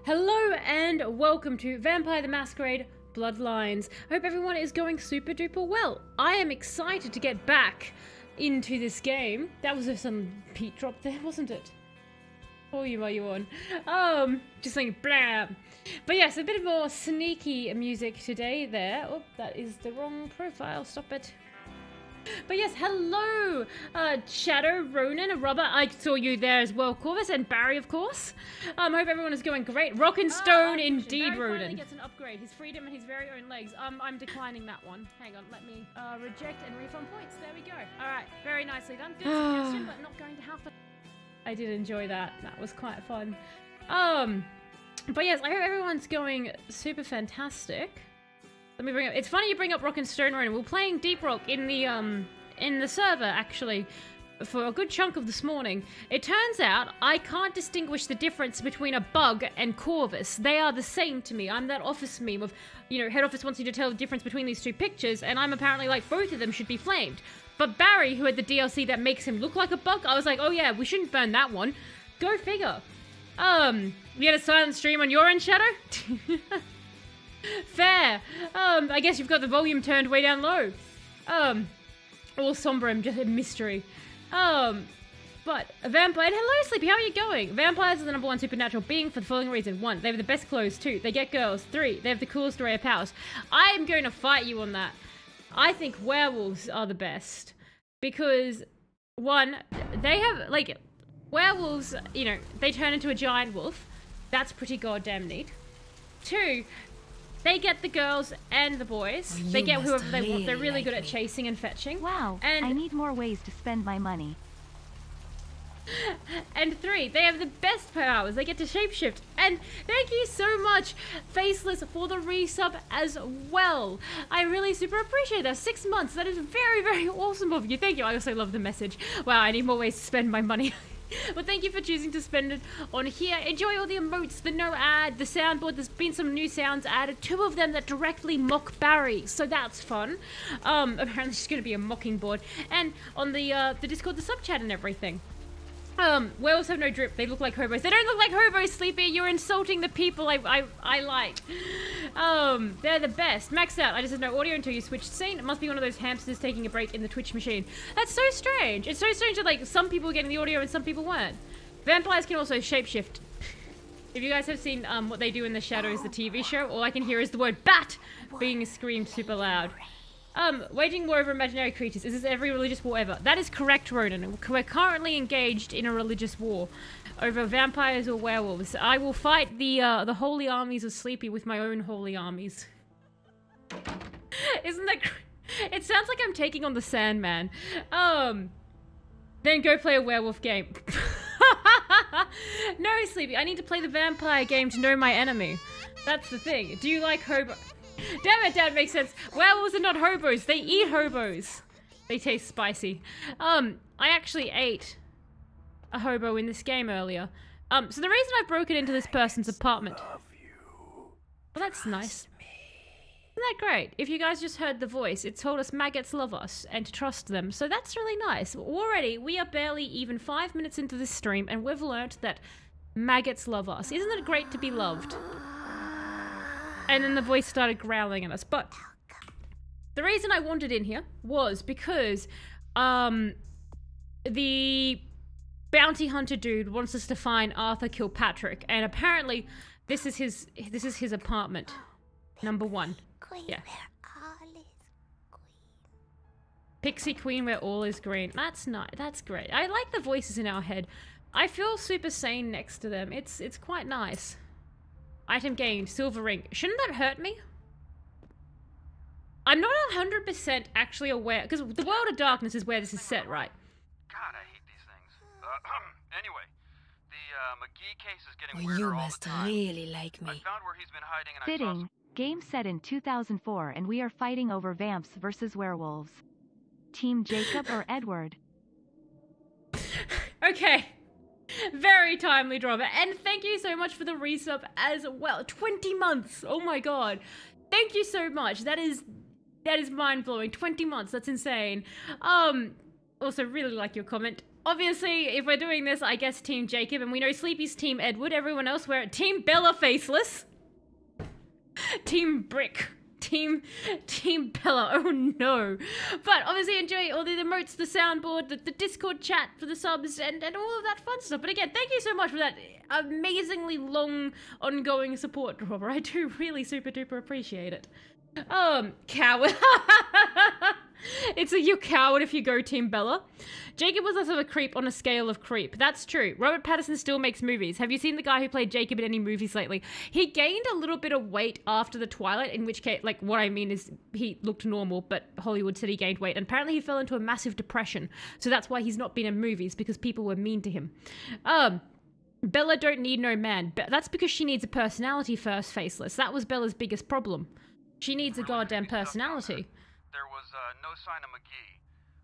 Hello and welcome to Vampire the Masquerade Bloodlines. I hope everyone is going super duper well. I am excited to get back into this game. That was some Pete drop there, wasn't it? What volume are you on? Just saying blah. But yes, a bit more sneaky music today there. Oh, that is the wrong profile. Stop it. But yes, hello, Shadow, Ronan, Robert, I saw you there as well, Corvus, and Barry, of course. Hope everyone is going great. Rock and Stone, indeed, Barry Ronan. Finally gets an upgrade, his freedom and his very own legs. I'm declining that one. Hang on, let me, reject and refund points. There we go. Alright, very nicely done. Good suggestion, but not going to happen. I did enjoy that. That was quite fun. But yes, I hope everyone's going super fantastic. Let me bring up. It's funny you bring up Rock and Stone, Ronan. We're playing Deep Rock in the server actually for a good chunk of this morning. It turns out I can't distinguish the difference between a bug and Corvus. They are the same to me. I'm that office meme of, you know, head office wants you to tell the difference between these two pictures, and I'm apparently like both of them should be flamed. But Barry, who had the DLC that makes him look like a bug, I was like, oh yeah, we shouldn't burn that one. Go figure. You had a silent stream on your end, Shadow? Fair. I guess you've got the volume turned way down low. All somber and just a mystery. But a vampire. Hello, Sleepy. How are you going? Vampires are the #1 supernatural being for the following reason: 1, they have the best clothes. 2, they get girls. 3, they have the coolest array of powers. I am going to fight you on that. I think werewolves are the best because 1, they have like werewolves. You know, they turn into a giant wolf. That's pretty goddamn neat. 2. They get the girls and the boys. They get whoever they want. They're really good at chasing and fetching. Wow, and I need more ways to spend my money. And 3, they have the best powers. They get to shapeshift. And thank you so much, Faceless, for the resub as well. I really super appreciate that. 6 months. That is very, very awesome of you. Thank you. I also love the message. Wow, I need more ways to spend my money. Well, thank you for choosing to spend it on here. Enjoy all the emotes, the no ad, the soundboard. There's been some new sounds added. 2 of them that directly mock Barry, so that's fun. Apparently it's going to be a mocking board. And on the Discord, the sub chat and everything. Werewolves have no drip. They look like hobos. They don't look like hobos, Sleepy. You're insulting the people I like. They're the best. Max out. I just had no audio until you switched scene. It must be one of those hamsters taking a break in the Twitch machine. That's so strange. It's so strange that like some people were getting the audio and some people weren't. Vampires can also shapeshift. If you guys have seen what they do in the Shadows, the TV show, all I can hear is the word bat being screamed super loud. Waging war over imaginary creatures. Is this every religious war ever? That is correct, Ronan. We're currently engaged in a religious war over vampires or werewolves. I will fight the holy armies of Sleepy with my own holy armies. Isn't that It sounds like I'm taking on the Sandman. Then go play a werewolf game. No, Sleepy. I need to play the vampire game to know my enemy. That's the thing. Do you like hobo? Damn it, Dad, makes sense. Werewolves are not hobos. They eat hobos. They taste spicy. I actually ate a hobo in this game earlier. So the reason I broke it into this person's apartment. Well, that's nice. Isn't that great? If you guys just heard the voice, it told us maggots love us and to trust them. So that's really nice. Already, we are barely even 5 minutes into this stream and we've learnt that maggots love us. Isn't it great to be loved? And then the voice started growling at us. But the reason I wanted in here was because the bounty hunter dude wants us to find Arthur Kilpatrick, and apparently this is his apartment. #1. Yeah. Pixie Queen where all is green. That's nice. That's great. I like the voices in our head. I feel super sane next to them. It's quite nice. Item gained, silver ring. Shouldn't that hurt me? I'm not 100% actually aware, because the World of Darkness is where this is set, right? God, I hate these things. Anyway, the McGee case is getting weirder all the time. You must really like me. I found where he's been hiding and Fitting. Game set in 2004 and we are fighting over vamps versus werewolves. Team Jacob or Edward? Okay. Very timely drama. And thank you so much for the resub as well. 20 months. Oh my god. Thank you so much. That is mind-blowing. 20 months. That's insane. Also really like your comment. obviously, if we're doing this, I guess Team Jacob, and we know Sleepy's Team Edward. Everyone else, we're at Team Bella Faceless. Team Brick. Team Bella. Oh no. But obviously enjoy all the emotes, the soundboard, the Discord chat for the subs, and all of that fun stuff. But again, thank you so much for that amazingly long, ongoing support, Robert. I do really super duper appreciate it. Coward. It's a you coward if you go Team Bella. Jacob was less of a creep on a scale of creep. That's true. Robert Pattinson still makes movies. Have you seen the guy who played Jacob in any movies lately? He gained a little bit of weight after the Twilight, in which case, like, what I mean is he looked normal, but Hollywood said he gained weight. And apparently he fell into a massive depression. So that's why he's not been in movies, because people were mean to him. Bella don't need no man. That's because she needs a personality first, Faceless. That was Bella's biggest problem. She needs a goddamn personality. There was no sign of McGee.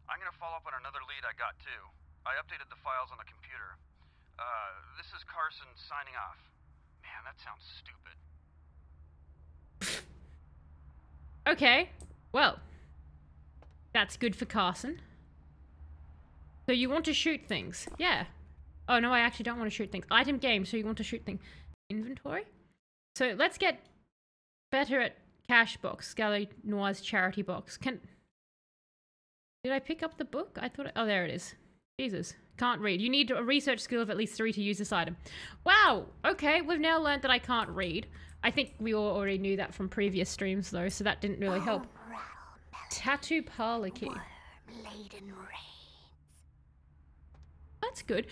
I'm gonna follow up on another lead I got too. I updated the files on the computer. This is Carson signing off. Man, that sounds stupid. Okay, well, that's good for Carson. So you want to shoot things? Yeah. Oh no, I actually don't want to shoot things. Item game, so you want to shoot things. Inventory? So let's get better at cash box, Scally Noir's charity box. Did I pick up the book? I thought, oh, there it is. Jesus, can't read. You need a research skill of at least 3 to use this item. Wow, okay, we've now learned that I can't read. I think we all already knew that from previous streams though, so that didn't really help. Tattoo parlor key. That's good.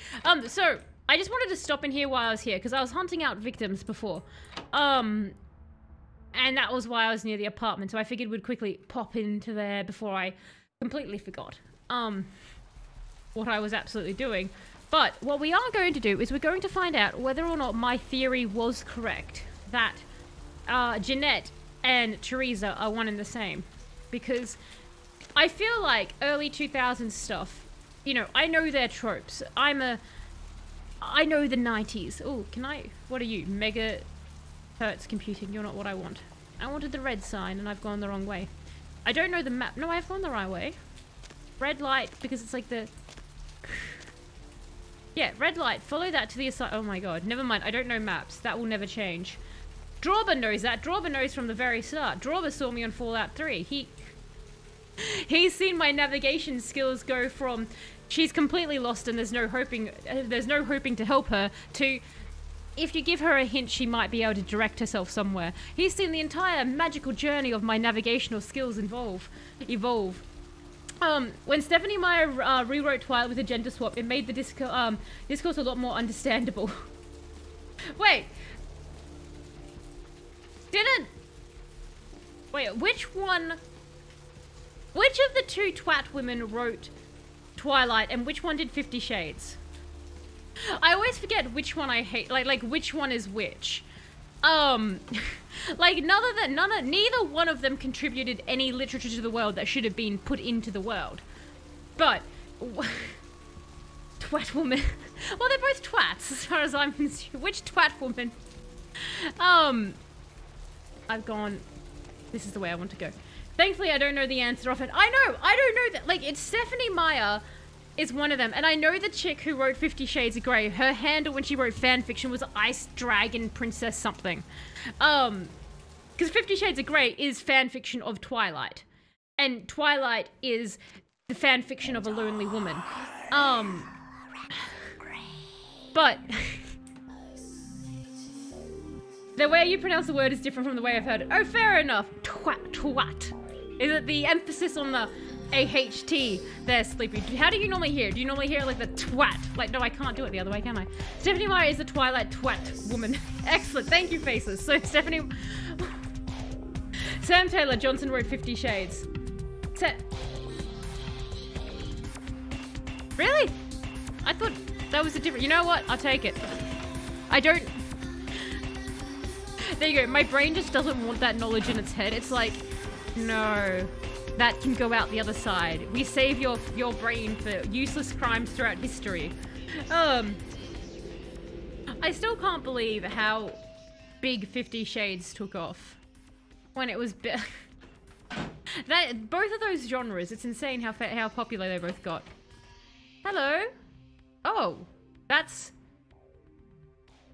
So I just wanted to stop in here while I was here, because I was hunting out victims before. And that was why I was near the apartment, so I figured we'd quickly pop into there before I completely forgot what I was absolutely doing. But what we are going to do is we're going to find out whether or not my theory was correct, that Jeanette and Teresa are one and the same. Because I feel like early 2000s stuff, you know, I know their tropes. I know the 90s. Oh, what are you? Mega Hertz computing. You're not what I want. I wanted the red sign and I've gone the wrong way. I don't know the map. No, I've gone the right way. Red light, because it's like the... Yeah, red light. Follow that to the aside. Oh my god. Never mind. I don't know maps. That will never change. Drawber knows that. Drawber knows from the very start. Drawber saw me on Fallout 3. He's seen my navigation skills go from she's completely lost and there's no hoping to help her to if you give her a hint she might be able to direct herself somewhere. He's seen the entire magical journey of my navigational skills evolve. When Stephanie Meyer rewrote Twilight with a gender swap, it made the discourse a lot more understandable. Wait, which of the 2 twat women wrote Twilight and which one did 50 Shades? I always forget which one I hate, like which one is which. Like neither one of them contributed any literature to the world that should have been put into the world. But twat woman. Well, they're both twats as far as I'm concerned. Which twat woman? I've gone. This is the way I want to go. Thankfully, I don't know the answer of it. I don't know that. Like, it's Stephanie Meyer is one of them. And I know the chick who wrote 50 Shades of Grey. Her handle when she wrote fanfiction was Ice Dragon Princess something. Because 50 Shades of Grey is fanfiction of Twilight. And Twilight is the fanfiction of a lonely woman. But... the way you pronounce the word is different from the way I've heard it. Oh, fair enough. Twat. Is it the emphasis on the AHT there, Sleepy? How do you normally hear? Do you normally hear like the twat? Like, no, I can't do it the other way, can I? Stephanie Meyer is the Twilight twat woman. Excellent. Thank you, Faces. So, Stephanie... Sam Taylor Johnson wrote 50 Shades. Really? I thought that was a different... You know what? I'll take it. I don't... There you go. My brain just doesn't want that knowledge in its head. It's like, no, that can go out the other side. We save your brain for useless crimes throughout history. I still can't believe how big 50 Shades took off when it was that both of those genres. It's insane how popular they both got. Hello, Oh, that's...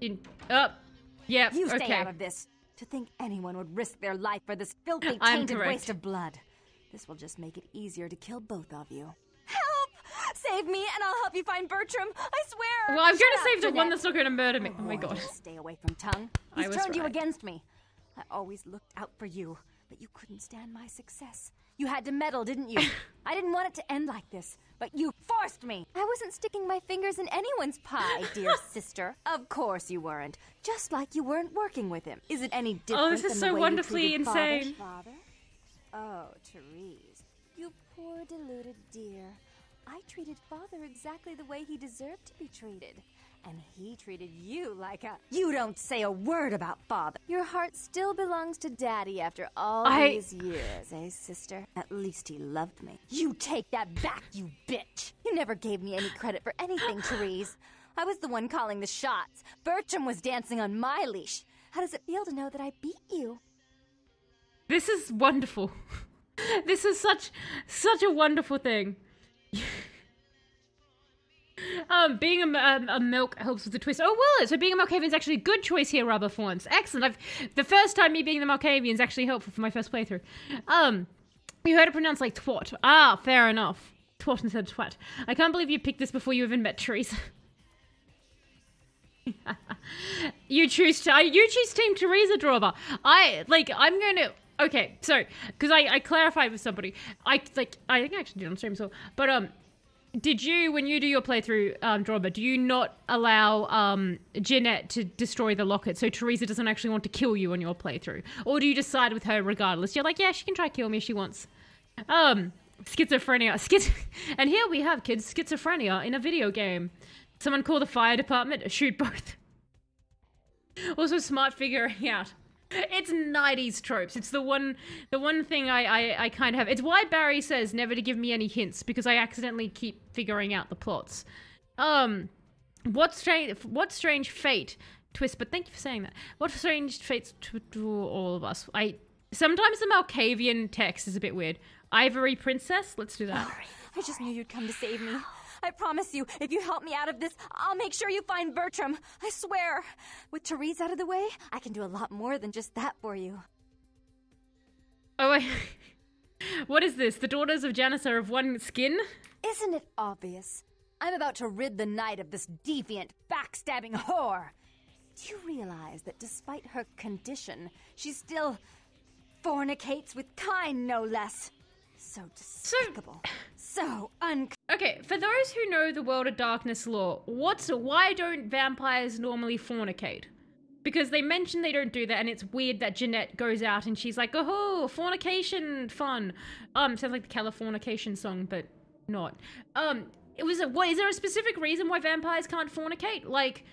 Yeah, You stay okay. out of this. To think anyone would risk their life for this filthy, I'm tainted correct. waste of blood. This will just make it easier to kill both of you. Help! Save me, and I'll help you find Bertram. I swear. Well, I'm Shut going to up, save the one Jeanette. that's not going to murder me. Oh my Boy, god. just stay away from Tongue. I He's was turned you right. against me. I always looked out for you, but you couldn't stand my success. You had to meddle, didn't you? I didn't want it to end like this, but you forced me. I wasn't sticking my fingers in anyone's pie, dear sister. Of course you weren't. Just like you weren't working with him. Is it any different Oh, this is than so the way wonderfully you treated insane. Father? Oh, Therese, you poor deluded dear. I treated Father exactly the way he deserved to be treated. And he treated you like a... You don't say a word about Father. Your heart still belongs to Daddy after all these years, eh, sister? At least he loved me. You take that back, you bitch! You never gave me any credit for anything, Therese. I was the one calling the shots. Bertram was dancing on my leash. How does it feel to know that I beat you? This is wonderful. This is such a wonderful thing. Being a milk helps with the twist. Oh, will it? So being a Malkavian is actually a good choice here, Rubber, for once. Excellent. The first time me being the Malkavian is actually helpful for my first playthrough. You heard it pronounced like twat. Ah, fair enough. Twat instead of twat. I can't believe you picked this before you even met Teresa. You choose Team Teresa, Drover. I'm going to... Okay, so, because I clarified with somebody. I think I actually did on stream, so... But, did you, when you do your playthrough, Drover, do you not allow Jeanette to destroy the locket so Teresa doesn't actually want to kill you on your playthrough? Or do you just side with her regardless? You're like, yeah, she can try to kill me if she wants. Schizophrenia. And here we have, kids, schizophrenia in a video game. Someone call the fire department, shoot both. Also smart figuring out. It's 90s tropes. It's the one thing I kind of have. It's why Barry says never to give me any hints, because I accidentally keep figuring out the plots. What strange fate twist, but thank you for saying that. What strange fates to all of us. Sometimes the Malkavian text is a bit weird. Ivory Princess, let's do that. I just knew you'd come to save me. I promise you, if you help me out of this, I'll make sure you find Bertram. I swear. With Therese out of the way, I can do a lot more than just that for you. Oh, wait. What is this? The daughters of Janice are of one skin? Isn't it obvious? I'm about to rid the night of this deviant, backstabbing whore. Do you realize that despite her condition, she still fornicates with kind, no less? So despicable. So Okay, for those who know the World of Darkness lore, why don't vampires normally fornicate? Because they mention they don't do that, and it's weird that Jeanette goes out and she's like, oh, fornication fun. Sounds like the Californication song, but not. Is there a specific reason why vampires can't fornicate? Like,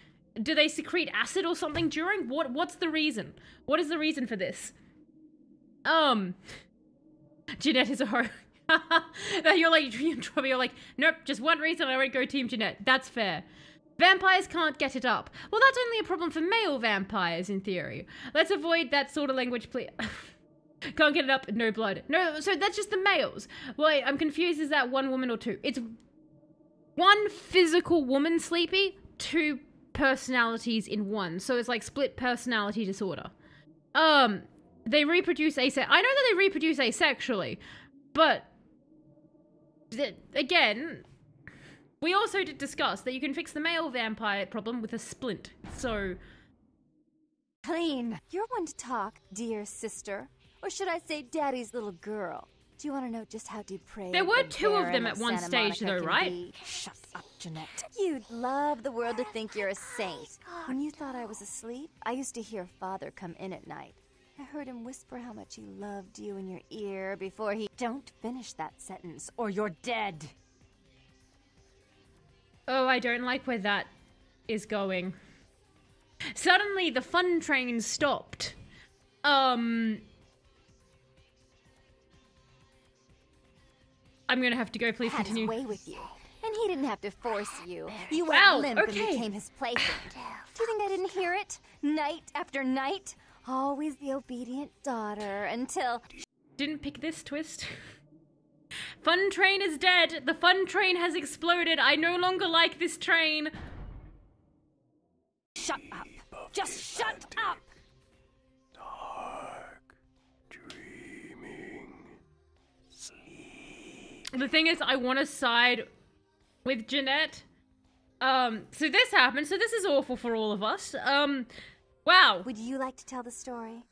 do they secrete acid or something during? What's the reason? What is the reason for this? Jeanette is a hoe. You're like, nope, just one reason I won't go Team Jeanette. That's fair. Vampires can't get it up. Well, that's only a problem for male vampires, in theory. Let's avoid that sort of language, please. Can't get it up, no blood. No, so that's just the males. Well, I'm confused, is that one woman or two? It's one physical woman, Sleepy, two personalities in one. So it's like split personality disorder. They reproduce I know that they reproduce asexually, but again, we also did discuss that you can fix the male vampire problem with a splint, so... clean. You're one to talk, dear sister. Or should I say daddy's little girl? Do you want to know just how depraved There were the two of Baron them at one Santa stage, Monica though, can right? be? Shut up, Jeanette. You'd love the world to think you're a saint. When you thought I was asleep, I used to hear Father come in at night. I heard him whisper how much he loved you in your ear before he... Don't finish that sentence, or you're dead. Oh, I don't like where that is going. Suddenly, the fun train stopped. I'm gonna have to go, please Had his continue. way with you, and he didn't have to force you. You went Wow, limp okay. and became his plaything. Do you think I didn't hear it? Night after night? Always the obedient daughter, until... Didn't pick this twist. Fun train is dead. The fun train has exploded. I no longer like this train. Shut up. Just shut up. Dark, dreaming, sleep. The thing is, I want to side with Jeanette. So this happened. So this is awful for all of us. Wow. Would you like to tell the story?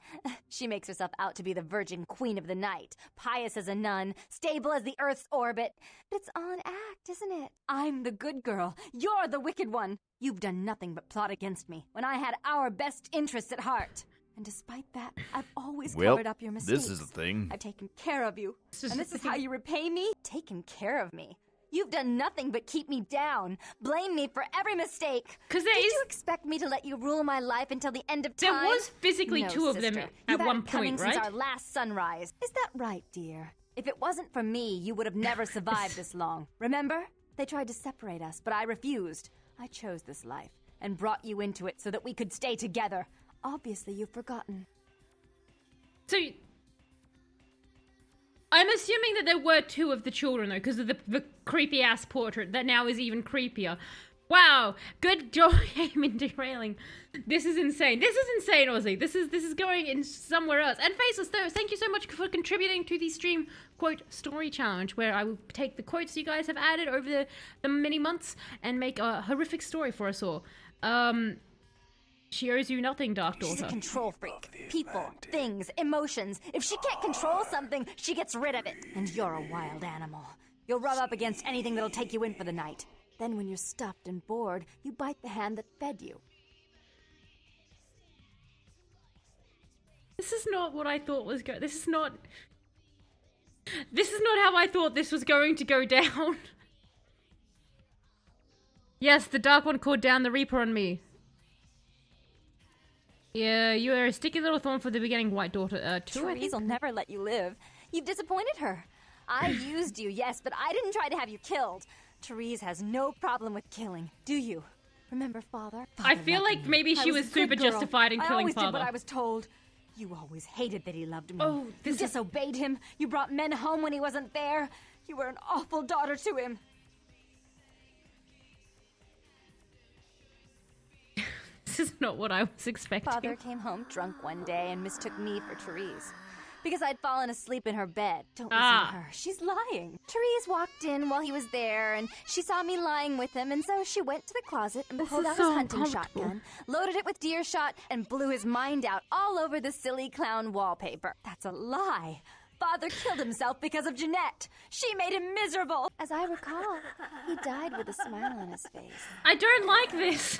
She makes herself out to be the virgin queen of the night, pious as a nun, stable as the Earth's orbit. But it's all an act, isn't it? I'm the good girl. You're the wicked one. You've done nothing but plot against me when I had our best interests at heart. And despite that, I've always covered up your mistakes. This is a thing. I've taken care of you. And this is how you repay me? Taken care of me. You've done nothing but keep me down. Blame me for every mistake. Did you expect me to let you rule my life until the end of time? There was physically two of them at one point, right? Since our last sunrise. Is that right, dear? If it wasn't for me, you would have never survived this long. Remember? They tried to separate us, but I refused. I chose this life and brought you into it so that we could stay together. Obviously, you've forgotten. So I'm assuming that there were two of the children, though, because of the creepy-ass portrait that now is even creepier. Wow, good job in derailing. This is insane. This is insane, Aussie. This is going in somewhere else. And Faceless, though, thank you so much for contributing to the stream quote story challenge, where I will take the quotes you guys have added over the many months and make a horrific story for us all. She owes you nothing, Dark Daughter. She's a control freak. People, things, emotions. If she can't control something, she gets rid of it. And you're a wild animal. You'll rub up against anything that'll take you in for the night. Then when you're stuffed and bored, you bite the hand that fed you. This is not what I thought was going. This is not how I thought this was going to go down. Yes, the Dark One called down the Reaper on me. Yeah, you are a sticky little thorn for the beginning, White Daughter. Therese will never let you live. You've disappointed her. I used you, yes, but I didn't try to have you killed. Therese has no problem with killing, do you? Remember, Father? I feel like maybe she was super justified in killing Father. I always did what I was told. You always hated that he loved me. Oh, you disobeyed him. You brought men home when he wasn't there. You were an awful daughter to him. This is not what I was expecting. Father came home drunk one day and mistook me for Therese. Because I'd fallen asleep in her bed. Don't listen to her. She's lying. Therese walked in while he was there, and she saw me lying with him, and so she went to the closet and pulled out his hunting shotgun, loaded it with deer shot, and blew his mind out all over the silly clown wallpaper. That's a lie. Father killed himself because of Jeanette. She made him miserable. As I recall, he died with a smile on his face. I don't like this.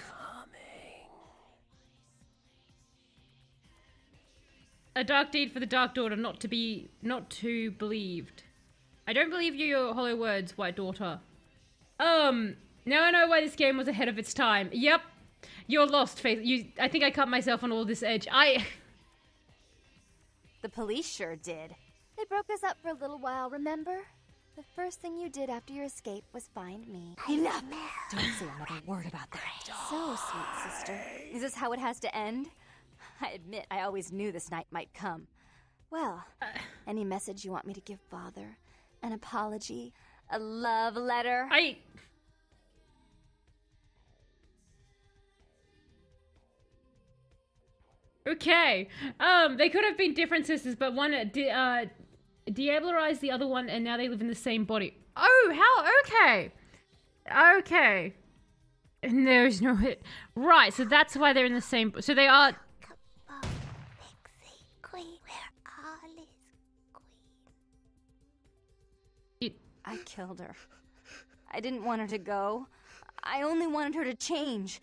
A dark deed for the Dark Daughter, not to believed. I don't believe your hollow words, White Daughter. Now I know why this game was ahead of its time. Yep. You're lost, Faith. I think I cut myself on all this edge. The police sure did. They broke us up for a little while, remember? The first thing you did after your escape was find me. Enough! Don't say another word about that. So, sweet sister. Is this how it has to end? I admit I always knew this night might come. Well, any message you want me to give Father? An apology? A love letter? Okay. They could have been different sisters, but one diablerized the other one, and now they live in the same body. Oh, how? Okay. Okay. And there's no hit. Right, so that's why they're in the same... So they are... I killed her. I didn't want her to go. I only wanted her to change.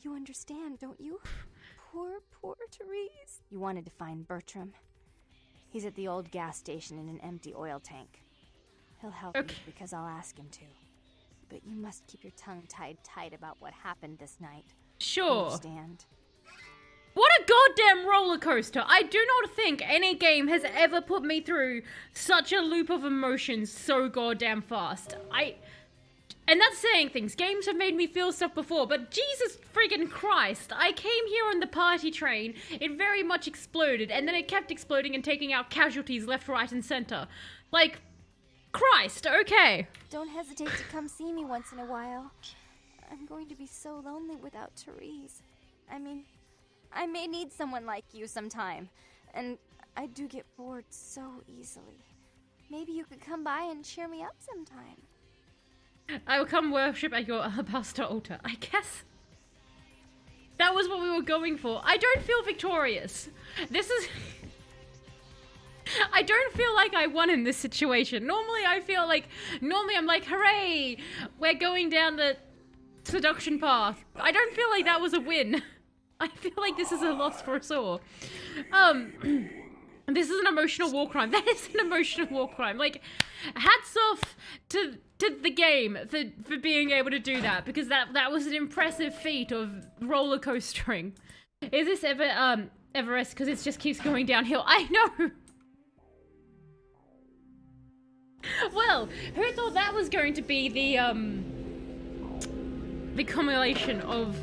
You understand, don't you? Poor, poor Therese. You wanted to find Bertram. He's at the old gas station in an empty oil tank. He'll help you because I'll ask him to. But you must keep your tongue tied tight about what happened this night. Sure. Understand? What a goddamn roller coaster. I do not think any game has ever put me through such a loop of emotions so goddamn fast. And that's saying things. Games have made me feel stuff before, but Jesus friggin' Christ. I came here on the party train, it very much exploded, and then it kept exploding and taking out casualties left, right, and center. Like, Christ, okay. Don't hesitate to come see me once in a while. I'm going to be so lonely without Therese. I mean, I may need someone like you sometime. And I do get bored so easily. Maybe you could come by and cheer me up sometime. I will come worship at your alabaster altar. I guess that was what we were going for. I don't feel victorious. This is... I don't feel like I won in this situation. Normally I'm like, hooray, we're going down the seduction path. I don't feel like that was a win. I feel like this is a loss for us all. This is an emotional war crime. That is an emotional war crime. Like, hats off to the game for being able to do that, because that was an impressive feat of roller coastering. Is this Everest? Because it just keeps going downhill. I know. Well, who thought that was going to be the culmination of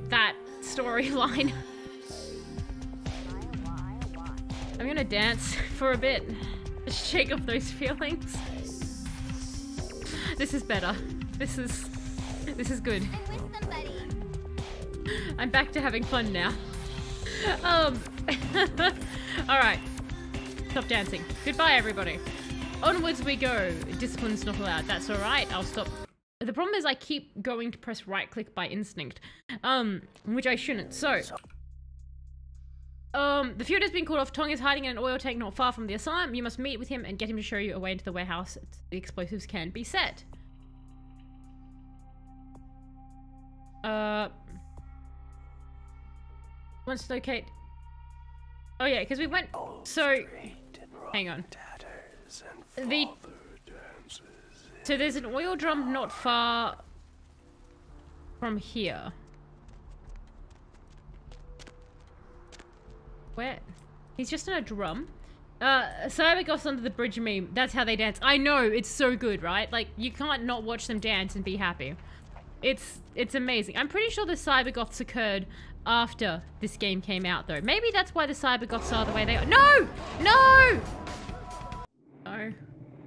that storyline? I'm gonna dance for a bit. Just shake off those feelings. This is better. This is good. I'm back to having fun now. Alright. Stop dancing. Goodbye, everybody. Onwards we go. Discipline's not allowed. That's alright. I'll stop. The problem is I keep going to press right click by instinct. Which I shouldn't. So, the feud has been called off. Tong is hiding in an oil tank not far from the asylum. You must meet with him and get him to show you a way into the warehouse. The explosives can be set. Once locate... Oh yeah, because we went... So... Hang on. So there's an oil drum not far from here. Where? He's just in a drum. Cybergoth's under the bridge meme. That's how they dance. I know, it's so good, right? Like, you can't not watch them dance and be happy. It's amazing. I'm pretty sure the Cybergoths occurred after this game came out, though. Maybe that's why the Cybergoths are the way they are. No! No! No.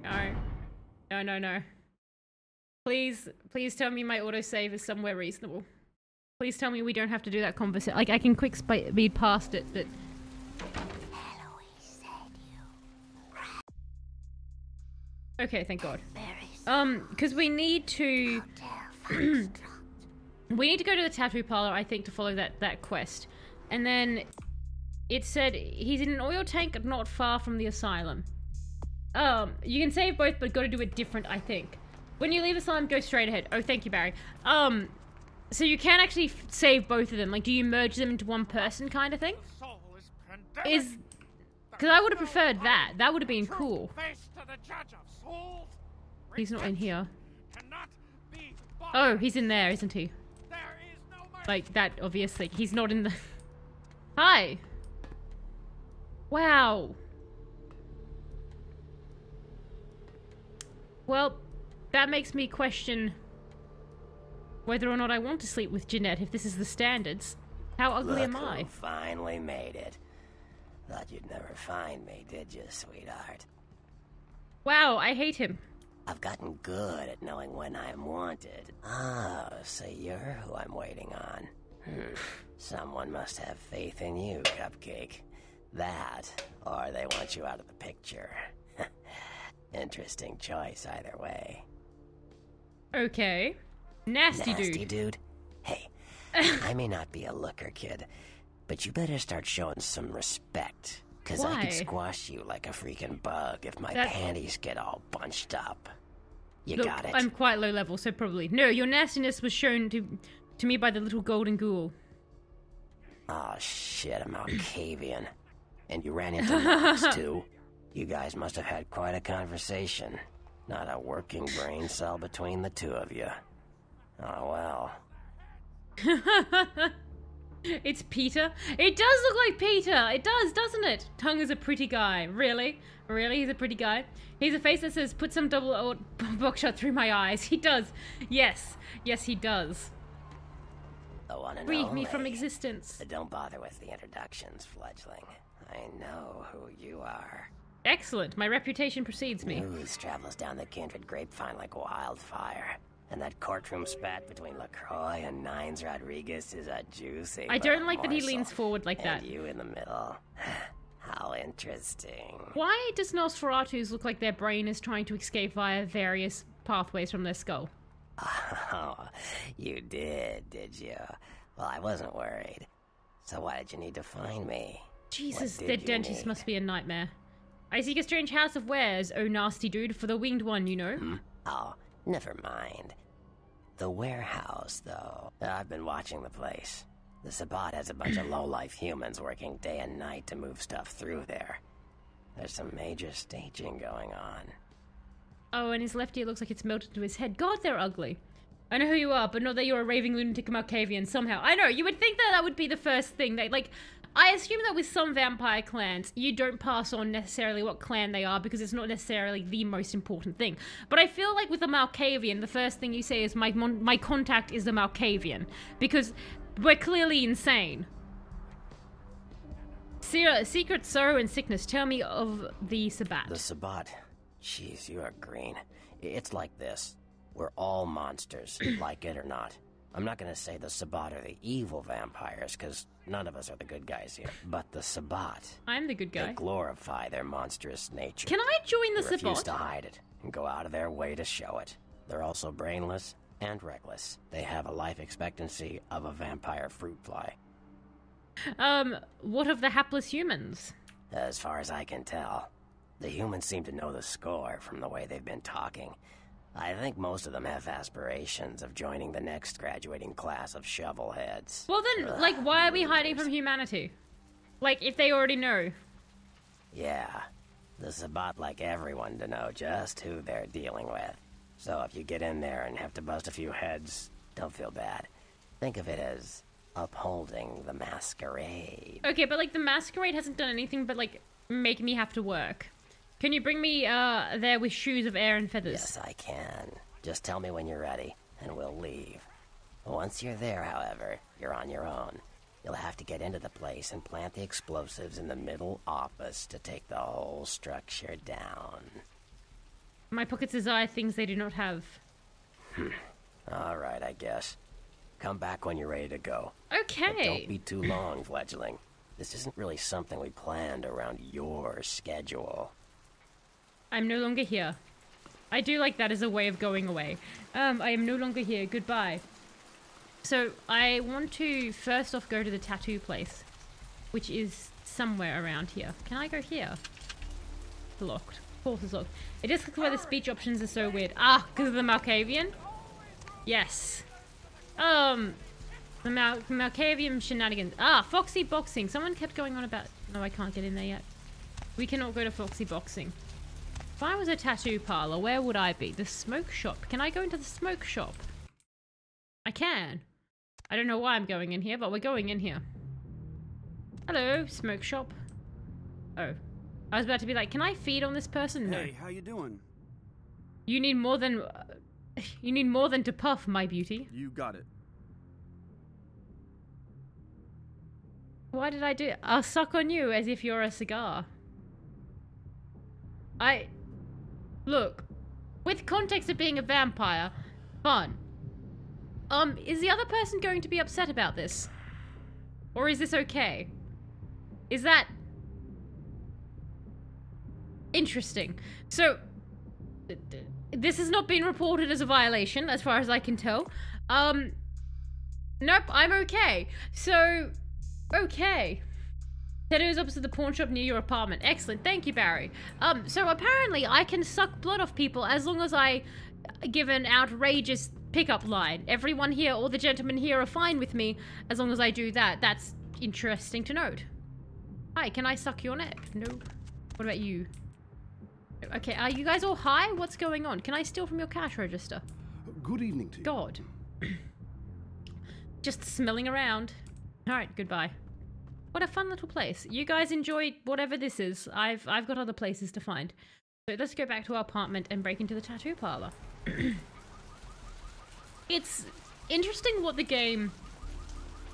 No. No, no, no. Please tell me my autosave is somewhere reasonable. Please tell me we don't have to do that conversation. Like, I can quick speed past it, but... Okay, thank God. Because we need to... we need to go to the tattoo parlor, I think, to follow that quest. And then it said he's in an oil tank not far from the asylum. You can save both, but got to do it different, I think. When you leave asylum, go straight ahead. Oh, thank you, Barry. So you can actually save both of them. Like, do you merge them into one person kind of thing? Because I would have preferred that. That would have been cool. He's not in here. Oh, he's in there, isn't he? Like, that, obviously. He's not in the... Hi! Wow. Well, that makes me question whether or not I want to sleep with Jeanette if this is the standards. How ugly am I? Look who finally made it. Thought you'd never find me, did you, sweetheart? Wow, I hate him. I've gotten good at knowing when I'm wanted. Oh, so you're who I'm waiting on. Someone must have faith in you, Cupcake. That, or they want you out of the picture. Interesting choice either way. Okay. Nasty dude. Nasty dude? Hey, I may not be a looker, kid, but you better start showing some respect. Because I could squash you like a freaking bug if my panties get all bunched up. You got it? I'm quite low level, so probably. No, your nastiness was shown to me by the little golden ghoul. Oh shit, I'm Alcavian. And you ran into Max too? You guys must have had quite a conversation. Not a working brain cell between the two of you. Oh well. It's Peter. It does look like Peter. It does, doesn't it? Tongue is a pretty guy. Really? Really? He's a pretty guy? He's a face that says, put some double buckshot through my eyes. He does. Yes. Yes, he does. The one and Free only. me from existence. But don't bother with the introductions, fledgling. I know who you are. Excellent. My reputation precedes me. News travels down the kindred grapevine like wildfire. And that courtroom spat between LaCroix and Nines Rodriguez is a juicy I don't like that he morsel. leans forward like that. And you in the middle. How interesting. Why does Nosferatu's look like their brain is trying to escape via various pathways from their skull? Oh, you did you? Well, I wasn't worried. So why did you need to find me? Jesus, What their did you dentist need? must be a nightmare. I seek a strange house of wares, oh nasty dude, for the winged one, you know. Oh, never mind. The warehouse, though. I've been watching the place. The Sabbat has a bunch of low-life humans working day and night to move stuff through there. There's some major staging going on. Oh, and his left ear looks like it's melted into his head. God, they're ugly. I know who you are, but not that you're a raving lunatic Malkavian somehow. I know, you would think that that would be the first thing. I assume that with some vampire clans, you don't pass on necessarily what clan they are because it's not necessarily the most important thing. But I feel like with a Malkavian, the first thing you say is, my contact is a Malkavian. Because we're clearly insane. Secret sorrow and sickness. Tell me of the Sabbat. The Sabbat. Jeez, you are green. It's like this. We're all monsters, like it or not. I'm not gonna say the Sabbat are the evil vampires, because none of us are the good guys here. But the Sabbat, I'm the good they guy. glorify their monstrous nature. Can I join the They refuse Sabbat? to hide it, and go out of their way to show it. They're also brainless and reckless. They have a life expectancy of a vampire fruit fly. What of the hapless humans? As far as I can tell, the humans seem to know the score from the way they've been talking. I think most of them have aspirations of joining the next graduating class of shovelheads. Well then, why are we hiding from humanity? If they already know. Yeah, the Sabbat like everyone to know just who they're dealing with. So if you get in there and have to bust a few heads, don't feel bad. Think of it as upholding the Masquerade. Okay, but the Masquerade hasn't done anything but make me have to work. Can you bring me there with shoes of air and feathers? Yes, I can. Just tell me when you're ready, and we'll leave. Once you're there, however, you're on your own. You'll have to get into the place and plant the explosives in the middle office to take the whole structure down. My pockets desire things they do not have. All right, I guess. Come back when you're ready to go. Okay. But don't be too long, fledgling. This isn't really something we planned around your schedule. I'm no longer here. I do like that as a way of going away. I am no longer here. Goodbye. So, I want to first off go to the tattoo place, which is somewhere around here. Can I go here? It's locked. Of course it's locked. It just looks where the speech options are so weird. Ah, because of the Malkavian? Yes. The Malkavian shenanigans. Ah, Foxy Boxing. Someone kept going on about... No, I can't get in there yet. We cannot go to Foxy Boxing. If I was a tattoo parlor, where would I be? The smoke shop. Can I go into the smoke shop? I can. I don't know why I'm going in here, but we're going in here. Hello, smoke shop. Oh. I was about to be like, can I feed on this person? No. Hey, how you doing? You need more than... you need more than to puff, my beauty. You got it. Why did I do it? I'll suck on you as if you're a cigar. Look, with context of being a vampire, fun. Is the other person going to be upset about this? Or is this okay? Is that... interesting. So, this has not been reported as a violation, as far as I can tell. Nope, I'm okay. So, okay. Tattoos opposite the pawn shop near your apartment. Excellent, thank you, Barry. So apparently I can suck blood off people as long as I give an outrageous pickup line. Everyone here, all the gentlemen here are fine with me as long as I do that. That's interesting to note. Hi, can I suck your neck? No. What about you? Okay, are you guys all high? What's going on? Can I steal from your cash register? Good evening to you. God. Just smelling around. Alright, goodbye. What a fun little place. You guys enjoy whatever this is. I've got other places to find. So let's go back to our apartment and break into the tattoo parlor. It's interesting what the game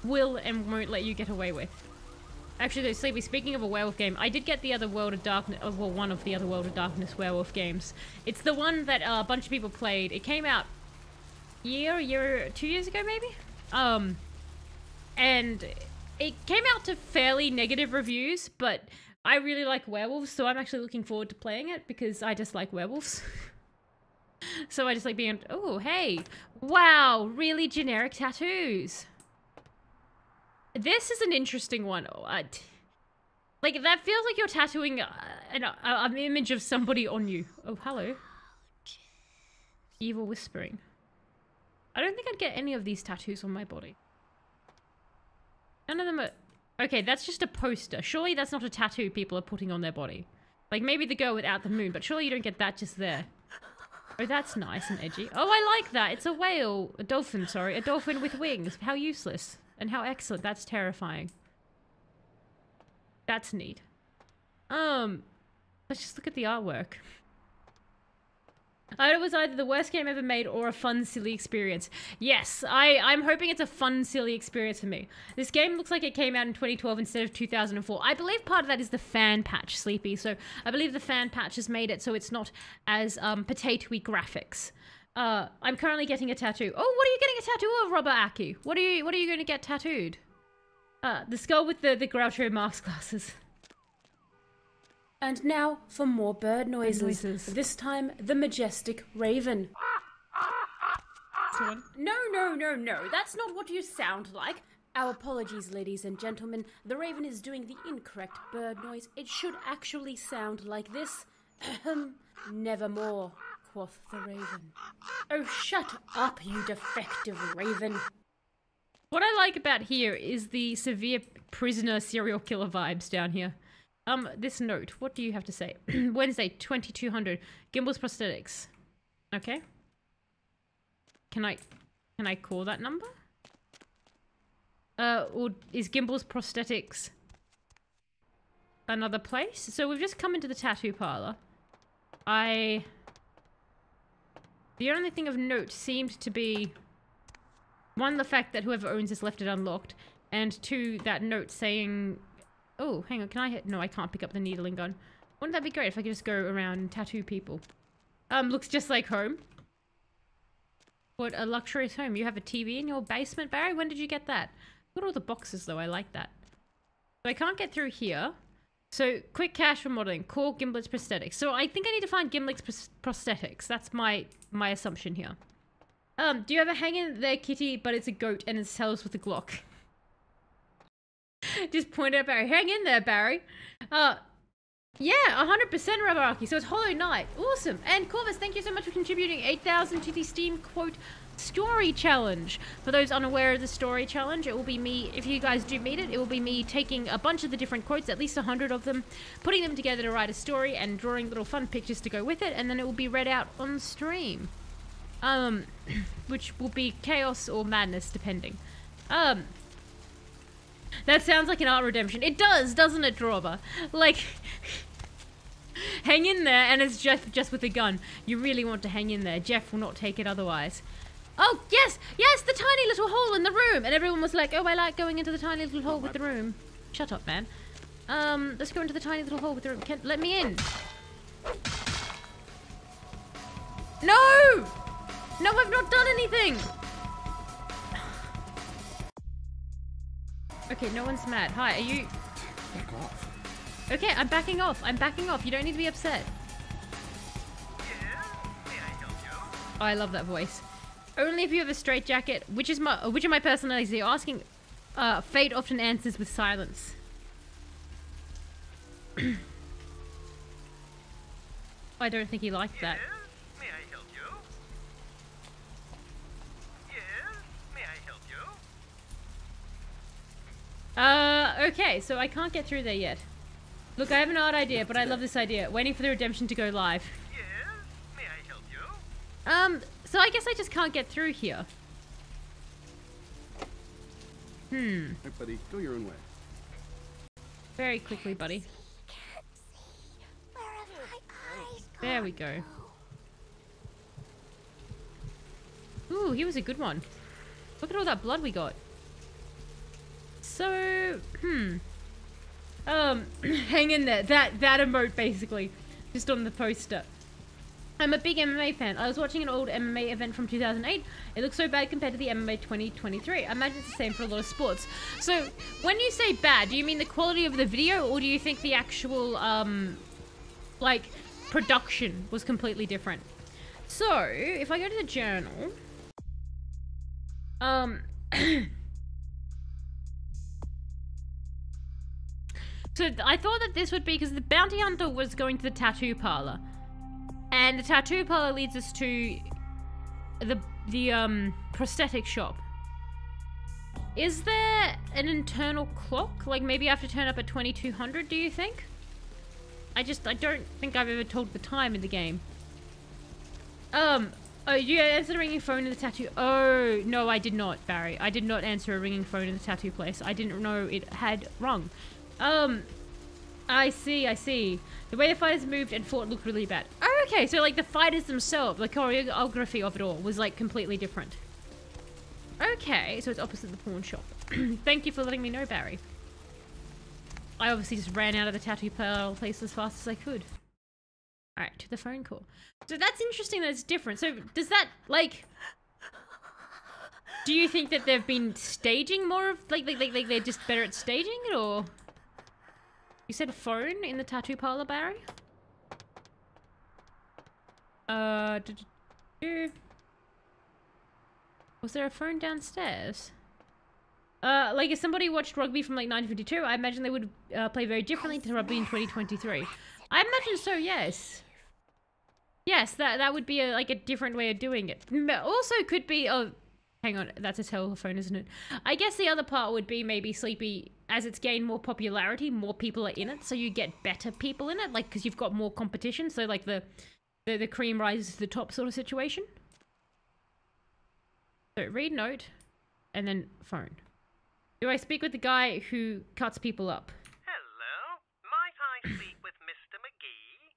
will and won't let you get away with. Actually, though, Sleepy, speaking of a werewolf game, I did get the other World of Darkness, well, one of the other World of Darkness werewolf games. It's the one that a bunch of people played. It came out 2 years ago, maybe? And it came out to fairly negative reviews, but I really like werewolves, so I'm actually looking forward to playing it because I just like werewolves. So I just like being, oh, hey, wow, really generic tattoos. This is an interesting one. Like, that feels like you're tattooing an image of somebody on you. Oh, hello. Evil whispering. I don't think I'd get any of these tattoos on my body. None of them are... Okay, that's just a poster. Surely that's not a tattoo people are putting on their body. Like, maybe the girl without the moon, but surely you don't get that just there. Oh, that's nice and edgy. Oh, I like that. It's a whale. A dolphin, sorry. A dolphin with wings. How useless. And how excellent. That's terrifying. That's neat. Let's just look at the artwork. It was either the worst game ever made or a fun, silly experience. Yes, I'm hoping it's a fun, silly experience for me. This game looks like it came out in 2012 instead of 2004. I believe part of that is the fan patch, Sleepy. So I believe the fan patch has made it so it's not as potato-y graphics. I'm currently getting a tattoo. Oh, what are you getting a tattoo of, Robert Aki? What are you going to get tattooed? The skull with the Groucho Marx glasses. And now for more bird noises. This time, the majestic raven. No, that's not what you sound like. Our apologies, ladies and gentlemen. The raven is doing the incorrect bird noise. It should actually sound like this. Nevermore, quoth the raven. Oh, shut up, you defective raven. What I like about here is the severe prisoner serial killer vibes down here. This note, what do you have to say? Wednesday, 2200. Gimbal's prosthetics. Okay. Can I call that number? Or is Gimbal's prosthetics another place? So we've just come into the tattoo parlor. The only thing of note seemed to be, one, the fact that whoever owns this left it unlocked, and two, that note saying... Oh, hang on, can I hit... No, I can't pick up the needling gun. Wouldn't that be great if I could just go around and tattoo people? Looks just like home. What a luxurious home. You have a TV in your basement, Barry? When did you get that? Look at all the boxes, though. I like that. So I can't get through here. So, quick cash for modeling. Call Gimlet's prosthetics. So I think I need to find Gimlet's prosthetics. That's my assumption here. Do you have a hang in there, kitty, but it's a goat and it sells with a Glock? Just point at Barry. Hang in there, Barry. Yeah, 100% Rabaraki. So it's Hollow Knight. Awesome. And Corvus, thank you so much for contributing 8,000 to the Steam quote story challenge. For those unaware of the story challenge, it will be me, if you guys do meet it, it will be me taking a bunch of the different quotes, at least 100 of them, putting them together to write a story and drawing little fun pictures to go with it, and then it will be read out on stream. Which will be chaos or madness, depending. That sounds like an art redemption. It does, doesn't it, Drawber? Like, hang in there, and it's just with a gun. You really want to hang in there. Jeff will not take it otherwise. Oh, yes, the tiny little hole in the room. And everyone was like, oh, I like going into the tiny little hole with the room. Shut up, man. Let's go into the tiny little hole with the room. Let me in. No! No, I've not done anything. Okay, no one's mad. Hi, are you... Back off. Okay, I'm backing off. I'm backing off. You don't need to be upset. Yes? May I help you? Oh, I love that voice. Only if you have a straitjacket. Which of my personalities are you asking? Fate often answers with silence. I don't think he liked that. Yes? May I help you? Yes? May I help you? Okay, so I can't get through there yet. Look, I have an odd idea, but I love this idea. Waiting for the redemption to go live. Yes? May I help you? So I guess I just can't get through here. Hey, buddy, go your own way. Very quickly, buddy. There we go. Ooh, he was a good one. Look at all that blood we got. So, Hang in there. That emote, basically. Just on the poster. I'm a big MMA fan. I was watching an old MMA event from 2008. It looks so bad compared to the MMA 2023. I imagine it's the same for a lot of sports. So, when you say bad, do you mean the quality of the video, or do you think the actual, like, production was completely different? So, if I go to the journal... So, I thought that this would be because the bounty hunter was going to the tattoo parlor. And the tattoo parlor leads us to the prosthetic shop. Is there an internal clock? Like maybe I have to turn up at 2200, do you think? I don't think I've ever told the time in the game. Oh, you answered a ringing phone in the tattoo. Oh, no, I did not, Barry. I did not answer a ringing phone in the tattoo place. I didn't know it had rung. I see. The way the fighters moved and fought looked really bad. Oh, okay, so like the fighters themselves, the choreography of it all was like completely different. Okay, so it's opposite the pawn shop. Thank you for letting me know, Barry. I obviously just ran out of the tattoo place as fast as I could. Alright, to the phone call. So that's interesting that it's different. So does that, like... Do you think that they've been staging more of... Like they're just better at staging it, or... You said phone in the tattoo parlor, Barry? Was there a phone downstairs? Like if somebody watched rugby from like 1952, I imagine they would play very differently to rugby in 2023. I imagine so, yes. Yes, that would be like a different way of doing it. Also could be, oh, hang on, that's a telephone, isn't it? I guess the other part would be maybe Sleepy, as it's gained more popularity, more people are in it, so you get better people in it, like, because you've got more competition, so like the cream rises to the top sort of situation. So read note, and then phone. Do I speak with the guy who cuts people up? Hello, might I speak with Mr. McGee?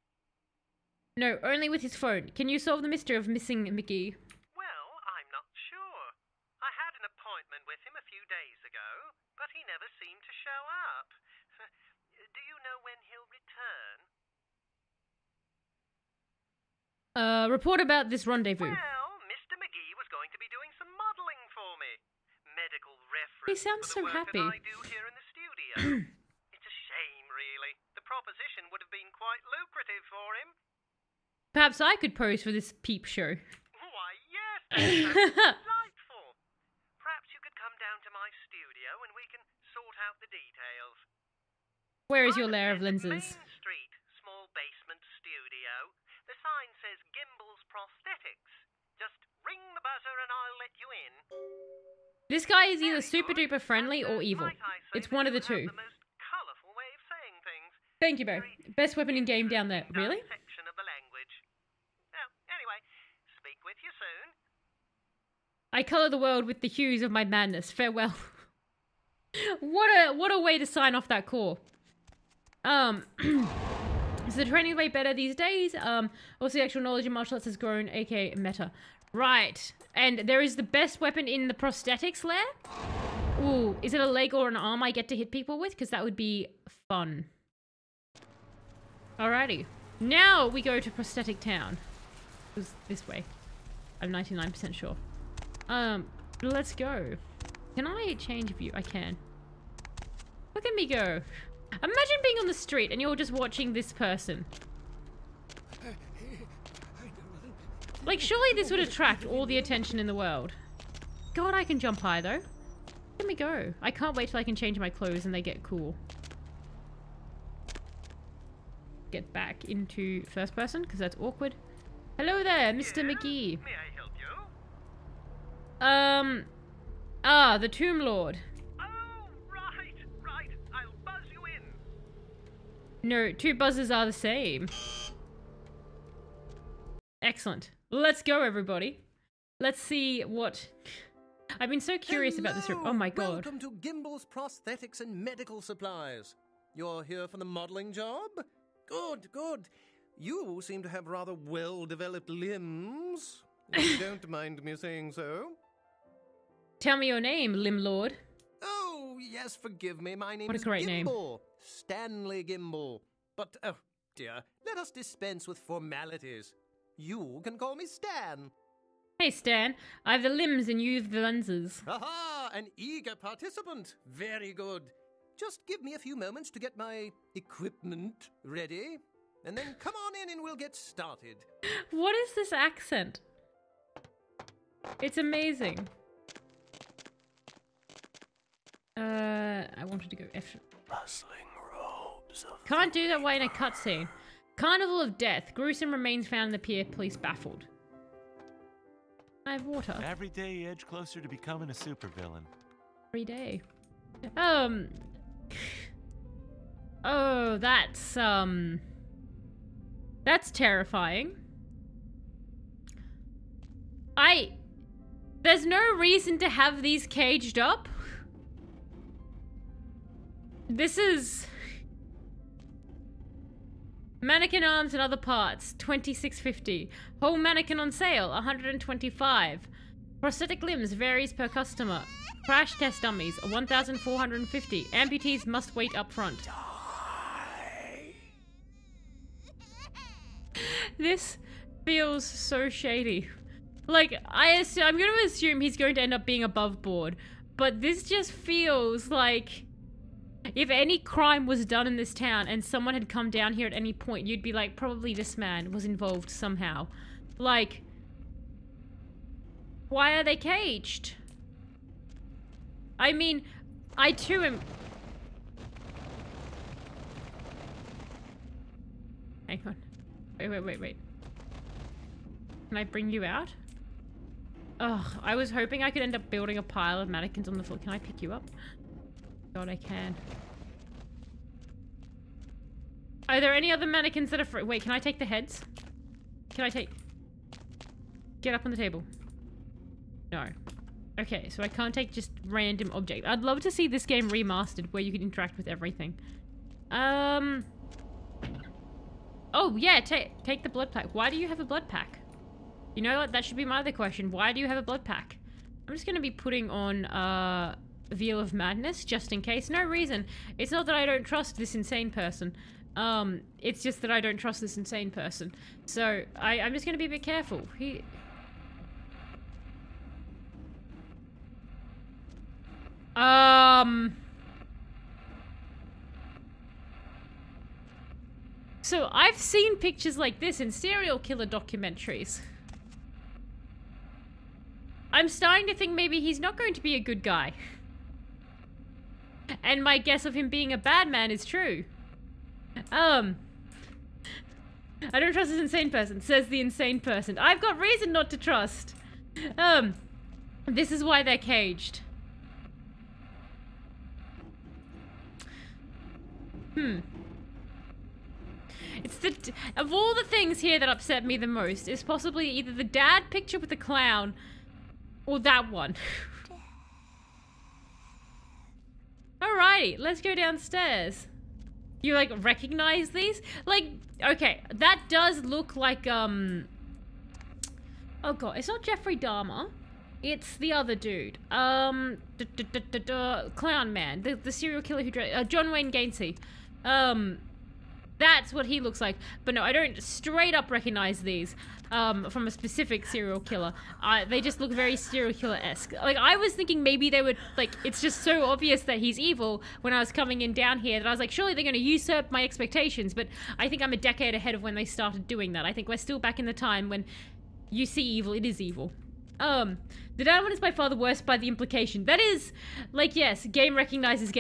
No, only with his phone. Can you solve the mystery of missing McGee? Well, I'm not sure. I had an appointment with him a few days ago, but he never seemed to show up. Do you know when he'll return? Report about this rendezvous. Well, Mr. McGee was going to be doing some modelling for me. Medical reference He sounds for the so work happy. that I do here in the studio. It's a shame, really. The proposition would have been quite lucrative for him. Perhaps I could pose for this peep show. Why, yes, delightful. Perhaps you could come down to my studio and we can sort out the details. Where is your I'm layer of at lenses? Main Street, small basement studio. The sign says Gimbals Prosthetics. Just ring the buzzer and I'll let you in. This guy is either super duper friendly or evil. Might I say It's that one of you the two. have the most colourful way of saying things. Thank you, Bo. Best weapon in game down there. Really? Section of the language. Well, anyway, speak with you soon. I colour the world with the hues of my madness. Farewell. What a way to sign off that call. Is the training way better these days? Also the actual knowledge of martial arts has grown, aka meta. Right. And there is the best weapon in the prosthetics lair. Ooh, is it a leg or an arm I get to hit people with? Because that would be fun. Alrighty. Now we go to Prosthetic Town. It was this way. I'm 99% sure. Let's go. Can I change view? I can. Look at me go. Imagine being on the street and you're just watching this person. Like, surely this would attract all the attention in the world. God, I can jump high, though. Let me go. I can't wait till I can change my clothes and they get cool. Get back into first person, because that's awkward. Hello there, Mr. McGee. May I help you? The Tomb Lord. Oh, right. I'll buzz you in. No, two buzzers are the same. Excellent. Let's go, everybody. Let's see what... I've been so curious about this room. Oh my god. Welcome to Gimbals Prosthetics and Medical Supplies. You're here for the modelling job? Good. You seem to have rather well-developed limbs. If you don't mind me saying so. Tell me your name, Limb Lord. Oh, yes, forgive me. My name What a is great name. Gimbal. Stanley Gimble. But, oh dear, let us dispense with formalities. You can call me Stan. Hey, Stan. I have the limbs and you have the lenses. Aha! An eager participant. Very good. Just give me a few moments to get my equipment ready, and then come on in and we'll get started. What is this accent? It's amazing. I wanted to go F. Rustling robes of Can't do that way in a cutscene. Carnival of Death. Gruesome remains found in the pier. Police baffled. I have water. every day you edge closer to becoming a supervillain. Every day. Oh, that's terrifying. There's no reason to have these caged up. This is... Mannequin arms and other parts, $26.50. Whole mannequin on sale, $125. Prosthetic limbs varies per customer. Crash test dummies, $1,450. Amputees must wait up front. This feels so shady. Like, I'm going to assume he's going to end up being above board, but this just feels like if any crime was done in this town and someone had come down here at any point, you'd be like, probably this man was involved somehow. Like, why are they caged? I mean, I too am... Hang on. Wait. Can I bring you out? Ugh, I was hoping I could end up building a pile of mannequins on the floor. Can I pick you up? God, I can. Are there any other mannequins that are free? Wait, can I take the heads? Can I take... Get up on the table. No. Okay, so I can't take just random objects. I'd love to see this game remastered where you can interact with everything. Oh, yeah, take the blood pack. Why do you have a blood pack? You know what? That should be my other question. Why do you have a blood pack? I'm just going to be putting on, Veil of Madness, just in case. No reason. It's not that I don't trust this insane person. It's just that I don't trust this insane person. So, I'm just going to be a bit careful. So, I've seen pictures like this in serial killer documentaries. I'm starting to think maybe he's not going to be a good guy. And my guess of him being a bad man is true. I don't trust this insane person, says the insane person. I've got reason not to trust. This is why they're caged. It's of all the things here that upset me the most, is possibly either the dad picture with the clown, or that one. Alrighty, let's go downstairs. You, like, recognize these? Like, okay, that does look like, oh god, it's not Jeffrey Dahmer. It's the other dude. Clown Man. The serial killer who... John Wayne Gacy. That's what he looks like. But no, I don't straight up recognize these from a specific serial killer. They just look very serial killer-esque. Like, I was thinking maybe they would, like, it's just so obvious that he's evil when I was coming in down here that I was like, surely they're going to usurp my expectations. But I think I'm a decade ahead of when they started doing that. I think we're still back in the time when you see evil, it is evil. The dad one is by far the worst by the implication. That is, like, yes, game recognizes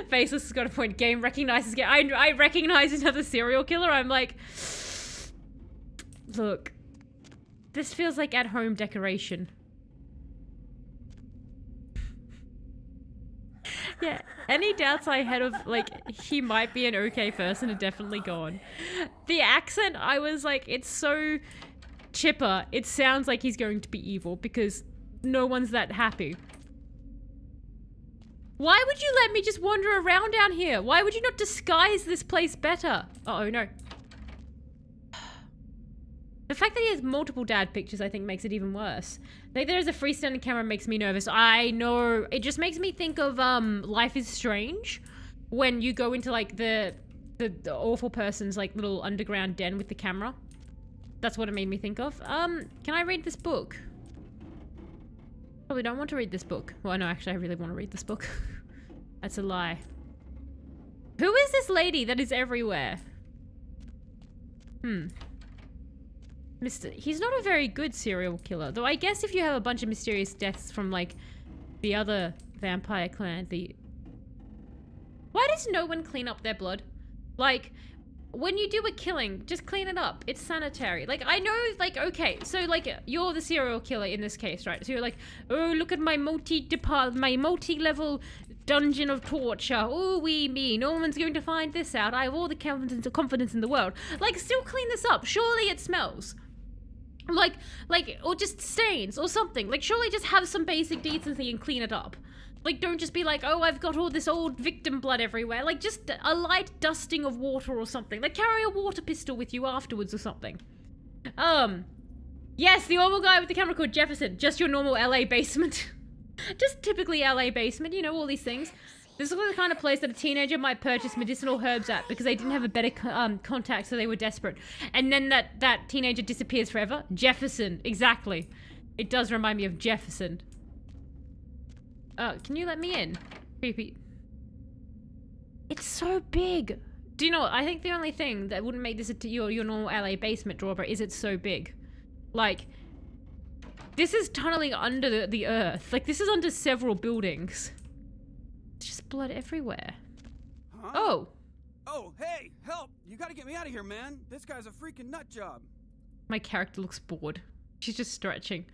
Faceless has got a point. Game recognizes I recognize another serial killer. I'm like, look, this feels like at-home decoration. Yeah, any doubts I had of, like, he might be an okay person are definitely gone. The accent, I was like, it's so chipper. It sounds like he's going to be evil because no one's that happy. Why would you let me just wander around down here? Why would you not disguise this place better? Uh-oh, no. The fact that he has multiple dad pictures, I think, makes it even worse. Like, there's a freestanding camera makes me nervous. I know. It just makes me think of Life is Strange, when you go into, like, the awful person's, like, little underground den with the camera. That's what it made me think of. Can I read this book? Probably don't want to read this book. Well, no, actually, I really want to read this book. That's a lie. Who is this lady that is everywhere? He's not a very good serial killer. Though I guess if you have a bunch of mysterious deaths from, like, the other vampire clan, Why does no one clean up their blood? Like, when you do a killing, just clean it up. It's sanitary. Like, I know, like, okay, so, like, you're the serial killer in this case, right? So you're like, oh, look at my multi-level dungeon of torture. Oh, me. No one's going to find this out. I have all the confidence in the world. Like, still clean this up. Surely it smells. Like, or just stains or something. Like, surely just have some basic decency and clean it up. Like, don't just be like, oh, I've got all this old victim blood everywhere. Like, just a light dusting of water or something. Like, carry a water pistol with you afterwards or something. Yes, the normal guy with the camera called Jefferson. Just your normal LA basement. Just typically LA basement, you know, all these things. This is the kind of place that a teenager might purchase medicinal herbs at because they didn't have a better contact, so they were desperate. And then that teenager disappears forever. Jefferson, exactly. It does remind me of Jefferson. Can you let me in? Creepy. It's so big. Do you know what? I think the only thing that wouldn't make this your normal LA basement drawback is it's so big. Like, this is tunneling under the earth. Like, this is under several buildings. It's just blood everywhere. Huh? Oh. Oh, hey, help! You gotta get me out of here, man. This guy's a freaking nut job. My character looks bored. She's just stretching.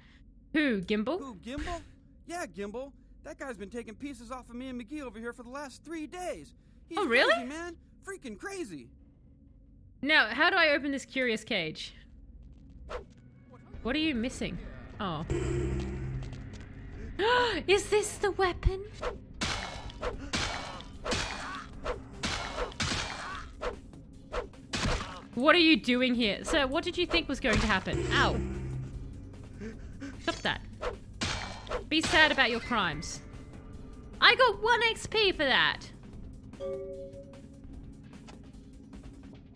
Who, Gimbal? Who, Gimbal? Yeah, Gimbal. That guy's been taking pieces off of me and McGee over here for the last 3 days. He's oh, really? Crazy, man. Freaking crazy. Now, how do I open this curious cage? What are you missing? Oh. Is this the weapon? What are you doing here? Sir, what did you think was going to happen? Ow. Stop that. Be sad about your crimes. I got 1 XP for that.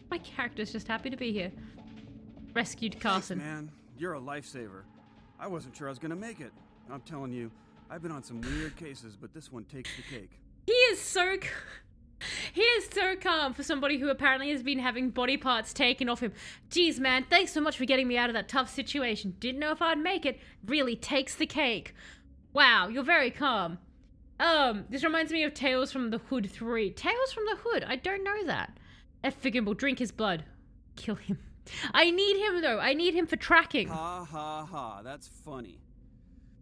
My character's just happy to be here. Rescued Carson. Thanks, man, you're a lifesaver. I wasn't sure I was gonna make it. I'm telling you, I've been on some weird cases, but this one takes the cake. He is so calm for somebody who apparently has been having body parts taken off him. Jeez, man, thanks so much for getting me out of that tough situation. Didn't know if I'd make it. Really takes the cake. Wow, you're very calm. This reminds me of Tales from the Hood 3. Tales from the Hood? I don't know that. F. Gimble, drink his blood. Kill him. I need him, though. I need him for tracking. Ha ha ha, that's funny.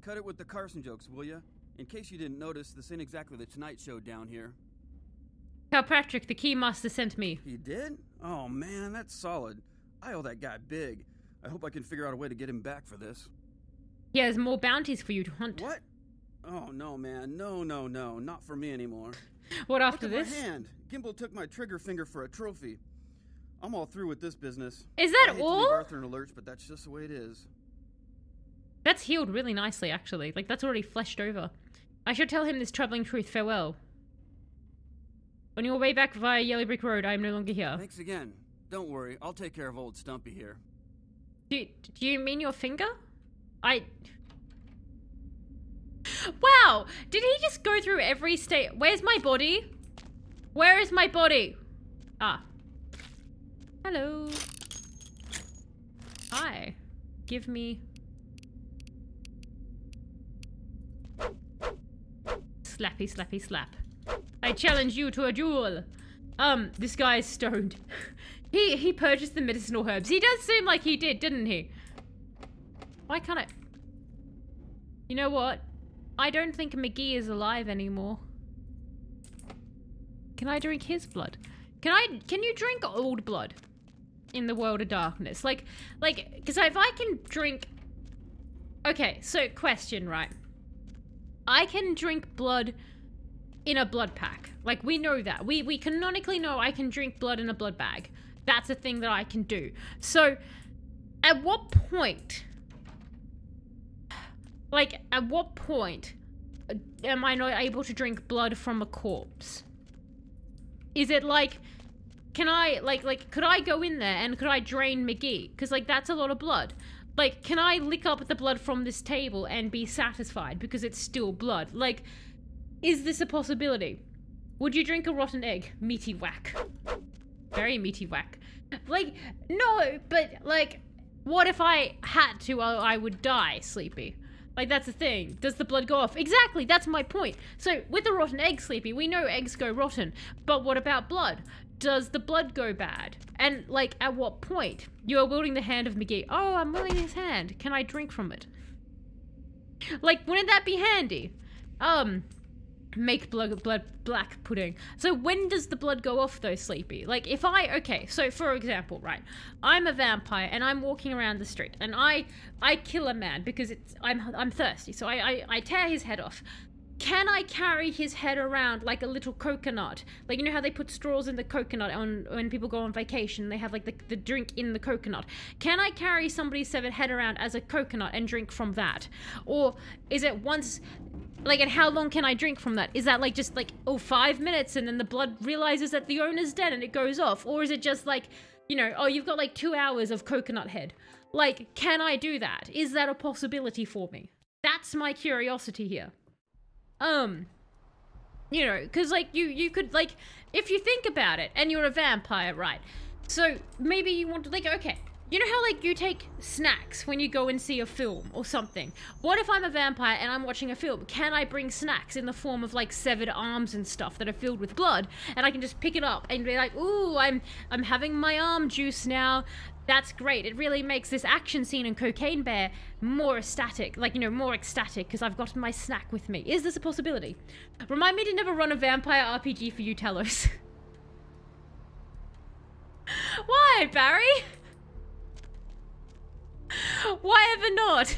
Cut it with the Carson jokes, will ya? In case you didn't notice, this ain't exactly the Tonight Show down here. Patrick, the Keymaster sent me. He did? Oh man, that's solid. I owe that guy big. I hope I can figure out a way to get him back for this. He has more bounties for you to hunt. What? Oh no, man. No, not for me anymore. What after Look at this? my hand. Gimbal took my trigger finger for a trophy. I'm all through with this business. Is that I hate all? to leave Arthur in a lurch, but that's just the way it is. That's healed really nicely, actually. Like, that's already fleshed over. I should tell him this troubling truth. Farewell. On your way back via Yellow Brick Road, I am no longer here. Thanks again. Don't worry, I'll take care of old Stumpy here. Do you mean your finger? Wow! Did he just go through every state? Where's my body? Where is my body? Ah. Hello. Hi. Give me... Slappy, slappy, slap. I challenge you to a duel. This guy's stoned. He purchased the medicinal herbs. He does seem like he did, didn't he? Why can't I... You know what? I don't think McGee is alive anymore. Can I drink his blood? Can you drink old blood in the world of darkness? Like, because if I can drink... Okay, so question, right? I can drink blood in a blood pack. Like, we know that. We canonically know I can drink blood in a blood bag. That's a thing that I can do. So, At what point? Like, at what point am I not able to drink blood from a corpse? Is it like, can I, could I go in there and could I drain McGee? Because, like, that's a lot of blood. Like, can I lick up the blood from this table and be satisfied because it's still blood? Like, is this a possibility? Would you drink a rotten egg? Meaty whack. Very meaty whack. Like, no, but, like, what if I had to? I would die, Sleepy. Like, that's the thing. Does the blood go off? Exactly, that's my point. So, with a rotten egg, Sleepy, we know eggs go rotten. But what about blood? Does the blood go bad? And, like, at what point? You are wielding the hand of McGee. Oh, I'm wielding his hand. Can I drink from it? Like, wouldn't that be handy? Make blood black pudding. So when does the blood go off though, Sleepy? Like if okay, so for example, right, I'm a vampire and I'm walking around the street and I kill a man because I'm thirsty, so I tear his head off. Can I carry his head around like a little coconut? Like, you know how they put straws in the coconut when people go on vacation, they have like the drink in the coconut. Can I carry somebody's severed head around as a coconut and drink from that? Or is it once, like, and how long can I drink from that? Is that like just like, 5 minutes and then the blood realizes that the owner's dead and it goes off? Or is it just like, you know, oh, you've got like 2 hours of coconut head. Like, can I do that? Is that a possibility for me? That's my curiosity here. You know, because like you could, like, if you think about it and you're a vampire, right? So maybe you want to, like, okay, you know how like you take snacks when you go and see a film or something? What if I'm a vampire and I'm watching a film? Can I bring snacks in the form of like severed arms and stuff that are filled with blood, and I can just pick it up and be like, ooh, I'm having my arm juice now. That's great. It really makes this action scene in Cocaine Bear more ecstatic, like, you know, more ecstatic because I've got my snack with me. Is this a possibility? Remind me to never run a vampire RPG for you, Talos. Why, Barry? Why ever not?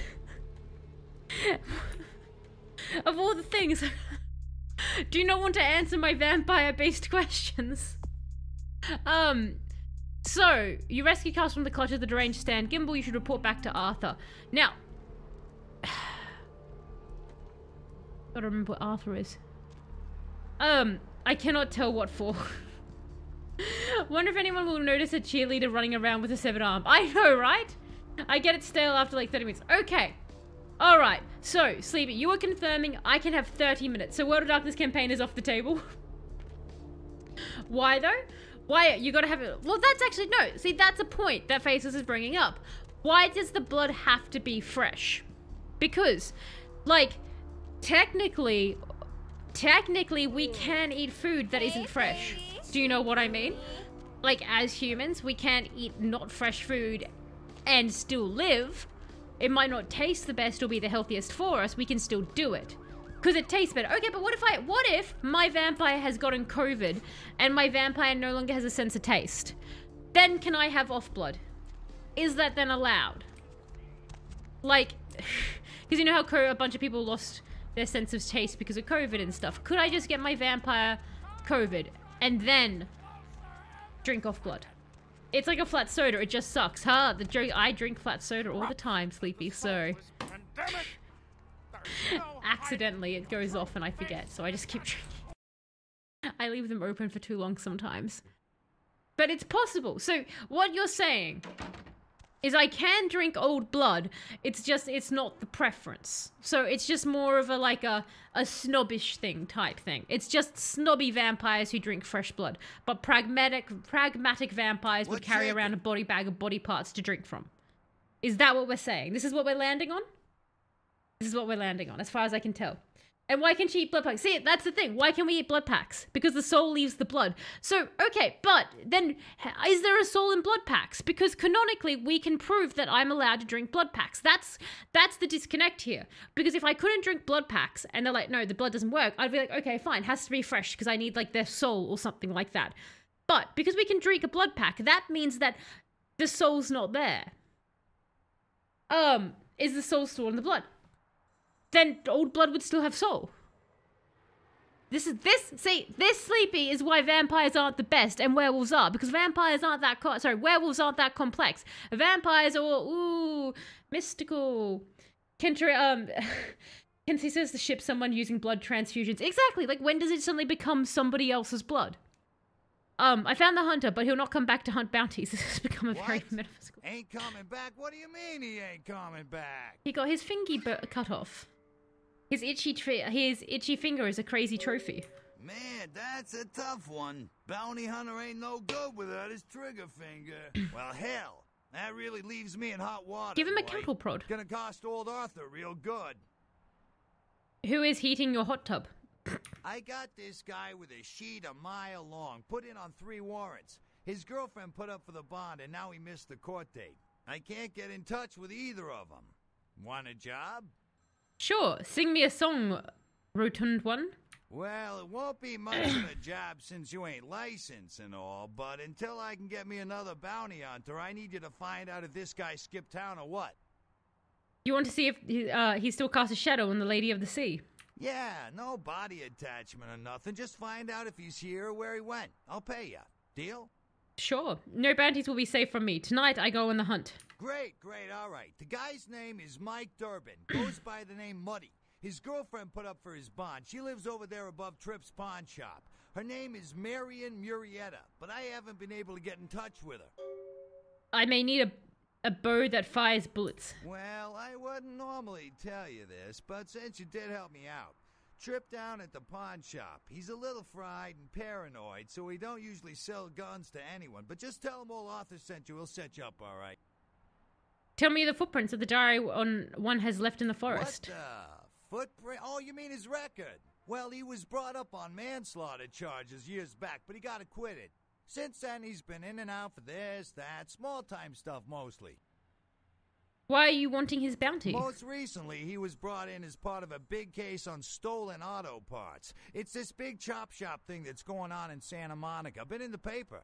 Of all the things, do you not want to answer my vampire-based questions? So, you rescue Cast from the clutch of the deranged Stan Gimble. You should report back to Arthur. Now, gotta remember what Arthur is. I cannot tell what for. Wonder if anyone will notice a cheerleader running around with a severed arm. I know, right? I get it stale after like 30 minutes. Okay. Alright. So, Sleepy, you are confirming I can have 30 minutes. So World of Darkness campaign is off the table. Why though? Why? You gotta have it. Well, that's actually, no. See, that's a point that Faceless is bringing up. Why does the blood have to be fresh? Because, like, technically we can eat food that isn't fresh. Do you know what I mean? Like, as humans, we can't eat not fresh food and still live. It might not taste the best or be the healthiest for us. We can still do it. Because it tastes better. Okay, but what if my vampire has gotten COVID and my vampire no longer has a sense of taste? Then can I have off blood? Is that then allowed? Like, because you know how a bunch of people lost their sense of taste because of COVID and stuff. Could I just get my vampire COVID and then drink off blood? It's like a flat soda, it just sucks, huh? I drink flat soda all the time, Sleepy, so... Accidentally, it goes off and I forget, so I just keep drinking. I leave them open for too long sometimes. But it's possible. So, what you're saying is I can drink old blood, it's just, it's not the preference. So it's just more of a snobbish thing type thing. It's just snobby vampires who drink fresh blood. But pragmatic vampires would carry around a body bag of body parts to drink from. Is that what we're saying? This is what we're landing on? This is what we're landing on, as far as I can tell. And why can she eat blood packs? See, that's the thing. Why can we eat blood packs? Because the soul leaves the blood. So, okay, but then is there a soul in blood packs? Because canonically, we can prove that I'm allowed to drink blood packs. That's the disconnect here. Because if I couldn't drink blood packs and they're like, no, the blood doesn't work, I'd be like, okay, fine, has to be fresh because I need like their soul or something like that. But because we can drink a blood pack, that means that the soul's not there. Is the soul stored in the blood? Then old blood would still have soul. This Sleepy is why vampires aren't the best and werewolves are, because vampires aren't that werewolves aren't that complex. Vampires are all mystical. Kenzie says to ship someone using blood transfusions. Exactly. Like, when does it suddenly become somebody else's blood? I found the hunter, but he'll not come back to hunt bounties. This has become a very metaphysical. Ain't coming back? What do you mean he ain't coming back? He got his fingy cut off. His itchy finger is a crazy trophy. Man, that's a tough one. Bounty hunter ain't no good without his trigger finger. Well, hell, that really leaves me in hot water. Give him a cattle prod. Gonna cost old Arthur real good. Who is heating your hot tub? I got this guy with a sheet a mile long, put in on 3 warrants. His girlfriend put up for the bond, and now he missed the court date. I can't get in touch with either of them. Want a job? Sure, sing me a song, rotund one. Well, it won't be much of a job since you ain't licensed and all, but until I can get me another bounty hunter, I need you to find out if this guy skipped town or what. You want to see if he still casts a shadow on the Lady of the Sea? Yeah, no body attachment or nothing. Just find out if he's here or where he went. I'll pay you. Deal? Sure. No bounties will be safe from me. Tonight, I go on the hunt. Great, all right. The guy's name is Mike Durbin. Goes by the name Muddy. His girlfriend put up for his bond. She lives over there above Tripp's pawn shop. Her name is Marion Murrieta, but I haven't been able to get in touch with her. I may need a bow that fires bullets. Well, I wouldn't normally tell you this, but since you did help me out, Tripp down at the pawn shop. He's a little fried and paranoid, so he don't usually sell guns to anyone. But just tell him old Arthur sent you. He'll set you up all right. Tell me the footprints that the diary on one has left in the forest. What the footprint? Oh, you mean his record? Well, he was brought up on manslaughter charges years back, but he got acquitted. Since then, he's been in and out for this, that, small-time stuff mostly. Why are you wanting his bounty? Most recently, he was brought in as part of a big case on stolen auto parts. It's this big chop shop thing that's going on in Santa Monica. Been in the paper.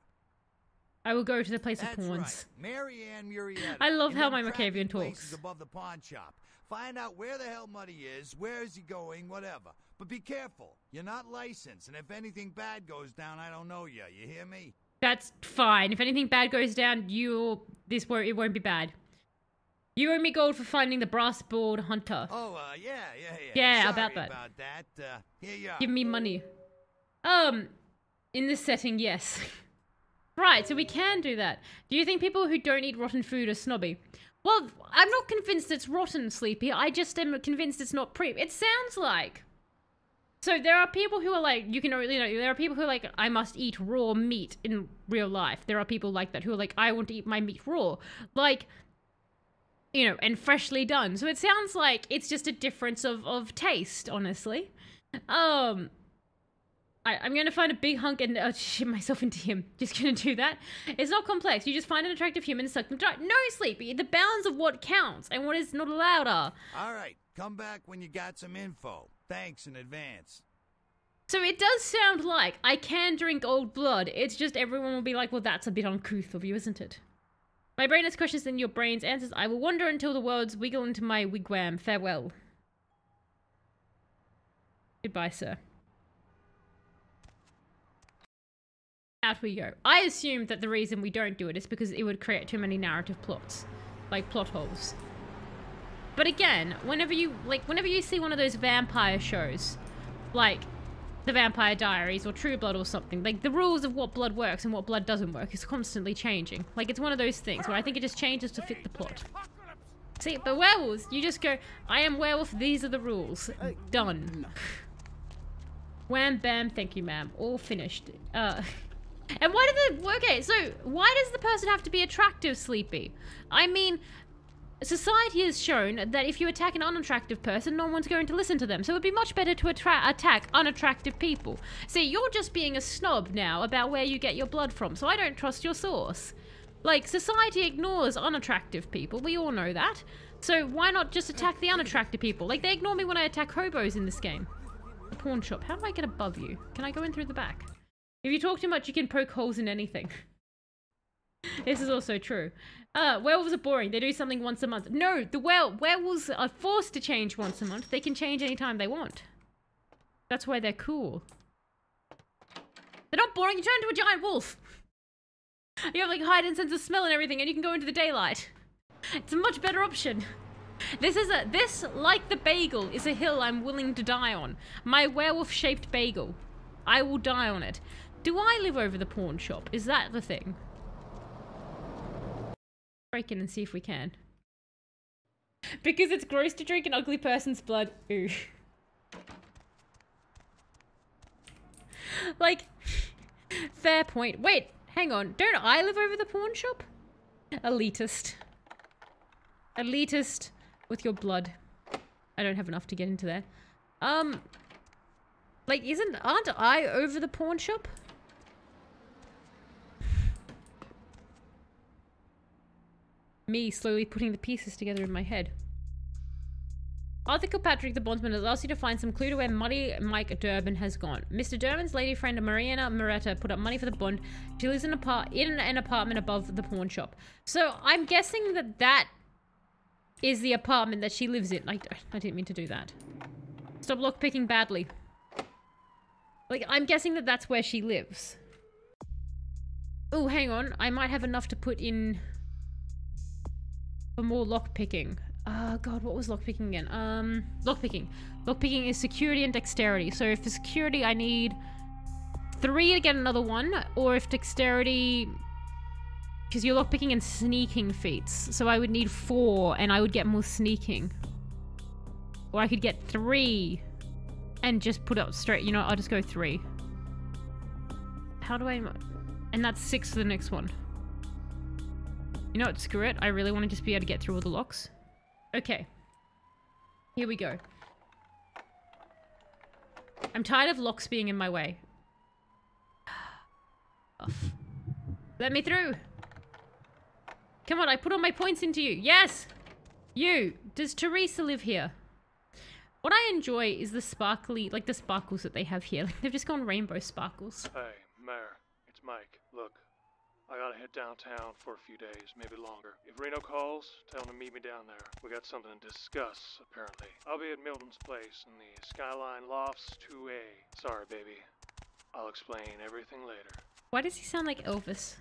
I will go to the place That's of pawns. Right. Marianne Murrieta. I love how my Macavian talks. talks. Above the pawn shop. Find out where the hell Muddy is, where is he going, whatever. But be careful. You're not licensed, and if anything bad goes down, I don't know you. You hear me? That's fine. If anything bad goes down, it won't be bad. You owe me gold for finding the brass balled hunter. Oh, yeah. Yeah, Sorry about that. About that. Here you are. Give me money. In this setting, yes. Right, so we can do that. Do you think people who don't eat rotten food are snobby? Well, I'm not convinced it's rotten, Sleepy. I just am convinced it's not It sounds like. So there are people who are like, there are people who are like, I must eat raw meat in real life. There are people like that who are like, I want to eat my meat raw. Like, and freshly done. So it sounds like it's just a difference of taste, honestly. I'm going to find a big hunk and shit myself into him. Just going to do that. It's not complex. You just find an attractive human and suck them dry. No, Sleepy. The bounds of what counts and what is not allowed are. All right. Come back when you got some info. Thanks in advance. So it does sound like I can drink old blood. It's just everyone will be like, well, that's a bit uncouth of you, isn't it? My brain has questions and your brain's answers. I will wander until the worlds wiggle into my wigwam. Farewell. Goodbye, sir. Out we go. I assume that the reason we don't do it is because it would create too many narrative plots. Like plot holes. But again, whenever you see one of those vampire shows, like The Vampire Diaries or True Blood or something, like the rules of what blood works and what blood doesn't work is constantly changing. Like it's one of those things where I think it just changes to fit the plot. See, but werewolves, you just go, I am werewolf, these are the rules. Done. Wham, bam, thank you, ma'am. All finished. And why did okay, so why does the person have to be attractive, Sleepy? I mean, society has shown that if you attack an unattractive person, no one's going to listen to them. So it would be much better to attack unattractive people. See, you're just being a snob now about where you get your blood from, so I don't trust your source. Like, society ignores unattractive people, we all know that. So why not just attack the unattractive people? Like, they ignore me when I attack hobos in this game. The pawn shop, how do I get above you? Can I go in through the back? If you talk too much, you can poke holes in anything. This is also true. Werewolves are boring. They do something once a month. No, the werewolves are forced to change once a month. They can change anytime they want. That's why they're cool. not boring. You turn into a giant wolf. You have like heightened sense of smell and everything, and you can go into the daylight. It's a much better option. This, like the bagel, is a hill I'm willing to die on. My werewolf-shaped bagel. I will die on it. Do I live over the pawn shop? Is that the thing? Break in and see if we can. Because it's gross to drink an ugly person's blood. Ooh. Like, fair point. Wait, hang on. Don't I live over the pawn shop? Elitist. Elitist with your blood. I don't have enough to get into there. Like, aren't I over the pawn shop? Me slowly putting the pieces together in my head. Arthur Kilpatrick, the bondsman, has asked you to find some clue to where Muddy Mike Durbin has gone. Mr. Durbin's lady friend Mariana Moretta put up money for the bond. She lives in an apartment above the pawn shop. So I'm guessing that is the apartment that she lives in. I didn't mean to do that. Stop lockpicking badly. Like, I'm guessing that that's where she lives. Oh, hang on. I might have enough to put in for more lockpicking. God, what was lockpicking again? Lockpicking. Lockpicking is security and dexterity. So if for security I need 3 to get another one, or if dexterity... Because you're lockpicking and sneaking feats. So I would need 4 and I would get more sneaking. Or I could get 3 and just put up straight. You know, I'll just go 3. How do I... And that's 6 for the next one. You know what? Screw it. I really want to just be able to get through all the locks. Okay. Here we go. I'm tired of locks being in my way. Let me through. Come on, I put all my points into you. Yes! You! Does Teresa live here? What I enjoy is the sparkly, like the sparkles that they have here. Like they've just gone rainbow sparkles. Hey, Mayor. It's Mike. Look, I gotta head downtown for a few days, maybe longer. If Reno calls, tell him to meet me down there. We got something to discuss, apparently. I'll be at Milton's place in the Skyline Lofts 2A. Sorry, baby. I'll explain everything later. Why does he sound like Elvis?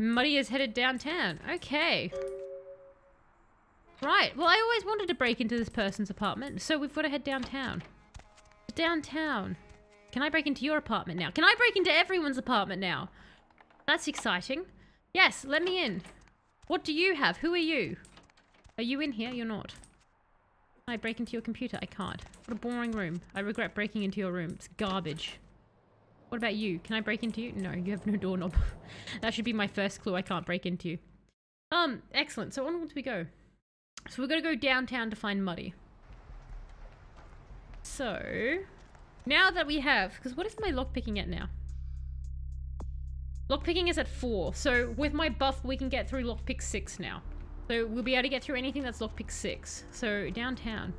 Muddy is headed downtown. Okay. Right. Well, I always wanted to break into this person's apartment, so we've got to head downtown. Downtown. Can I break into your apartment now? Can I break into everyone's apartment now? That's exciting. Yes, let me in. What do you have? Who are you? Are you in here? You're not. Can I break into your computer? I can't. What a boring room. I regret breaking into your room. It's garbage. What about you? Can I break into you? No, you have no doorknob. That should be my first clue. I can't break into you. Excellent. So onwards we go. So we're gonna go downtown to find Muddy. So, now that we have... Because what is my lockpicking at now? Lockpicking is at 4. So with my buff, we can get through lockpick 6 now. So we'll be able to get through anything that's lockpick 6. So, downtown.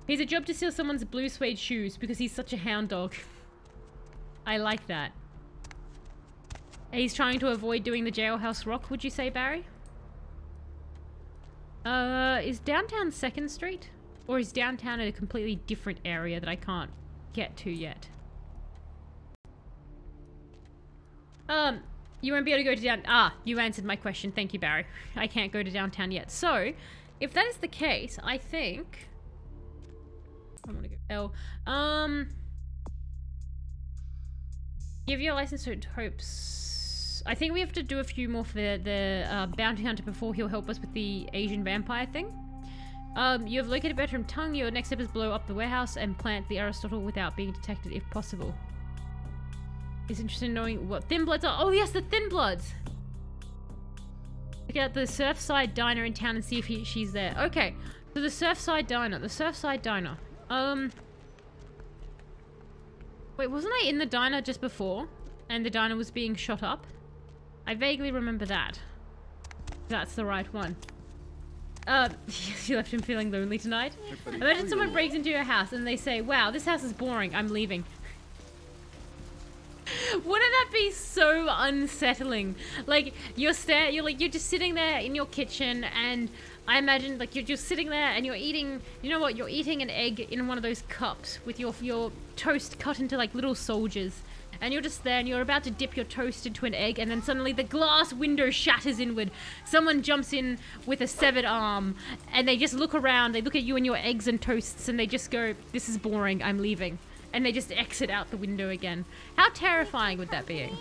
He's a job to steal someone's blue suede shoes because he's such a hound dog. I like that. He's trying to avoid doing the jailhouse rock, would you say, Barry? Is downtown 2nd Street? Or is downtown at a completely different area that I can't get to yet? You won't be able to go to down... Ah, you answered my question. Thank you, Barry. I can't go to downtown yet. So, if that is the case, I think... I want to go... Give your license to Hopes. I think we have to do a few more for the bounty hunter before he'll help us with the Asian vampire thing. You have located Bertram Tongue. Your next step is blow up the warehouse and plant the Aristotle without being detected if possible. He's interested in knowing what Thin Bloods are. Oh yes, the Thin Bloods! Look at the Surfside Diner in town and see if she's there. Okay, so the Surfside Diner. The Surfside Diner. Wait, wasn't I in the diner just before? And the diner was being shot up? I vaguely remember that. That's the right one. You left him feeling lonely tonight? Imagine someone breaks into your house and they say, wow, this house is boring, I'm leaving. Wouldn't that be so unsettling? Like, you're just sitting there in your kitchen and I imagine like you're just sitting there and you're eating, you know what, you're eating an egg in one of those cups with your toast cut into like little soldiers. And you're just there and you're about to dip your toast into an egg, and then suddenly the glass window shatters inward. Someone jumps in with a severed arm and they just look around, they look at you and your eggs and toasts and they just go, this is boring, I'm leaving. And they just exit out the window again. How terrifying would that be?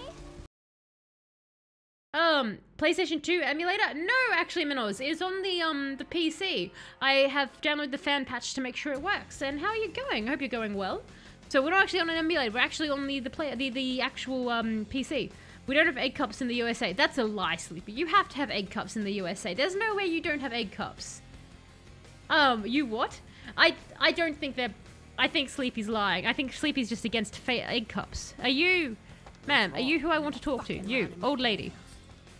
PlayStation 2 emulator? No, actually, Minos, it's on the PC. I have downloaded the fan patch to make sure it works. And how are you going? I hope you're going well. So we're not actually on an emulator, we're actually on the actual PC. We don't have egg cups in the USA. That's a lie, Sleepy. You have to have egg cups in the USA. There's no way you don't have egg cups. You what? I don't think they're... I think Sleepy's lying. I think Sleepy's just against egg cups. Are you... Ma'am, are you who I want to talk to? You, old lady.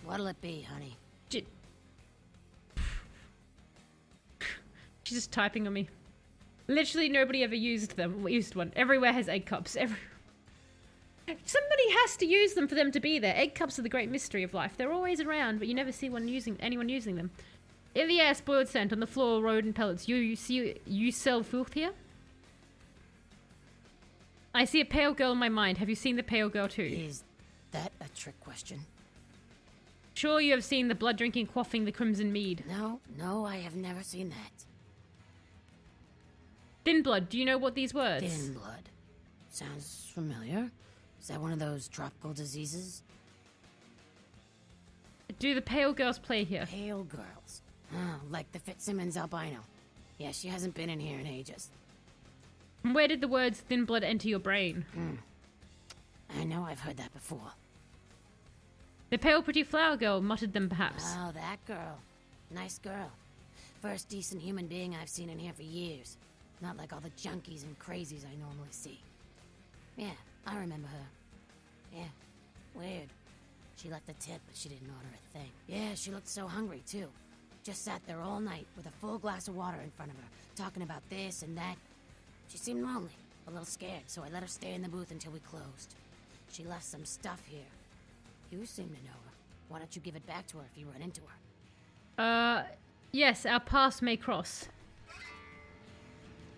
What'll it be, honey? She's just typing on me. Literally nobody ever used one. Everywhere has egg cups. Somebody has to use them for them to be there. Egg cups are the great mystery of life. They're always around, but you never see anyone using them. In the air, spoiled scent. On the floor, rodent pellets. You sell filth here? I see a pale girl in my mind. Have you seen the pale girl too? Is that a trick question? Sure you have seen the blood drinking, quaffing the crimson mead. No, I have never seen that. Thin blood, do you know what these words? Thin blood. Sounds familiar. Is that one of those tropical diseases? Do the pale girls play here? Pale girls. Oh, like the Fitzsimmons albino. Yeah, she hasn't been in here in ages. Where did the words thin blood enter your brain? I know I've heard that before. The pale pretty flower girl muttered them perhaps. Oh, that girl. Nice girl. First decent human being I've seen in here for years. Not like all the junkies and crazies I normally see. Yeah, I remember her. Yeah, weird. She left a tip, but she didn't order a thing. Yeah, she looked so hungry, too. Just sat there all night with a full glass of water in front of her, talking about this and that. She seemed lonely, a little scared, so I let her stay in the booth until we closed. She left some stuff here. You seem to know her. Why don't you give it back to her if you run into her? Yes, our paths may cross.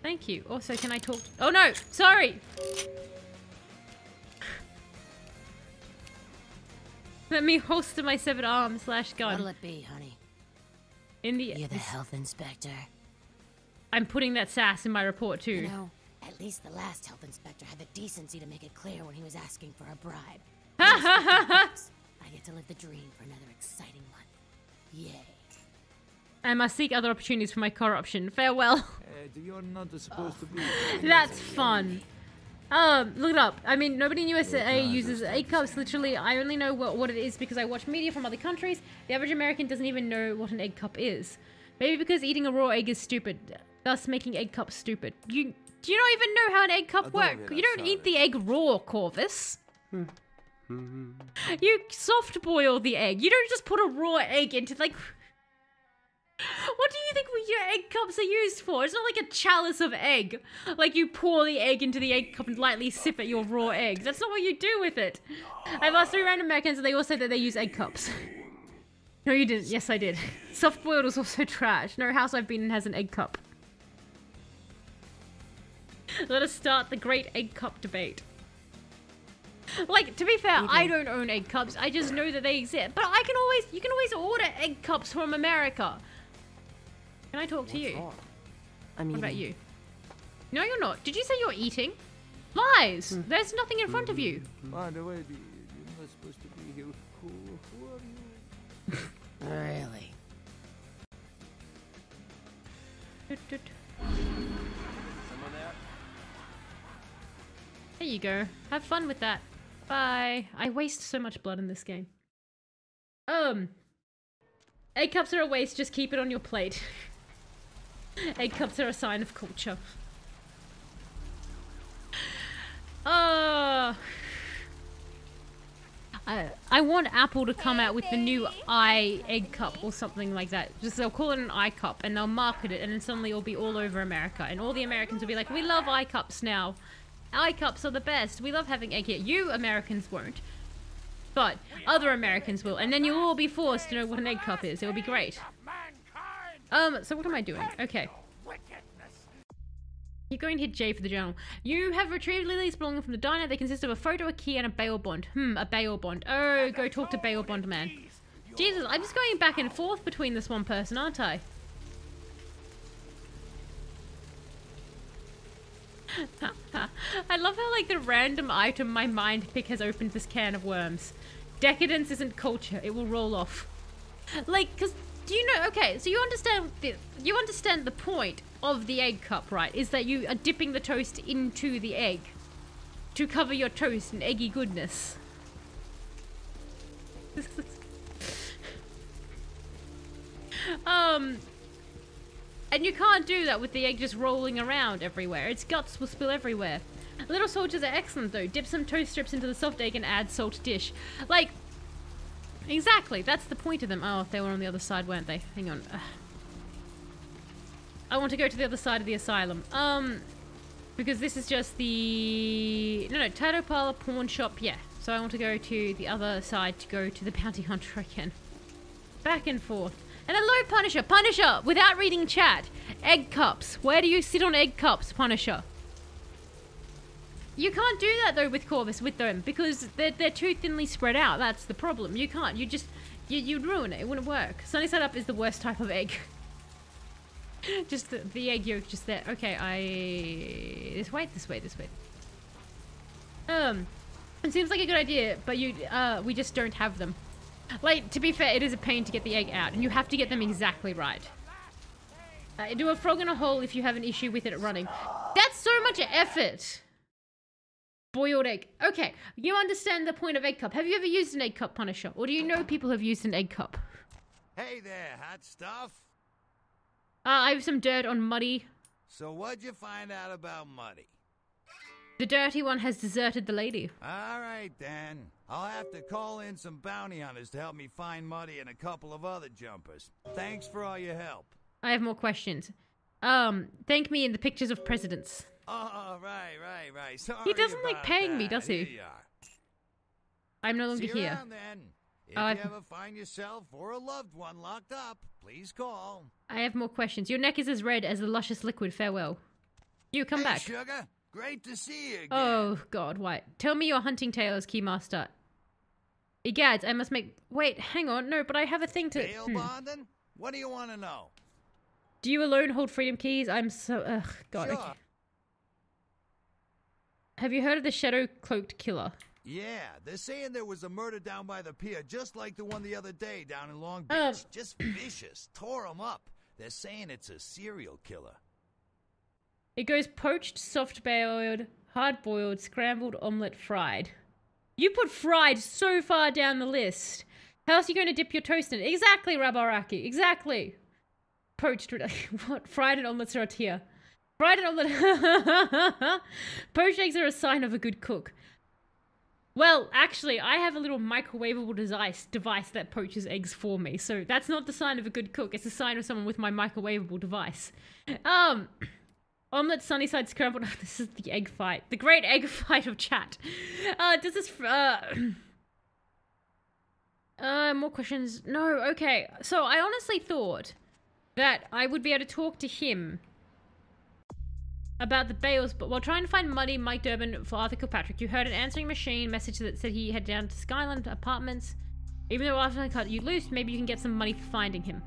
Thank you. Also, can I talk... Oh no! Sorry! Let me holster my severed arm / gun. What'll it be, honey? You're the health inspector. I'm putting that sass in my report too. You know, at least the last health inspector had the decency to make it clear when he was asking for a bribe. I get to live the dream for another exciting month. Yay. I must seek other opportunities for my corruption. Farewell. You're not supposed to be... That's fun. Look it up. I mean, nobody in USA uses egg cups. Literally, I only know what it is because I watch media from other countries. The average American doesn't even know what an egg cup is. Maybe because eating a raw egg is stupid, thus making egg cups stupid. Do you not even know how an egg cup works? You don't eat the egg raw, Corvus. You soft boil the egg. You don't just put a raw egg into, like... What do you think your egg cups are used for? It's not like a chalice of egg. Like you pour the egg into the egg cup and lightly sip at your raw eggs. That's not what you do with it. I've asked 3 random Americans and they all said that they use egg cups. No, you didn't. Yes, I did. Soft boiled was also trash. No house I've been in has an egg cup. Let us start the great egg cup debate. Like, to be fair, I don't own egg cups. I just know that they exist. But you can always order egg cups from America. Can I talk to you? What about you? No, you're not. Did you say you're eating? Lies! There's nothing in front of you. By the way, you're not supposed to be here. Who are you? Really? Someone there? There you go. Have fun with that. Bye. I waste so much blood in this game. Egg cups are a waste. Just keep it on your plate. Egg cups are a sign of culture. I want Apple to come out with the new egg cup or something like that. Just they'll call it an iCup and they'll market it and then suddenly it'll be all over America and all the Americans will be like, we love iCups now. iCups are the best. We love having egg here. You Americans won't. But other Americans will. And then you'll all be forced to know what an egg cup is. It'll be great. So what am I doing? Okay. You're going to hit J for the journal. You have retrieved Lily's belongings from the diner. They consist of a photo, a key, and a bail bond. A bail bond. Oh, go talk to bail bond man. Jesus, I'm just going back and forth between this one person, aren't I? I love how, like, the random item my mind pick has opened this can of worms. Decadence isn't culture. It will roll off. Like, because, do you know, okay, so you understand the point of the egg cup, right? Is that you are dipping the toast into the egg to cover your toast in eggy goodness. And you can't do that with the egg just rolling around everywhere. Its guts will spill everywhere. Little soldiers are excellent though. Dip some toast strips into the soft egg and add salt dish. Like, exactly, that's the point of them. Oh, they were on the other side, weren't they? Hang on. I want to go to the other side of the asylum. Because this is just the... No, tattoo parlor, pawn shop, yeah. So I want to go to the other side to go to the bounty hunter again. Back and forth. And hello, Punisher! Punisher! Without reading chat. Egg cups. Where do you sit on egg cups, Punisher? You can't do that though with Corvus, with them, because they're too thinly spread out. That's the problem. You can't. You just... You'd ruin it. It wouldn't work. Sunny side up is the worst type of egg. Just the egg yolk just there. Okay, this way. It seems like a good idea, but we just don't have them. Like, to be fair, it is a pain to get the egg out, and you have to get them exactly right. Do a frog in a hole if you have an issue with it running. That's so much effort. Boiled egg. Okay, you understand the point of egg cup. Have you ever used an egg cup, Punisher? Or do you know people who have used an egg cup? Hey there, hot stuff. I have some dirt on Muddy. So what'd you find out about Muddy? The dirty one has deserted the lady. All right, then. I'll have to call in some bounty hunters to help me find Muddy and a couple of other jumpers. Thanks for all your help. I have more questions. Thank me in the pictures of presidents. Oh, right. Sorry he doesn't like paying me, does he? Here you are. I'm no longer See you here. around, then. If you ever find yourself or a loved one locked up, please call. I have more questions. Your neck is as red as the luscious liquid. Farewell. You, come back. Sugar. Great to see you again. Oh, God, why? Tell me your hunting tales, Keymaster. Egads, I must make... Wait, hang on. No, but I have a thing to... Bail bonding? What do you want to know? Do you alone hold freedom keys? I'm so... Ugh, God. Sure. Okay. Have you heard of the shadow-cloaked killer? Yeah, they're saying there was a murder down by the pier, just like the one the other day down in Long Beach. Just vicious. Tore them up. They're saying it's a serial killer. It goes poached, soft-boiled, hard-boiled, scrambled, omelette, fried. You put fried so far down the list. How else are you going to dip your toast in it? Exactly, Rabaraki. Exactly. Poached. What? Fried and omelette tortilla. Fried and omelette. Poached eggs are a sign of a good cook. Well, actually, I have a little microwavable device that poaches eggs for me. So that's not the sign of a good cook. It's a sign of someone with my microwavable device. Omelette, sunny side, scrambled. This is the egg fight. The great egg fight of chat. Does this... more questions? No, okay. So I honestly thought that I would be able to talk to him about the bails, but while trying to find Muddy, Mike Durbin for Arthur Kilpatrick, you heard an answering machine message that said he head down to Skyland Apartments. Even though Arthur cut you loose, maybe you can get some money for finding him.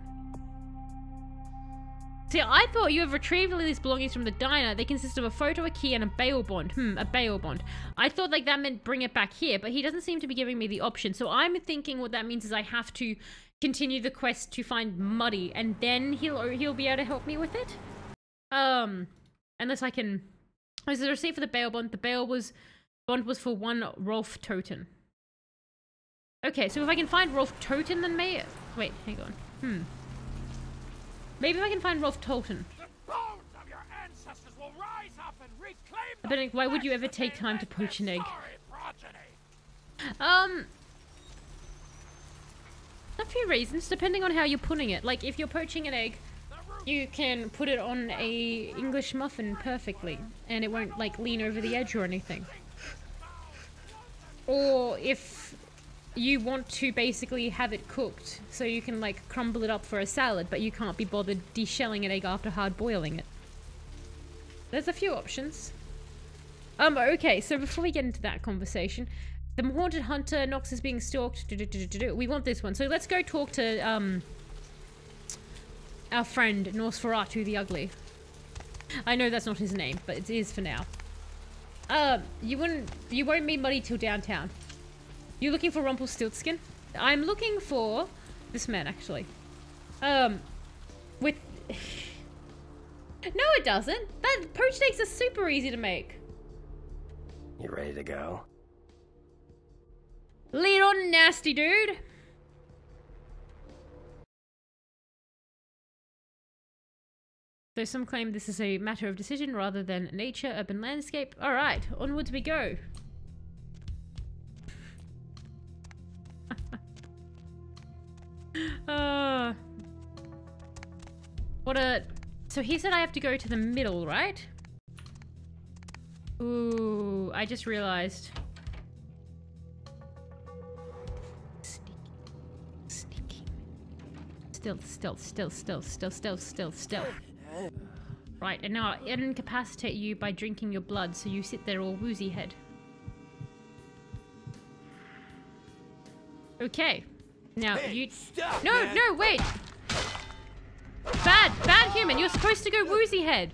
See, I thought you have retrieved Lily's belongings from the diner. They consist of a photo, a key, and a bail bond. A bail bond. I thought like that meant bring it back here, but he doesn't seem to be giving me the option. So I'm thinking what that means is I have to continue the quest to find Muddy, and then he'll be able to help me with it. Unless I can... There's a receipt for the bail bond. The bail bond was for one Rolf Toten. Okay, so if I can find Rolf Toten, then maybe... Wait, hang on. Maybe if I can find Rolf Toten. The bones of your ancestors will rise up and reclaim But then, why would you ever take time to poach an egg? A few reasons, depending on how you're putting it. Like, if you're poaching an egg, you can put it on a English muffin perfectly, and it won't, like, lean over the edge or anything. Or if you want to basically have it cooked so you can like crumble it up for a salad, but you can't be bothered deshelling an egg after hard boiling it. There's a few options. Okay, so before we get into that conversation, the haunted hunter, Nox is being stalked. We want this one. So let's go talk to our friend Nosferatu the Ugly. I know that's not his name, but it is for now. You won't meet Muddy till downtown. You looking for Rumpelstiltskin? I'm looking for this man, actually. With... No, it doesn't. That poached eggs are super easy to make. You ready to go? Lead on, nasty dude. So some claim this is a matter of decision rather than nature, urban landscape. All right, onwards we go. So he said I have to go to the middle, right? Ooh, I just realized. Sneaky. Stealth. Right, and now I incapacitate you by drinking your blood, so you sit there all woozy head. Okay. Now you... Stop, no, man. no, wait! Bad human, you're supposed to go woozy head.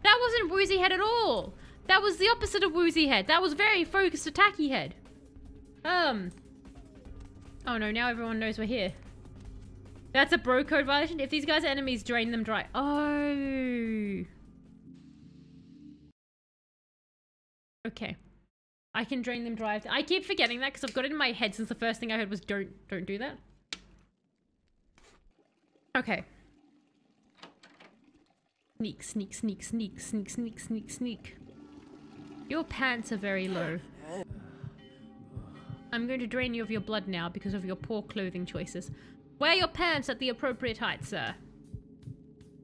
That wasn't woozy head at all. That was the opposite of woozy head. That was very focused attacky head. Oh no, now everyone knows we're here. That's a bro code violation. If these guys are enemies, drain them dry. Oh. Okay. I can drain them dry. I keep forgetting that because I've got it in my head since the first thing I heard was don't do that. Okay. Sneak. Your pants are very low. I'm going to drain you of your blood now because of your poor clothing choices. Wear your pants at the appropriate height, sir.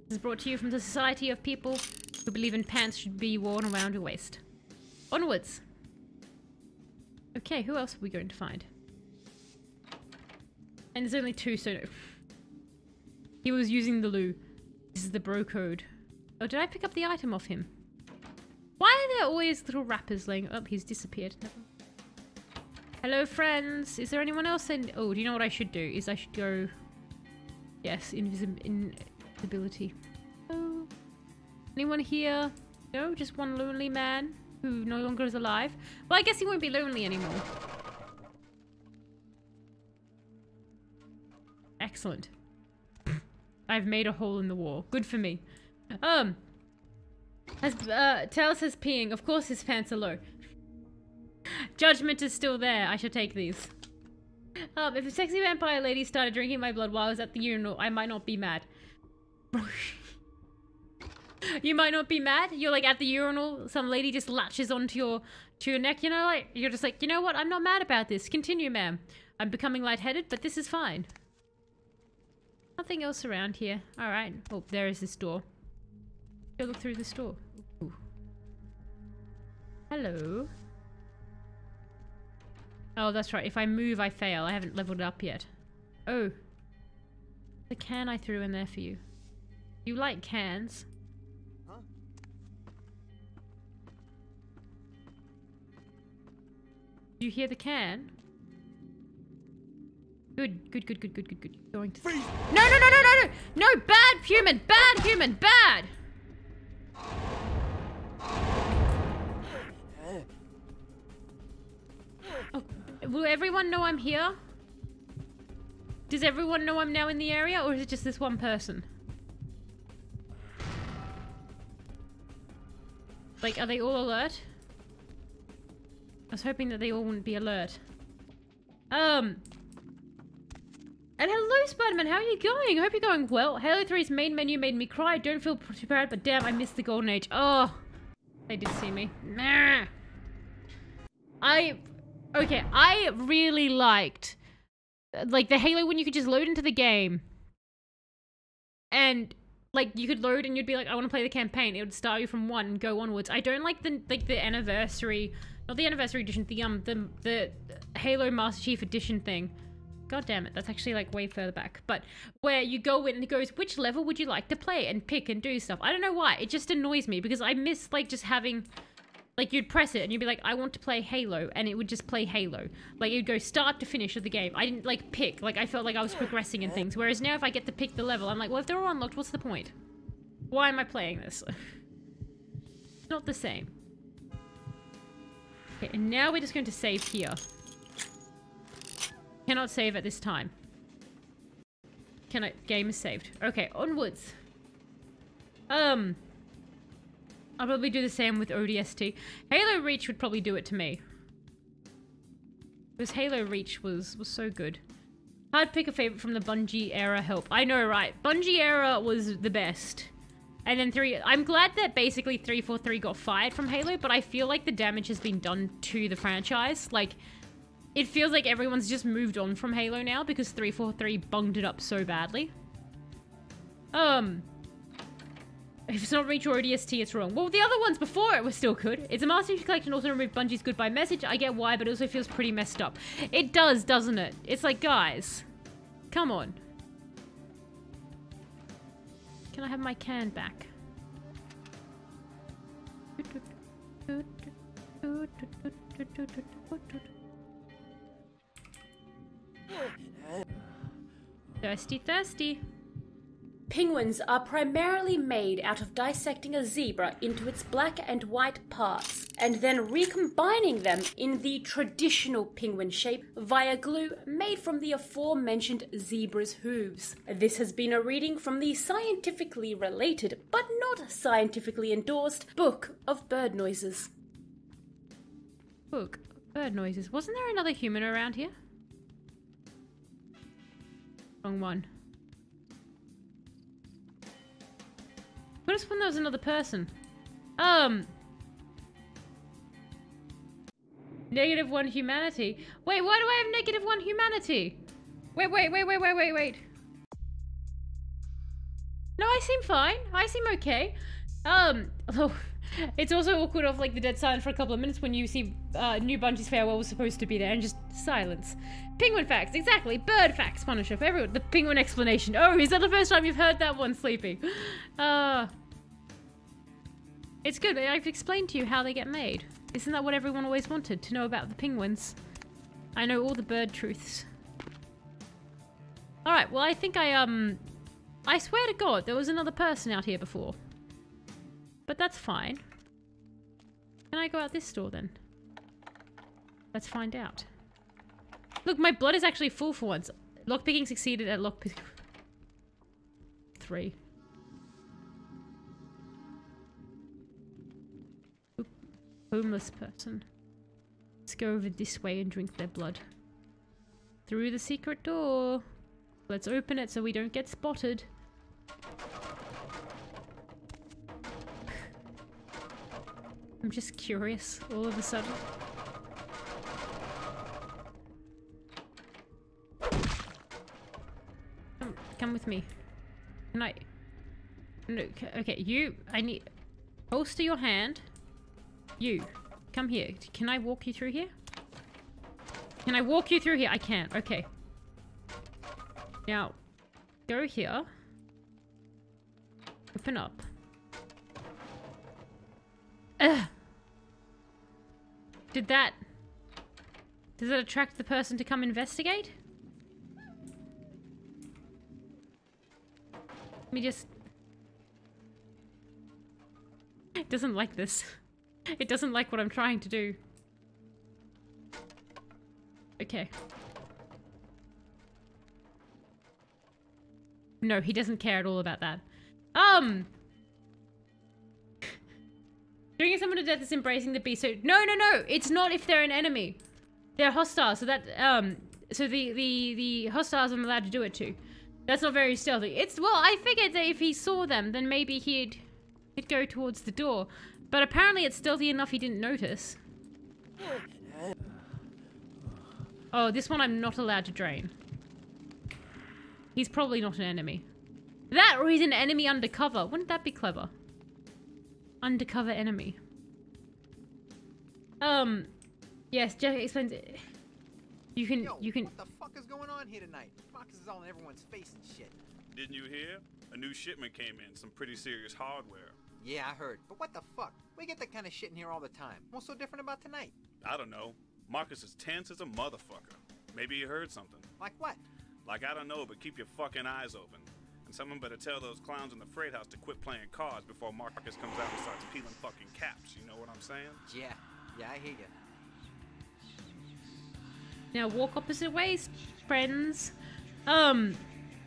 This is brought to you from the Society of People who believe in pants should be worn around your waist. Onwards. Okay, who else are we going to find? And there's only two, so no. He was using the loo. This is the bro code. Oh, did I pick up the item off him? Why are there always little wrappers laying... Oh, he's disappeared. Hello, friends. Is there anyone else in... Oh, do you know what I should do? Is I should go... Yes, invisibility. Oh. Anyone here? No, just one lonely man who no longer is alive. Well, I guess he won't be lonely anymore. Excellent. I've made a hole in the wall. Good for me. Tail says peeing. Of course his pants are low. Judgment is still there. I should take these. If a sexy vampire lady started drinking my blood while I was at the urinal, I might not be mad. You might not be mad? You're like at the urinal, some lady just latches onto your neck, you know, like, you're just like, you know what, I'm not mad about this. Continue, ma'am. I'm becoming lightheaded, but this is fine. Nothing else around here. Alright. Oh, there is this door. Go look through this door. Ooh. Hello. Oh, that's right. If I move, I fail. I haven't leveled it up yet. Oh. The can I threw in there for you. You like cans? Huh? Do you hear the can? Good. Going to... No! No, bad human! Bad human! Bad! Oh, will everyone know I'm here? Does everyone know I'm now in the area, or is it just this one person? Like, are they all alert? I was hoping that they all wouldn't be alert. And hello, Spider-Man, how are you going? I hope you're going well. Halo 3's main menu made me cry. Don't feel too bad, but damn, I missed the golden age. Oh, they did see me. Nah. Okay, I really liked, like, the Halo when you could just load into the game. And, like, you could load and you'd be like, I want to play the campaign. It would start you from 1 and go onwards. I don't like the anniversary, Not the anniversary edition, the Halo Master Chief edition thing. God damn it, that's actually like way further back. But where you go in and it goes, which level would you like to play? And pick and do stuff. I don't know why, it just annoys me because I miss like just having, like you'd press it and you'd be like, I want to play Halo, and it would just play Halo. Like it would go start to finish of the game. I didn't like pick, like I felt like I was progressing in things. Whereas now if I get to pick the level, I'm like, well if they're all unlocked, what's the point? Why am I playing this? It's not the same. Okay, and now we're just going to save here. Cannot save at this time. Game is saved. Okay, onwards. I'll probably do the same with ODST. Halo Reach would probably do it to me. Because Halo Reach was so good. Hard to pick a favorite from the Bungie era help. I know, right? Bungie era was the best. And then I'm glad that basically 343 got fired from Halo, but I feel like the damage has been done to the franchise. Like, it feels like everyone's just moved on from Halo now because 343 bunged it up so badly. If it's not Reach or ODST, it's wrong. Well, the other ones before it were still good. It's a Master Chief Collection also removed Bungie's goodbye message. I get why, but it also feels pretty messed up. It does, doesn't it? It's like, guys, come on. Can I have my can back? Thirsty, thirsty. Penguins are primarily made out of dissecting a zebra into its black and white parts, and then recombining them in the traditional penguin shape via glue made from the aforementioned zebra's hooves. This has been a reading from the scientifically related, but not scientifically endorsed, Book of Bird Noises. Book of Bird Noises. Wasn't there another human around here? Wrong one. Could have sworn there was another person. -1 humanity. Wait, why do I have -1 humanity? Wait. No, I seem fine. I seem okay. Although it's also awkward off like the dead silence for a couple of minutes when you see new Bungie's farewell was supposed to be there and just silence. Penguin facts, exactly. Bird facts, Punisher for everyone. The penguin explanation. Oh, is that the first time you've heard that one, Sleepy? It's good. I've explained to you how they get made. Isn't that what everyone always wanted, to know about the penguins? I know all the bird truths. Alright, well I think I swear to God, there was another person out here before. But that's fine. Can I go out this door then? Let's find out. Look, my blood is actually full for once. Lockpicking succeeded at lockpicking 3. Homeless person. Let's go over this way and drink their blood. Through the secret door. Let's open it so we don't get spotted. I'm just curious all of a sudden. Come with me. Can I... No, okay, you... I need... Holster your hand. You. Come here. Can I walk you through here? Can I walk you through here? I can. Okay. Now, go here. Open up. Ugh. Does that attract the person to come investigate? Let me just... It doesn't like this. It doesn't like what I'm trying to do. Okay. No, he doesn't care at all about that. Doing someone to death is embracing the beast. So no, it's not if they're an enemy. They're hostile, so that so the hostiles I'm allowed to do it to. That's not very stealthy. Well, I figured that if he saw them, then maybe he'd go towards the door. But apparently it's stealthy enough he didn't notice. Oh, this one I'm not allowed to drain. He's probably not an enemy. That, or he's an enemy undercover. Wouldn't that be clever? Undercover enemy. Yes, Jack explains it. You can. What the fuck is going on here tonight? Marcus is all in everyone's face and shit. Didn't you hear? A new shipment came in, some pretty serious hardware. Yeah, I heard. But what the fuck? We get that kind of shit in here all the time. What's so different about tonight? I don't know. Marcus is tense as a motherfucker. Maybe he heard something. Like what? Like, I don't know, but keep your fucking eyes open. And someone better tell those clowns in the freight house to quit playing cards before Marcus comes out and starts peeling fucking caps. You know what I'm saying? Yeah, I hear you. Now walk opposite ways, friends.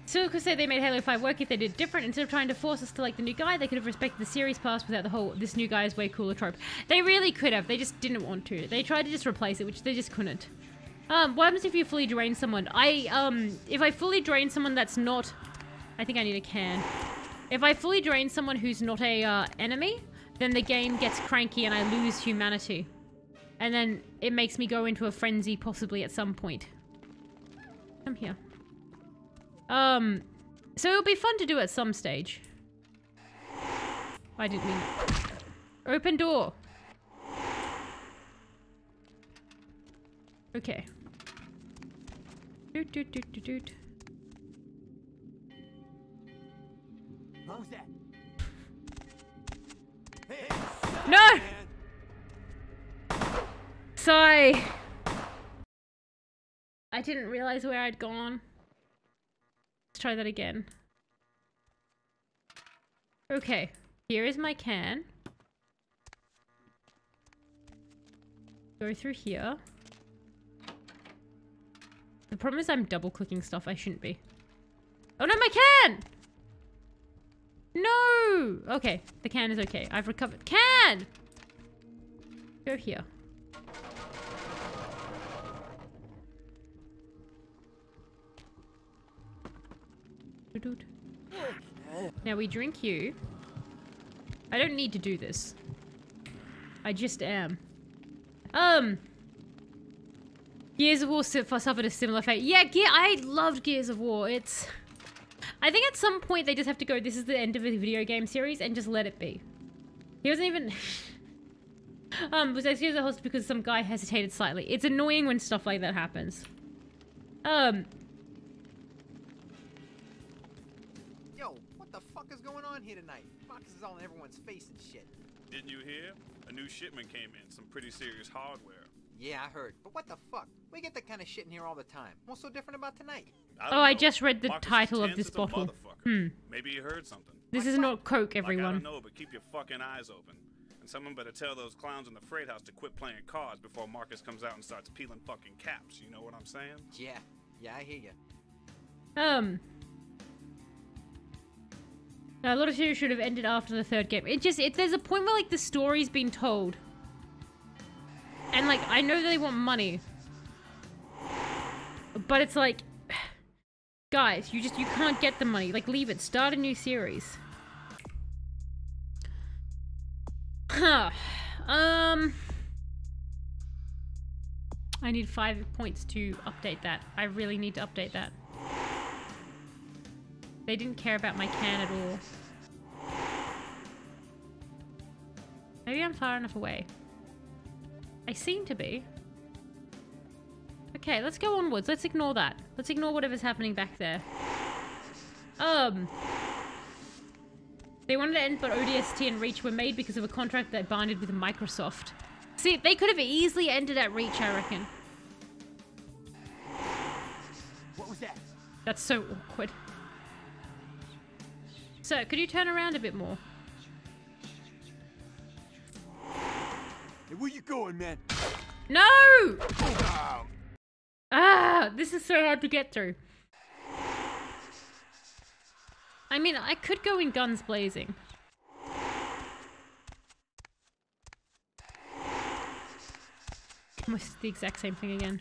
So could say they made Halo 5 work if they did different. Instead of trying to force us to like the new guy, they could have respected the series pass without the whole "this new guy is way cooler" trope. They really could have. They just didn't want to. They tried to just replace it, which they just couldn't. What happens if you fully drain someone? If I fully drain someone that's not... I think I need a can. If I fully drain someone who's not a enemy, then the game gets cranky and I lose humanity. And then it makes me go into a frenzy possibly at some point. I'm here. So it'll be fun to do at some stage. I didn't mean it. Open door. Okay. Doot doot doot doot doot. What was that? No! Sorry. I didn't realize where I'd gone. Let's try that again. Okay. Here is my can. Go through here. The problem is I'm double clicking stuff I shouldn't be. Oh no, my can! No! Okay, the can is okay. I've recovered. Can! Go here. Now we drink you. I don't need to do this. I just am. Gears of War suffered a similar fate. Yeah, I loved Gears of War. It's... I think at some point they just have to go, this is the end of a video game series, and just let it be. He wasn't even... was excused the host because some guy hesitated slightly. It's annoying when stuff like that happens. Yo, what the fuck is going on here tonight? Marcus is all in everyone's face and shit. Didn't you hear? A new shipment came in, some pretty serious hardware. Yeah, I heard. But what the fuck? We get that kind of shit in here all the time. What's so different about tonight? I just read the title of this bottle. Maybe you heard something. This is not Coke, everyone. Like, I don't know, but keep your fucking eyes open. And someone better tell those clowns in the freight house to quit playing cards before Marcus comes out and starts peeling fucking caps. You know what I'm saying? Yeah, I hear you. A lot of series should have ended after the third game. There's a point where like the story's been told. And like, I know they want money. But it's like, guys, you can't get the money. Like, leave it. Start a new series. Huh. I need 5 points to update that. I really need to update that. They didn't care about my can at all. Maybe I'm far enough away. I seem to be. Okay, let's go onwards. Let's ignore that. Let's ignore whatever's happening back there. They wanted to end, but ODST and Reach were made because of a contract that binded with Microsoft. See, they could have easily ended at Reach, I reckon. What was that? That's so awkward. Sir, could you turn around a bit more? Hey, where you going, man? No! Ah, this is so hard to get through. I mean, I could go in guns blazing. Almost the exact same thing again.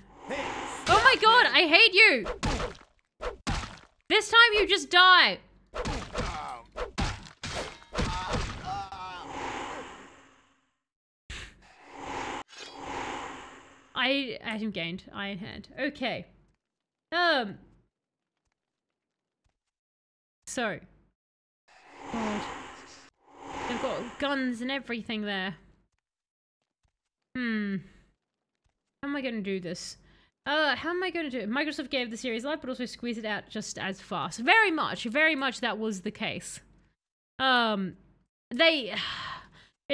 Oh my god, I hate you! This time you just die! Item gained. Iron hand. Okay. So. God. They've got guns and everything there. am I going to do this? How am I going to do it? Microsoft gave the series life, but also squeezed it out just as fast. Very much that was the case. It's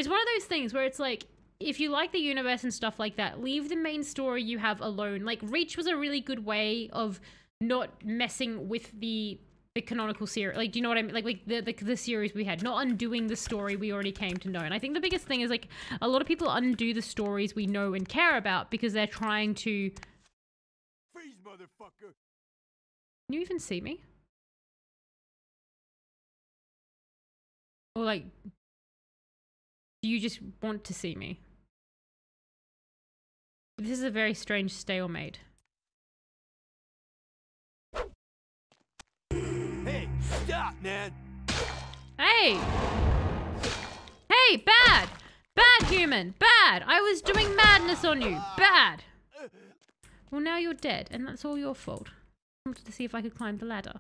one of those things where it's like, if you like the universe and stuff like that, leave the main story you have alone. Like, Reach was a really good way of not messing with the canonical series. Like, do you know what I mean? Like the series we had, not undoing the story we already came to know. And I think the biggest thing is, like, a lot of people undo the stories we know and care about because they're trying to... Freeze, motherfucker! Can you even see me? Or, like, do you just want to see me? This is a very strange stalemate. Hey, stop, man! Hey! Hey, bad! Bad human! Bad! I was doing madness on you! Bad! Well, now you're dead, and that's all your fault. I wanted to see if I could climb the ladder.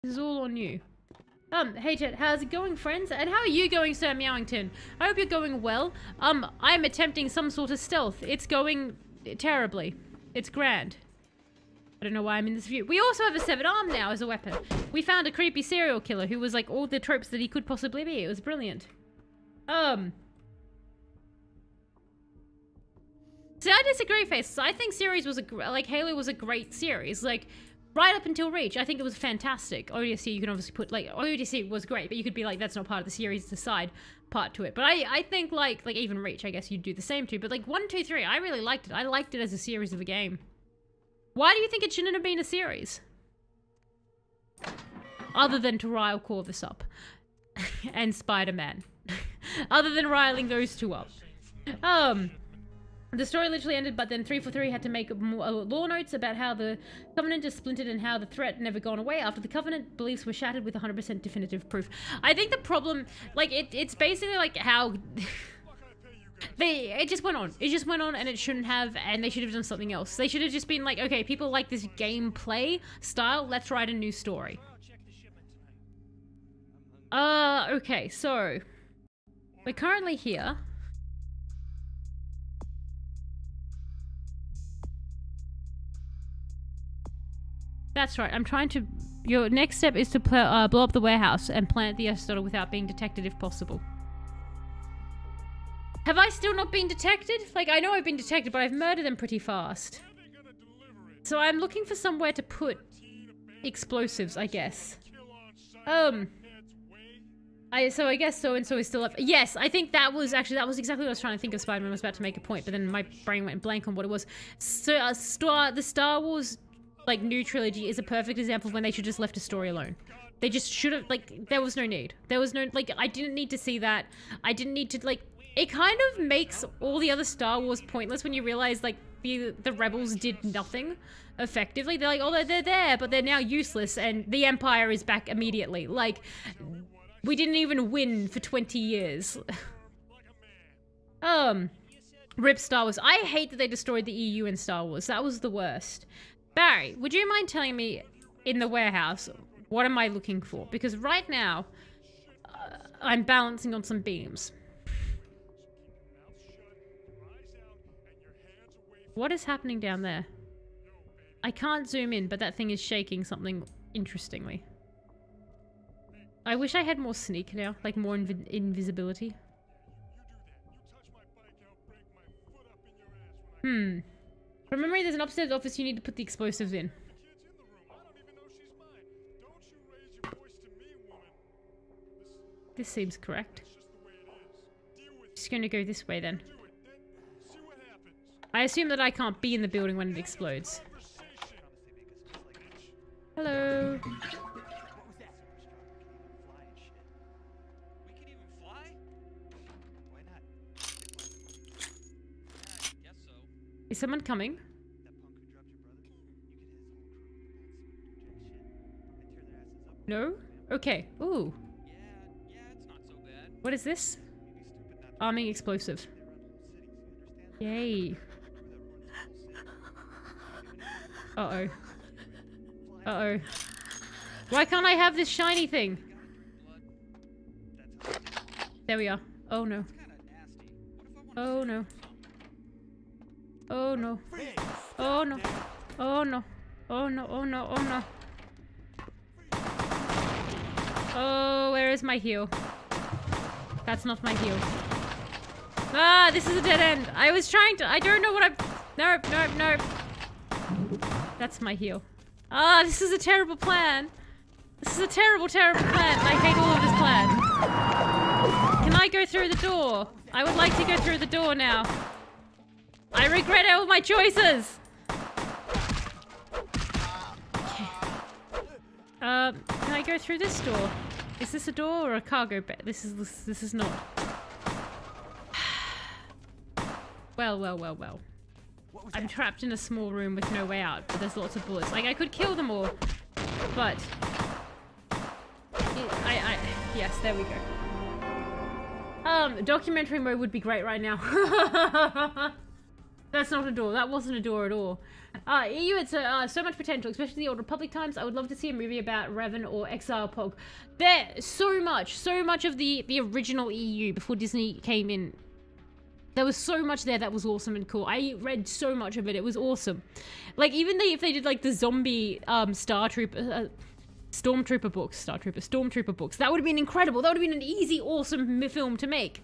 This is all on you. Hey Chet, how's it going, friends? And how are you going, Sir Meowington? I hope you're going well. I'm attempting some sort of stealth. It's going terribly. It's grand. I don't know why I'm in this view. We also have a severed arm now as a weapon. We found a creepy serial killer who was like all the tropes that he could possibly be. It was brilliant. See, I disagree, Faces. I think series was Halo was a great series. Like, right up until Reach, I think it was fantastic. ODST, you can obviously put, like, ODST was great, but you could be like, that's not part of the series, it's a side part to it. But I think, like even Reach, I guess you'd do the same too. But, like, 1, 2, 3, I really liked it. I liked it as a series of a game. Why do you think it shouldn't have been a series? Other than to rile Corvus up. And Spider-Man. Other than riling those two up. The story literally ended, but then 343 had to make more lore notes about how the Covenant is splintered and how the threat never gone away after the Covenant beliefs were shattered with 100% definitive proof. I think the problem, like, it's basically like how... it just went on. It just went on, and it shouldn't have, and they should have done something else. They should have just been like, okay, people like this gameplay style, let's write a new story. Okay, so... we're currently here. That's right, I'm trying to... Your next step is to blow up the warehouse and plant the Aristotle without being detected if possible. Have I still not been detected? Like, I know I've been detected, but I've murdered them pretty fast. So I'm looking for somewhere to put explosives, I guess. So I guess so-and-so is still up. Yes, I think that was exactly what I was trying to think of. Spider-Man was about to make a point, but then my brain went blank on what it was. So the Star Wars... like, new trilogy is a perfect example of when they should just left a story alone. They just should have, like, there was no need. There was no, like, I didn't need to see that. I didn't need to, like, it kind of makes all the other Star Wars pointless when you realize, like, the Rebels did nothing effectively. They're like, oh, they're there, but they're now useless, and the Empire is back immediately. Like, we didn't even win for 20 years. Rip Star Wars. I hate that they destroyed the EU in Star Wars. That was the worst. Barry, would you mind telling me in the warehouse, what am I looking for? Because right now, I'm balancing on some beams. What is happening down there? I can't zoom in, but that thing is shaking something interestingly. I wish I had more sneak now, like more invisibility. From memory, there's an upstairs office you need to put the explosives in. This seems correct. Just gonna go this way then. I assume that I can't be in the building when it explodes. Hello. Is someone coming? No? Okay. Ooh. What is this? Arming explosive. Yay. Uh-oh. Uh-oh. Why can't I have this shiny thing? There we are. Oh no. Oh no. Oh no. Oh no. Oh no. Oh no, oh no, oh no. Oh, where is my heal? That's not my heal. Ah, this is a dead end. I was trying to, I don't know what I'm, nope, nope, nope. That's my heal. Ah, this is a terrible plan. This is a terrible, terrible plan. I hate all of this plan. Can I go through the door? I would like to go through the door now. I regret all my choices. Okay. Can I go through this door? Is this a door or a cargo bay? This is not. Well, well, well, well. I'm trapped in a small room with no way out, but there's lots of bullets. Like, I could kill them all, but... Yes, there we go. Documentary mode would be great right now. That's not a door. That wasn't a door at all. EU, it's so much potential, especially in the Old Republic times. I would love to see a movie about Revan or Exile Pog. There's so much of the original EU before Disney came in. There was so much there that was awesome and cool. I read so much of it. It was awesome. Like, even if they did, like, the zombie Stormtrooper books, that would have been incredible. That would have been an easy, awesome film to make.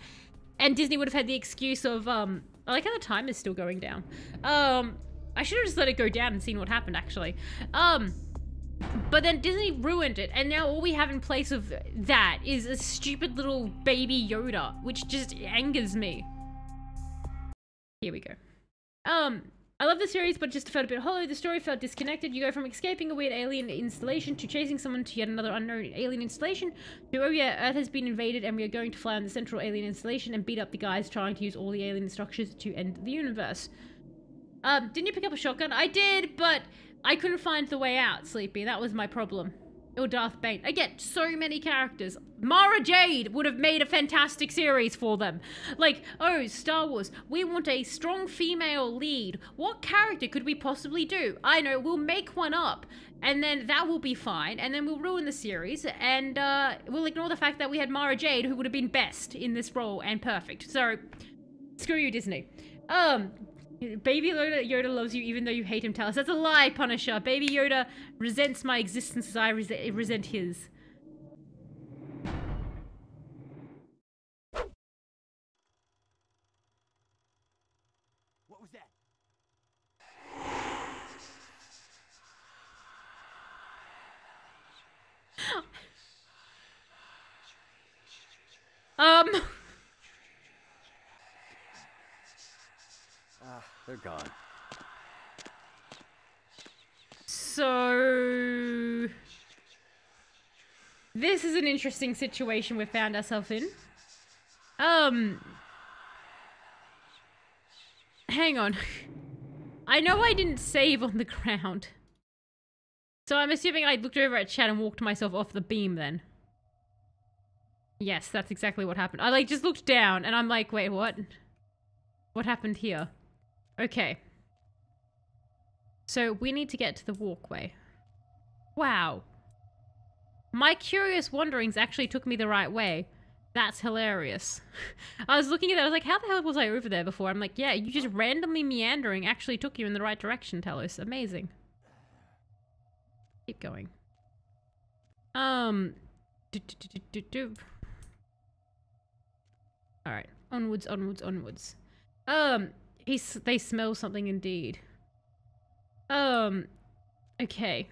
And Disney would have had the excuse of, I like how the time is still going down. I should have just let it go down and seen what happened, actually. But then Disney ruined it, and now all we have in place of that is a stupid little baby Yoda, which just angers me. Here we go. I love the series, but just felt a bit hollow. The story felt disconnected. You go from escaping a weird alien installation to chasing someone to yet another unknown alien installation to, oh yeah, Earth has been invaded and we are going to fly on the central alien installation and beat up the guys trying to use all the alien structures to end the universe. Didn't you pick up a shotgun? I did, but I couldn't find the way out, Sleepy. That was my problem. Or Darth Bane. Again, so many characters. Mara Jade would have made a fantastic series for them. Like, oh, Star Wars, we want a strong female lead. What character could we possibly do? I know, we'll make one up, and then that will be fine, and then we'll ruin the series, and we'll ignore the fact that we had Mara Jade, who would have been best in this role and perfect. So, screw you, Disney. Baby Yoda loves you even though you hate him, Talos. That's a lie, Punisher. Baby Yoda resents my existence as I resent his. What was that? They're gone. So... this is an interesting situation we've found ourselves in. Hang on. I know I didn't save on the ground. So I'm assuming I looked over at chat and walked myself off the beam then. Yes, that's exactly what happened. I like just looked down and I'm like, wait, what? What happened here? Okay. So we need to get to the walkway. Wow. My curious wanderings actually took me the right way. That's hilarious. I was looking at that, I was like, how the hell was I over there before? I'm like, yeah, you just randomly meandering actually took you in the right direction, Talos. Amazing. Keep going. Alright. Onwards, onwards, onwards. They smell something indeed. Okay.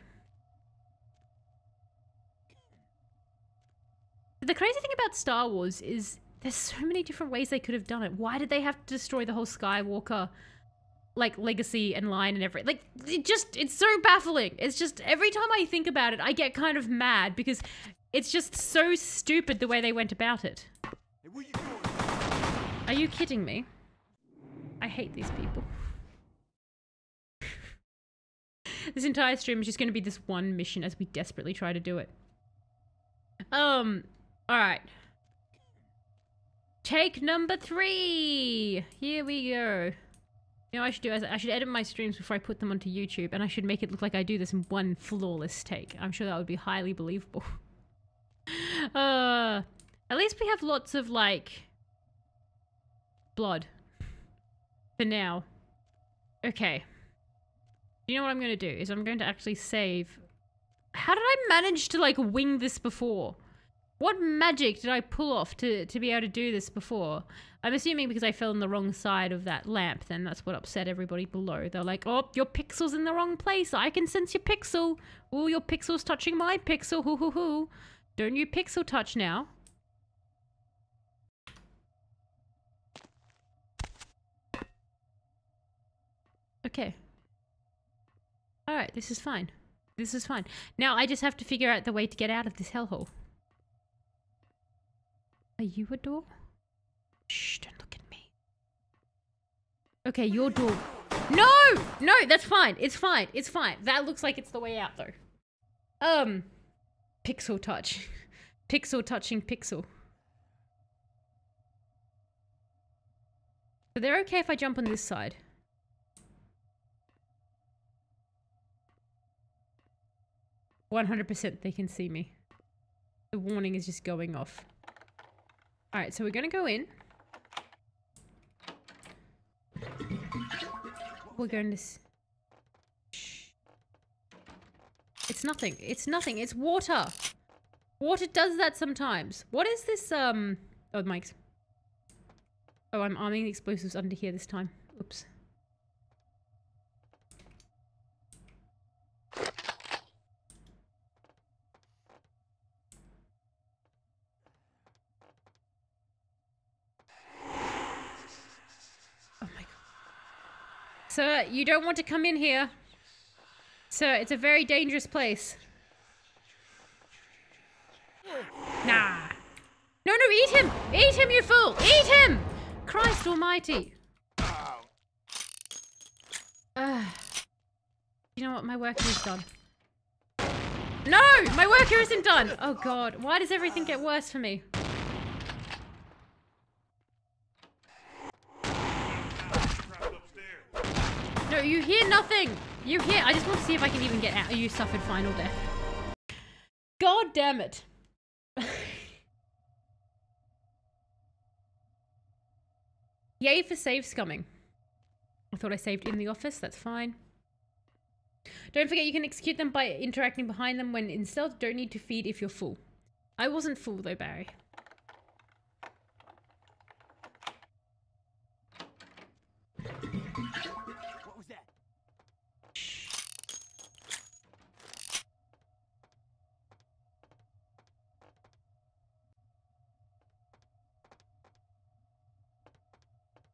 The crazy thing about Star Wars is there's so many different ways they could have done it. Why did they have to destroy the whole Skywalker, like, legacy and line and everything? Like, it's so baffling. It's just, every time I think about it, I get kind of mad because it's just so stupid the way they went about it. Hey, where you going? Are you kidding me? I hate these people. This entire stream is just going to be this one mission as we desperately try to do it. Alright. Take number 3! Here we go. You know what I should do? I should edit my streams before I put them onto YouTube, and I should make it look like I do this in one flawless take. I'm sure that would be highly believable. At least we have lots of, like, blood. For now. Okay. You know what I'm going to do is I'm going to actually save. How did I manage to like wing this before? What magic did I pull off to be able to do this before? I'm assuming because I fell on the wrong side of that lamp, then that's what upset everybody below. They're like, oh, your pixel's in the wrong place. I can sense your pixel. Oh, your pixel's touching my pixel. Hoo hoo hoo. Don't you pixel touch now. Okay. Alright, this is fine. This is fine. Now I just have to figure out the way to get out of this hellhole. Are you a door? Shh, don't look at me. Okay, your door. No! No, that's fine. It's fine. It's fine. That looks like it's the way out, though. Pixel touch. Pixel touching pixel. So they're okay if I jump on this side. %, they can see me. The warning is just going off. Alright, so we're gonna go in. We're going to... Shh. It's nothing. It's nothing. It's water. Water does that sometimes. What is this, Oh, mics. Oh, I'm arming the explosives under here this time. Oops. Sir, you don't want to come in here. Sir, it's a very dangerous place. Nah. No, no, eat him! Eat him, you fool! Eat him! Christ almighty. You know what? My worker is done. No! My worker isn't done! Oh god, why does everything get worse for me? No, you hear nothing! You hear- I just want to see if I can even get out. You suffered final death. God damn it. Yay for save scumming. I thought I saved in the office, that's fine. Don't forget you can execute them by interacting behind them when in stealth. Don't need to feed if you're full. I wasn't full though, Barry. What was that?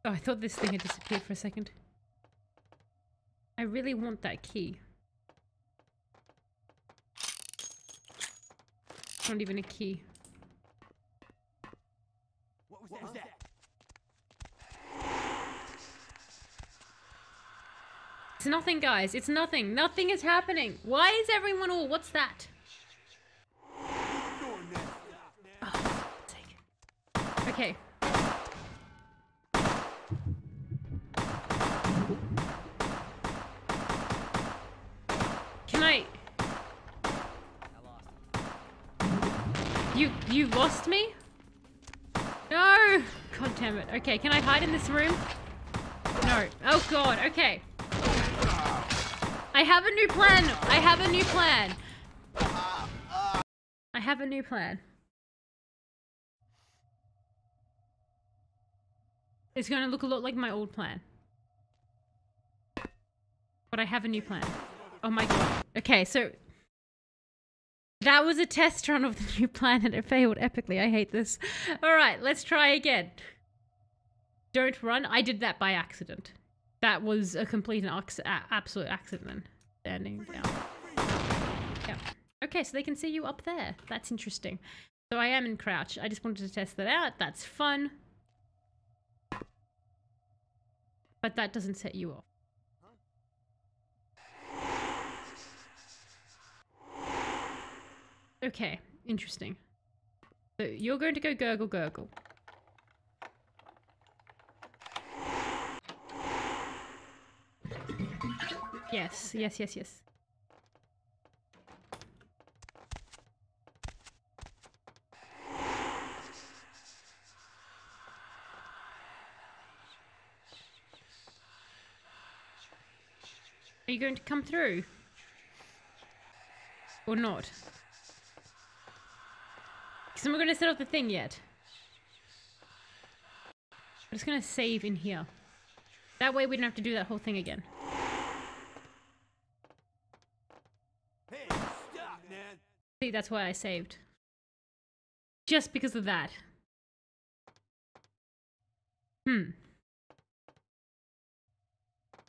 Oh, I thought this thing had disappeared for a second. I really want that key. It's not even a key. What was that? It's nothing, guys. It's nothing. Nothing is happening. Why is everyone all... What's that? Oh, take. Okay. Can I... You lost me? No! God damn it. Okay, can I hide in this room? No. Oh god, okay. I have a new plan. I have a new plan. I have a new plan. It's going to look a lot like my old plan. But I have a new plan. Oh my god. Okay, so... That was a test run of the new plan and it failed epically. I hate this. Alright, let's try again. Don't run. I did that by accident. That was a complete and absolute accident. Standing down. Yeah. Okay, so they can see you up there. That's interesting. So I am in crouch. I just wanted to test that out. That's fun. But that doesn't set you off. Okay, interesting. So you're going to go gurgle gurgle. Yes, yes, yes, yes. Are you going to come through? Or not? Because I'm not going to set off the thing yet. I'm just going to save in here. That way we don't have to do that whole thing again. Hey, stop, man. See, that's why I saved. Just because of that.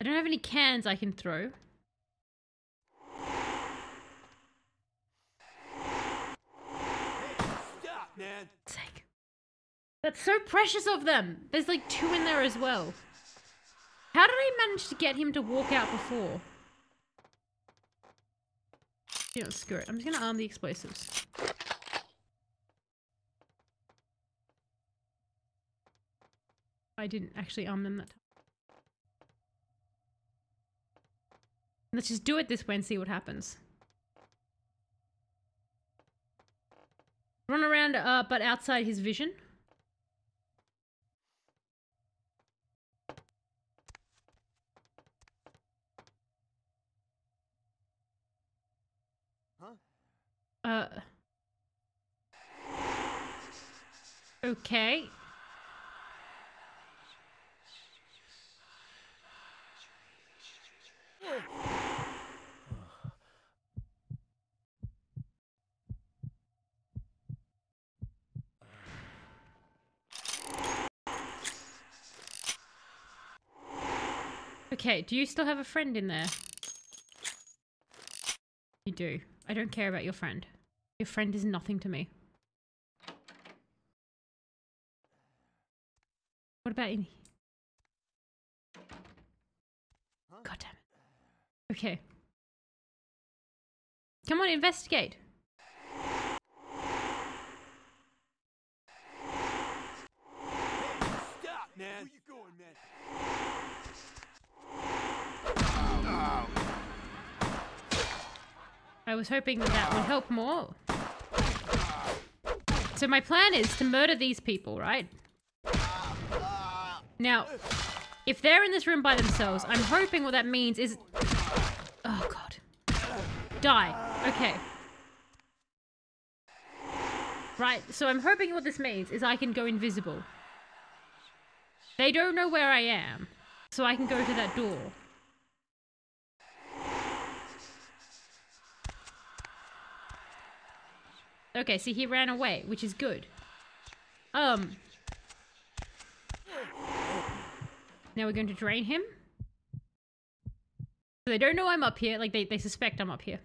I don't have any cans I can throw. Stop, man. Sake. That's so precious of them. There's like 2 in there as well. How did I manage to get him to walk out before? You know, screw it. I'm just gonna arm the explosives. I didn't actually arm them that time. Let's just do it this way and see what happens. Run around, but outside his vision. Okay. Okay, do you still have a friend in there? You do. I don't care about your friend. Your friend is nothing to me. What about in... God damn it. Okay. Come on, investigate. Stop, man. Where you going, man? I was hoping that that would help more. So my plan is to murder these people, right? Now, if they're in this room by themselves, I'm hoping what that means is... Oh, God. Die. Okay. Right, so I'm hoping what this means is I can go invisible. They don't know where I am, so I can go to that door. Okay, see, he ran away, which is good. Now we're going to drain him. So they don't know I'm up here, like they suspect I'm up here.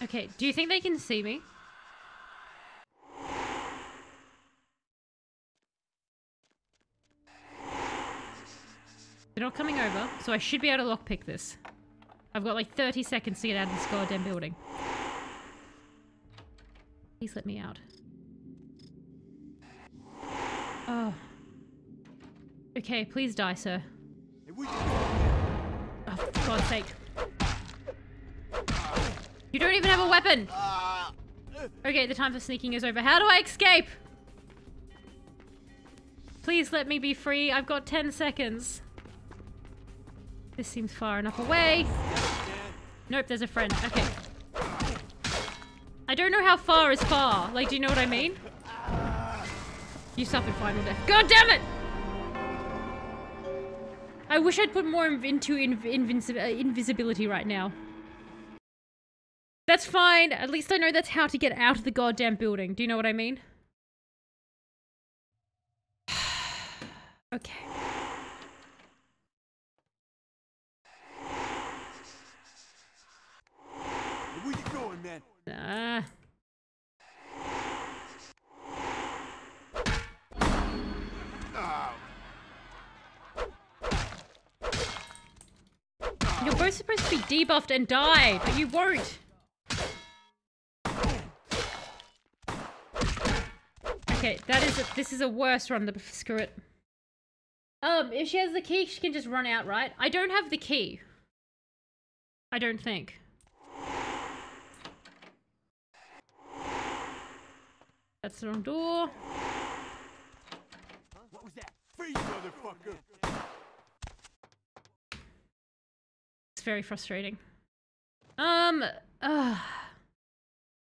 Okay, do you think they can see me? They're not coming over, so I should be able to lockpick this. I've got like 30 seconds to get out of this goddamn building. Please let me out. Oh. Okay, please die, sir. Oh, for God's sake. You don't even have a weapon! Okay, the time for sneaking is over. How do I escape? Please let me be free. I've got 10 seconds. This seems far enough away. Nope, there's a friend. Okay. I don't know how far is far. Like, do you know what I mean? You suffered final death. God damn it! I wish I'd put more into invisibility right now. That's fine. At least I know that's how to get out of the goddamn building. Do you know what I mean? Okay. Where you going, man? You're both supposed to be debuffed and die, but you won't. Okay, this is a worse run, screw it. If she has the key, she can just run out, right? I don't have the key. I don't think. That's the wrong door. What was that? Freeze, motherfucker! It's very frustrating. I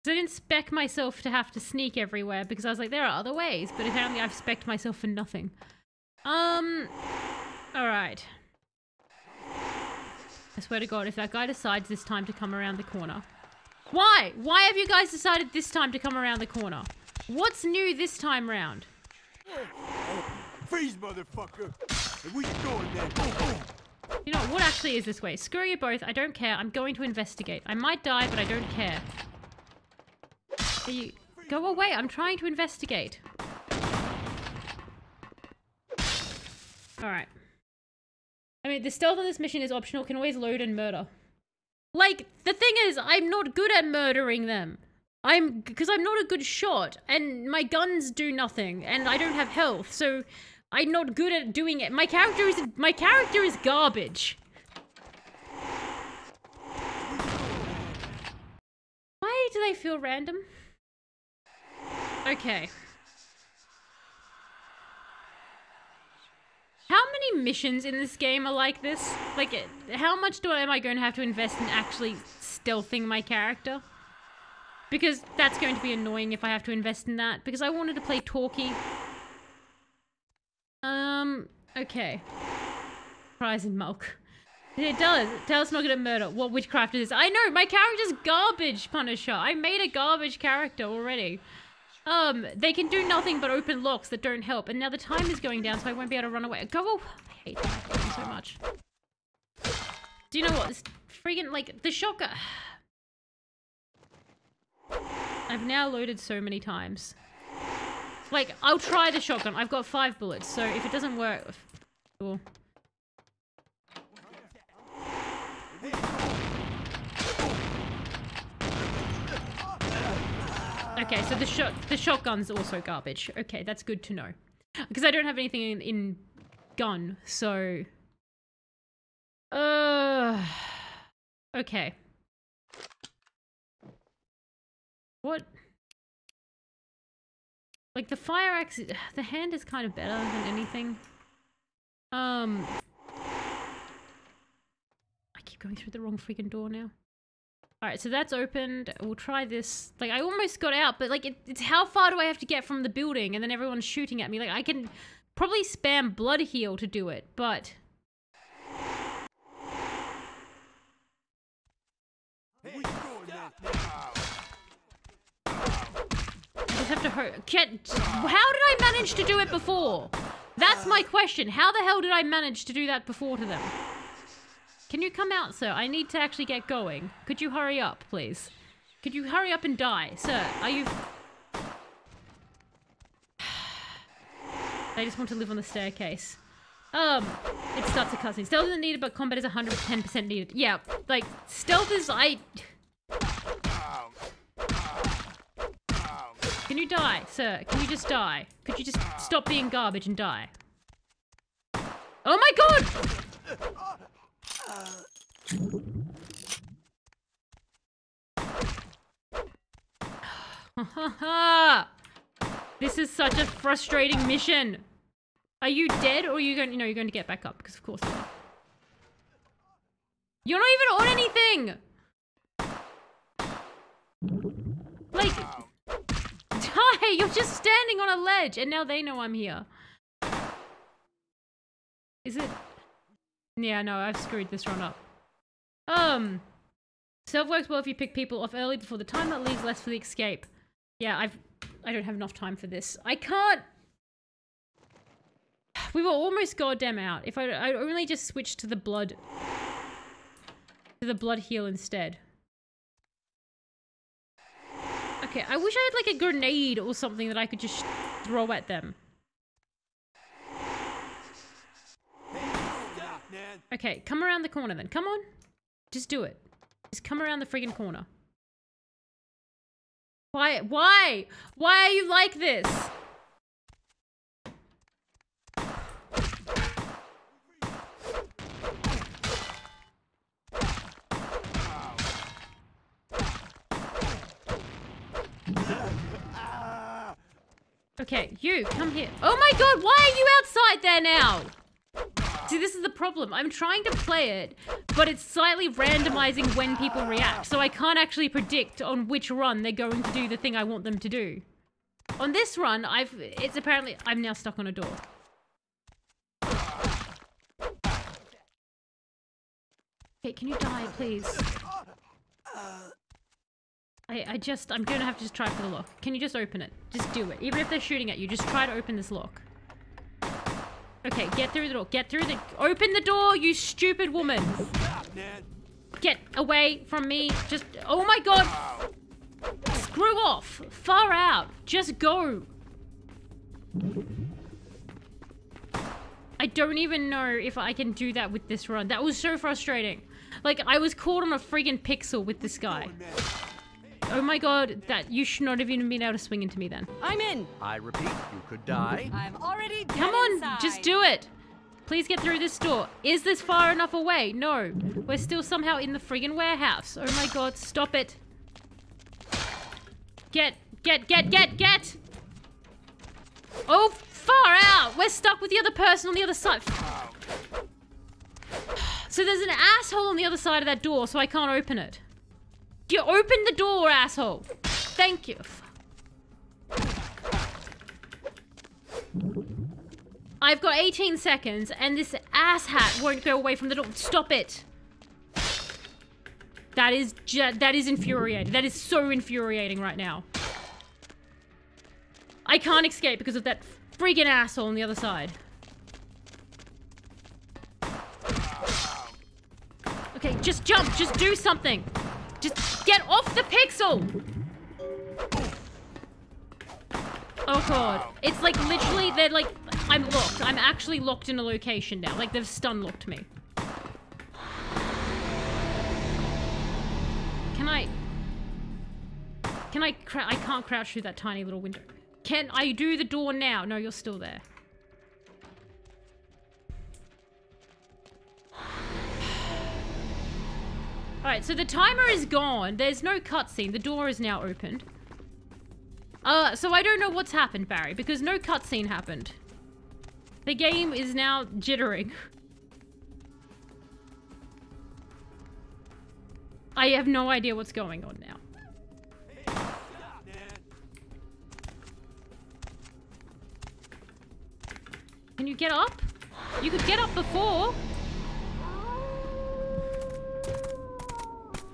didn't spec myself to have to sneak everywhere because I was like, there are other ways, but apparently I've spec'd myself for nothing. Alright. I swear to God, if that guy decides this time to come around the corner. Why? Why have you guys decided this time to come around the corner? What's new this time round? Freeze, motherfucker! And we going then. You know, what actually is this way? Screw you both, I don't care. I'm going to investigate. I might die, but I don't care. You go away, I'm trying to investigate. Alright. I mean, the stealth on this mission is optional, can always load and murder. Like, the thing is, I'm not good at murdering them. Because I'm not a good shot, and my guns do nothing, and I don't have health, so I'm not good at doing it. My character is garbage. Why do they feel random? Okay. How many missions in this game are like this? Like, how much am I going to have to invest in actually stealthing my character? Because that's going to be annoying if I have to invest in that. Because I wanted to play talkie. Okay. Fries and milk. It does. Tell us not good at murder. What witchcraft is this? I know, my character's garbage, Punisher. I made a garbage character already. They can do nothing but open locks that don't help. And now the time is going down, so I won't be able to run away. I hate that game so much. Do you know what? This freaking, like, the shotgun... I've now loaded so many times. Like, I'll try the shotgun. I've got 5 bullets, so if it doesn't work... Cool. Okay, so the shotgun's also garbage. Okay, that's good to know. Because I don't have anything in gun, so... Okay. What? Like, the fire axe... The hand is kind of better than anything. I keep going through the wrong freaking door now. Alright, so that's opened. We'll try this. Like, I almost got out, but, like, it's how far do I have to get from the building? And then everyone's shooting at me. Like, I can probably spam blood heal to do it, but... I just have to hurt. How did I manage to do it before? That's my question. How the hell did I manage to do that before to them? Can you come out, sir? I need to actually get going. Could you hurry up, please? Could you hurry up and die? Sir, are you... I just want to live on the staircase. It starts a cutscene. Stealth isn't needed, but combat is 110% needed. Yeah, like, stealth is... Can you die, sir? Can you just die? Could you just stop being garbage and die? Oh my god! This is such a frustrating mission. Are you dead, or are you going? No, you're going to get back up because, of course, not. You're not even on anything. Like, die! You're just standing on a ledge, and now they know I'm here. Is it? Yeah, no, I've screwed this run up. Stealth works well if you pick people off early before the time. That leaves less for the escape. Yeah, I don't have enough time for this. I can't... We were almost goddamn out. If I only just switched to the blood... To the blood heal instead. Okay, I wish I had like a grenade or something that I could just throw at them. Okay, come around the corner then. Come on. Just do it. Just come around the friggin' corner. Why? Why? Why are you like this? Okay, you, come here. Oh my god, why are you outside there now? See, this is the problem. I'm trying to play it, but it's slightly randomizing when people react, so I can't actually predict on which run they're going to do the thing I want them to do. On this run, it's apparently, I'm now stuck on a door. Okay, can you die, please? I'm gonna have to just try for the lock. Can you just open it? Just do it. Even if they're shooting at you, just try to open this lock. Okay, get through the door. Open the door, you stupid woman. Get away from me. Just, oh my god. Screw off. Far out. Just go. I don't even know if I can do that with this run. That was so frustrating. Like, I was caught on a friggin' pixel with this guy. Oh my god, that you should not have even been able to swing into me then. I'm in. I repeat, you could die. I'm already dead. Come on, inside. just do it. Please get through this door. Is this far enough away? No. We're still somehow in the friggin' warehouse. Oh my god, stop it. Get. Oh, far out. We're stuck with the other person on the other side. So there's an asshole on the other side of that door, so I can't open it. You open the door, asshole. Thank you. I've got 18 seconds, and this asshat won't go away from the door. Stop it. That is infuriating. That is so infuriating right now. I can't escape because of that freaking asshole on the other side. Okay, just jump. Just do something. Just get off the pixel! Oh god. It's like literally, they're like, I'm locked. I'm actually locked in a location now. Like they've stun locked me. I can't crouch through that tiny little window. Can I do the door now? No, you're still there. Alright, so the timer is gone. There's no cutscene. The door is now opened. So I don't know what's happened, Barry, because no cutscene happened. The game is now jittering. I have no idea what's going on now. Can you get up? You could get up before.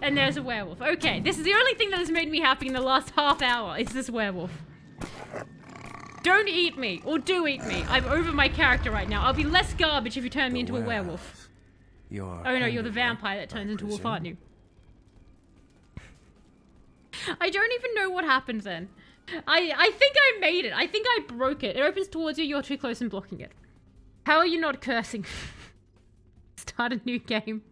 And there's a werewolf. Okay, this is the only thing that has made me happy in the last half hour, is this werewolf. Don't eat me, or do eat me. I'm over my character right now. I'll be less garbage if you turn me into a werewolf. Oh no, you're the vampire that turns into a wolf, aren't you? I don't even know what happened then. I think I made it. I think I broke it. It opens towards you, you're too close and blocking it. How are you not cursing? Start a new game.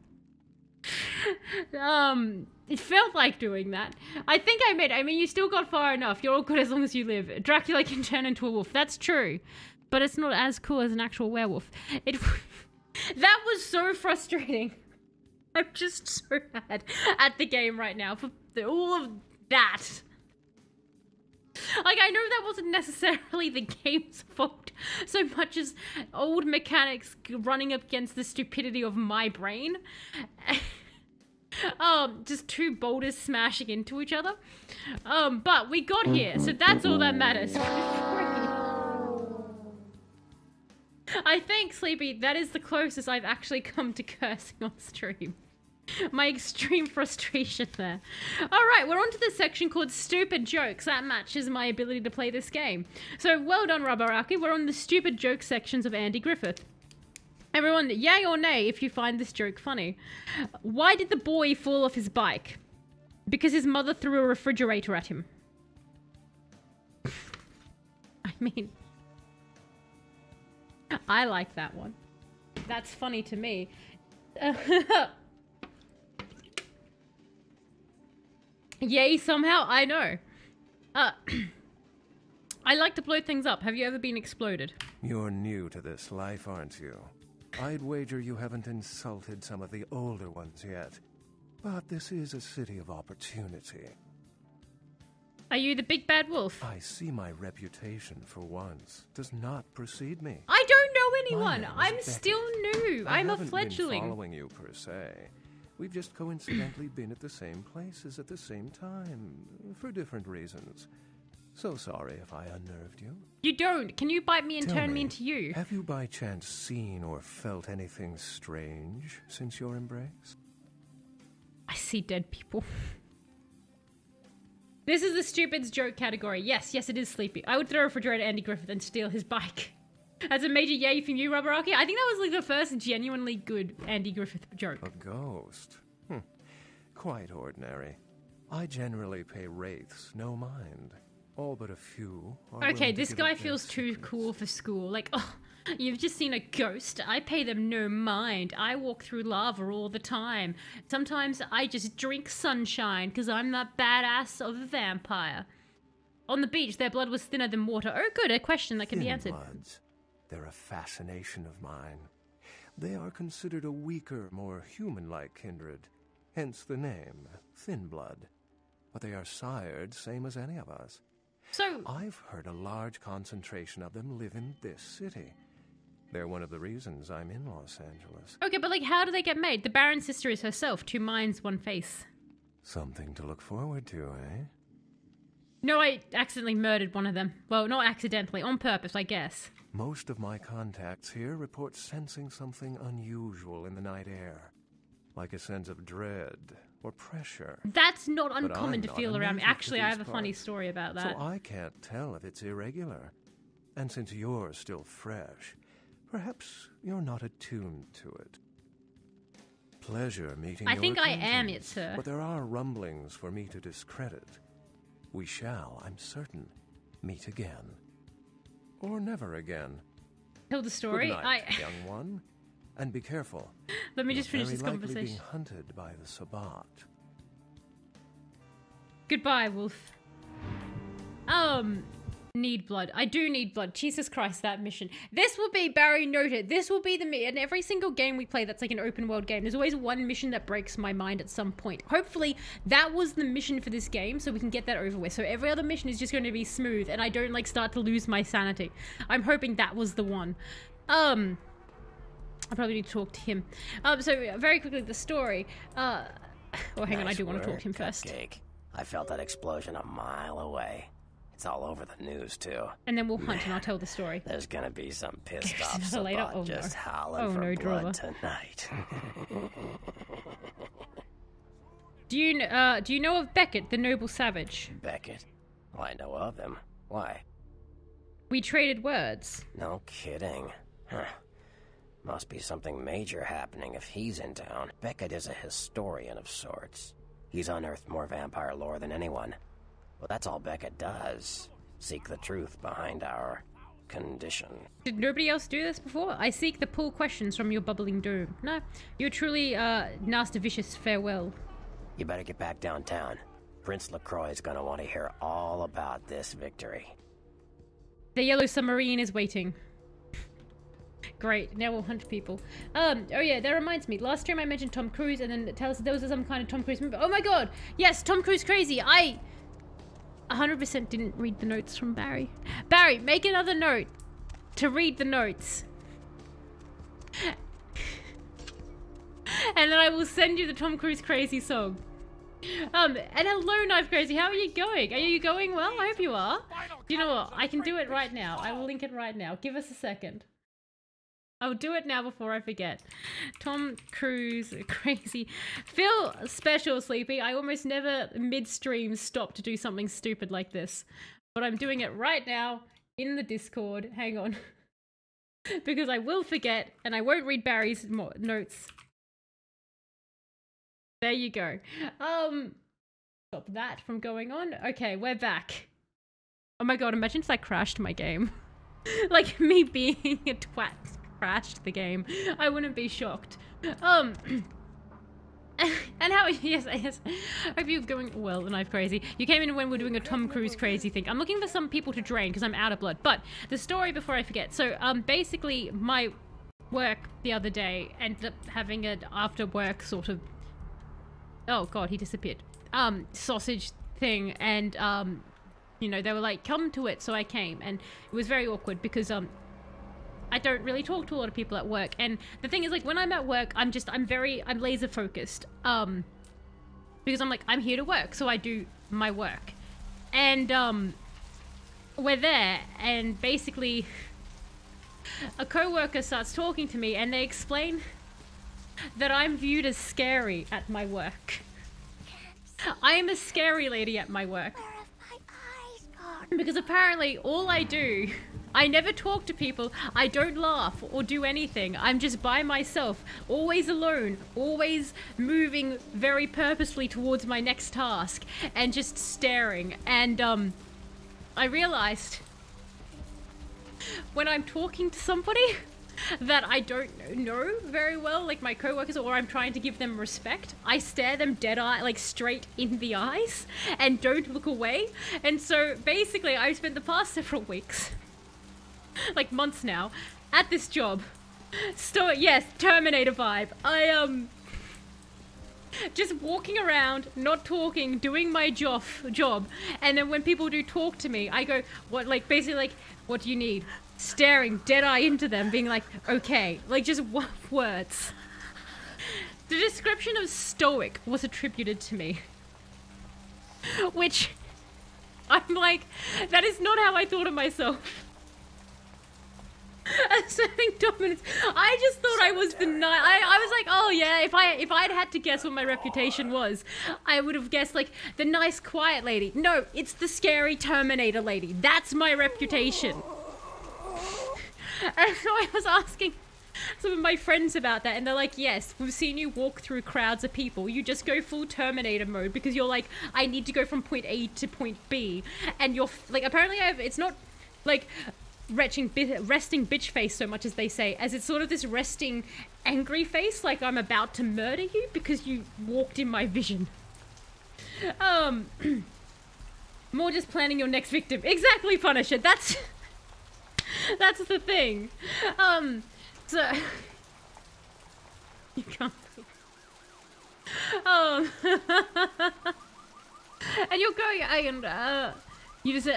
It felt like doing that. I think I made it. I mean, you still got far enough. You're all good as long as you live. Dracula can turn into a wolf. That's true. But it's not as cool as an actual werewolf. That was so frustrating. I'm just so mad at the game right now for all of that. Like, I know that wasn't necessarily the game's fault so much as old mechanics running up against the stupidity of my brain. Just two boulders smashing into each other. But we got here, so that's all that matters. I think, Sleepy, that is the closest I've actually come to cursing on stream. My extreme frustration there. Alright, we're on to the section called Stupid Jokes. That matches my ability to play this game. So, well done, Rabaraki. We're on the Stupid Joke sections of Andy Griffith. Everyone, yay or nay if you find this joke funny. Why did the boy fall off his bike? Because his mother threw a refrigerator at him. I mean, I like that one. That's funny to me. Yay somehow? I know. I like to blow things up. Have you ever been exploded? You're new to this life, aren't you? I'd wager you haven't insulted some of the older ones yet. But this is a city of opportunity. Are you the big bad wolf? I see my reputation, for once, does not precede me. I don't know anyone. I'm Beckett. still new. I'm a fledgling. I haven't been following you, per se. We've just coincidentally been at the same places at the same time, for different reasons. So sorry if I unnerved you. You don't. Can you bite me and Tell turn me into you? Have you by chance seen or felt anything strange since your embrace? I see dead people. This is the stupid joke category. Yes, it is Sleepy. I would throw a refrigerator at Andy Griffith and steal his bike. That's a major yay from you, Rubberaki. I think that was like the first genuinely good Andy Griffith joke. A ghost? Quite ordinary. I generally pay wraiths no mind. All but a few are Okay, willing to this give guy up their feels too cool for school. Like, oh, you've just seen a ghost. I pay them no mind. I walk through lava all the time. Sometimes I just drink sunshine because I'm that badass of a vampire. On the beach, their blood was thinner than water. Oh, good, a question that can be answered. Bloods. They're a fascination of mine. They are considered a weaker, more human-like kindred. Hence the name, Thin Blood. But they are sired same as any of us. So I've heard a large concentration of them live in this city. They're one of the reasons I'm in Los Angeles. Okay, but like, how do they get made? The Baron's sister is herself, 2 minds, 1 face. Something to look forward to, eh? No, I accidentally murdered one of them. Well, not accidentally, on purpose, I guess. Most of my contacts here report sensing something unusual in the night air. Like a sense of dread or pressure. That's not But uncommon I'm to not feel around me. immune to Actually, I these have a funny parts. story about that. So I can't tell if it's irregular. And since you're still fresh, perhaps you're not attuned to it. Pleasure meeting I your think I am acquaintance, it, sir. But there are rumblings for me to discredit. We shall, I'm certain, meet again. Or never again. Tell the story. Good night, young one. And be careful. Let me just You're finish this very likely conversation. being hunted by the Sabbat. Goodbye, wolf. Need blood. I do need blood. Jesus Christ, that mission. This will be, Barry noted, this will be the in every single game we play that's like an open world game, there's always one mission that breaks my mind at some point. Hopefully, that was the mission for this game, so we can get that over with. So every other mission is just going to be smooth, and I don't like start to lose my sanity. I'm hoping that was the one. I probably need to talk to him. So very quickly, the story. Oh, hang on, I do want to talk to him first. Cupcake. I felt that explosion a mile away. It's all over the news, too. And then we'll hunt and I'll tell the story. There's gonna be some pissed There's off another later? Sabbat Oh, just no. howling Oh, for no, blood drama. tonight. Do you know of Beckett, the noble savage? Beckett? Well, I know of him. Why? We traded words. No kidding. Huh. Must be something major happening if he's in town. Beckett is a historian of sorts. He's unearthed more vampire lore than anyone. Well, that's all Beckett does. Seek the truth behind our condition. Did nobody else do this before? I seek the pull questions from your bubbling dome. No, you're truly, nasty vicious farewell. You better get back downtown. Prince LaCroix's gonna want to hear all about this victory. The yellow submarine is waiting. Great, now we'll hunt people. Oh yeah, that reminds me. Last time I mentioned Tom Cruise, and then tell us there was some kind of Tom Cruise movie. Oh my god! Yes, Tom Cruise crazy! I 100% didn't read the notes from Barry. Barry, make another note to read the notes. And then I will send you the Tom Cruise crazy song. And hello, Knife Crazy, how are you going? Are you going well? I hope you are. You know what? I can do it right now. I will link it right now. Give us a second. I'll do it now before I forget. Tom Cruise, crazy. Feel special, Sleepy. I almost never midstream stop to do something stupid like this. But I'm doing it right now in the Discord. Hang on. Because I will forget and I won't read Barry's notes. There you go. Stop that from going on. Okay, we're back. Oh my god, imagine if I crashed my game. Like me being a twat crashed the game. I wouldn't be shocked. And how, yes, hope you're going well, and I'm crazy. You came in when we're doing a Tom Cruise crazy thing. I'm looking for some people to drain because I'm out of blood. But the story before I forget. So, basically my work the other day ended up having an after work sort of, oh god, he disappeared. Sausage thing, and you know, they were like, come to it, so I came, and it was very awkward because I don't really talk to a lot of people at work, and the thing is, like, when I'm at work, I'm laser focused, because I'm like, I'm here to work, so I do my work, and we're there, and basically a co-worker starts talking to me, and they explain that I'm viewed as scary at my work. I am a scary lady at my work. Because apparently all I do, I never talk to people, I don't laugh or do anything. I'm just by myself, always alone, always moving very purposely towards my next task and just staring. And I realized when I'm talking to somebody that I don't know very well, like my coworkers, or I'm trying to give them respect, I stare them dead eye, like straight in the eyes, and don't look away. And so basically I've spent the past several weeks, like months now, at this job. So yes, Terminator vibe. I just walking around, not talking, doing my job, and then when people do talk to me, I go, what, like basically like, what do you need? Staring dead eye into them, being like, okay, like just words. The description of stoic was attributed to me, which I'm like, that is not how I thought of myself. Asserting dominance. I just thought I was the nice. I was like, oh yeah, if I'd had to guess what my reputation was, I would have guessed like the nice, quiet lady. No, it's the scary Terminator lady. That's my reputation. And so I was asking some of my friends about that, and they're like, yes, we've seen you walk through crowds of people. You just go full Terminator mode because you're like, I need to go from point A to point B. And you're like, apparently it's not like resting bitch face so much as they say, as it's sort of this resting angry face, like I'm about to murder you because you walked in my vision. More just planning your next victim. Exactly, Punisher. That's the thing. So you can't. And you're going, and you just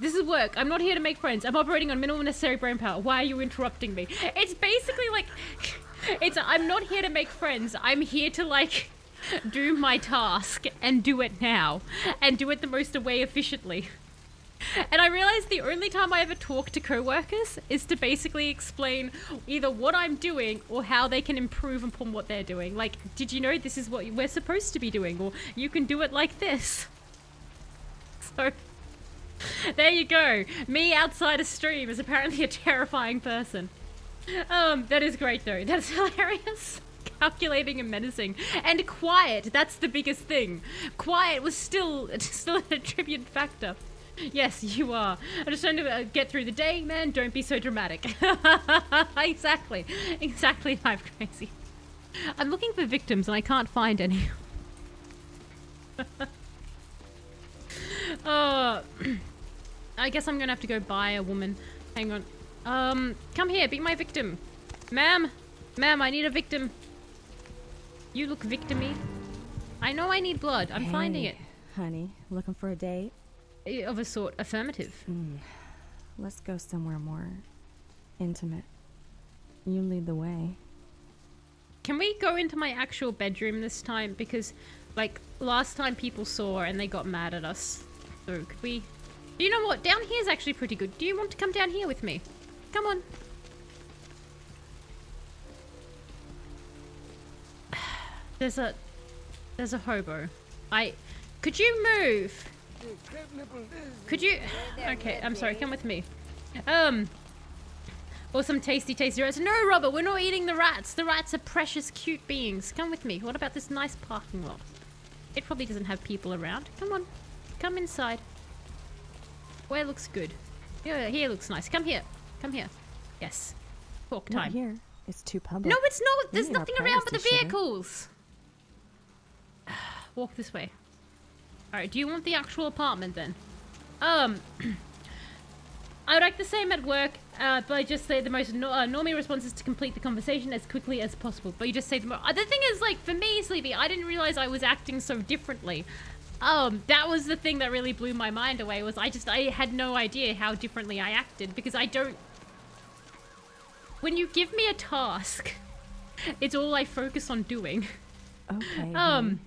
this is work. I'm not here to make friends. I'm operating on minimal necessary brain power. Why are you interrupting me? It's basically like, I'm not here to make friends. I'm here to like do my task and do it now and do it the most efficiently. And I realized the only time I ever talk to co-workers is to basically explain either what I'm doing or how they can improve upon what they're doing. Like, did you know this is what we're supposed to be doing? Or you can do it like this. So, there you go. Me outside a stream is apparently a terrifying person. That is great though. That's hilarious. Calculating and menacing. And quiet. That's the biggest thing. Quiet was still an attribute factor. Yes, you are. I'm just trying to get through the day, man. Don't be so dramatic. Exactly. Exactly, I'm crazy. I'm looking for victims and I can't find any. I guess I'm gonna have to go buy a woman. Hang on. Come here, be my victim. Ma'am. Ma'am, I need a victim. You look victim-y. I know I need blood. I'm finding it. Honey, looking for a date? Of a sort. Affirmative. Let's go somewhere more intimate. You lead the way. Can we go into my actual bedroom this time? Because, like, last time people saw and they got mad at us. So, could we... You know what? Down here is actually pretty good. Do you want to come down here with me? Come on. There's a hobo. Could you move? Could you... Okay, I'm sorry, come with me. Or some tasty rats. No, Robert, we're not eating the rats. The rats are precious, cute beings. Come with me. What about this nice parking lot? It probably doesn't have people around. Come on. Come inside. Where looks good? Yeah, here looks nice. Come here. Come here. Yes. Talk time. Not here. It's too public. No, it's not. There's nothing around but the vehicles. Walk this way. Alright, do you want the actual apartment then? I would like the same at work, but I just say the most normie response is to complete the conversation as quickly as possible. But you just say the thing is, like, for me, Sleepy, I didn't realize I was acting so differently. That was the thing that really blew my mind away, was I had no idea how differently I acted, because I don't... When you give me a task, it's all I focus on doing. Okay.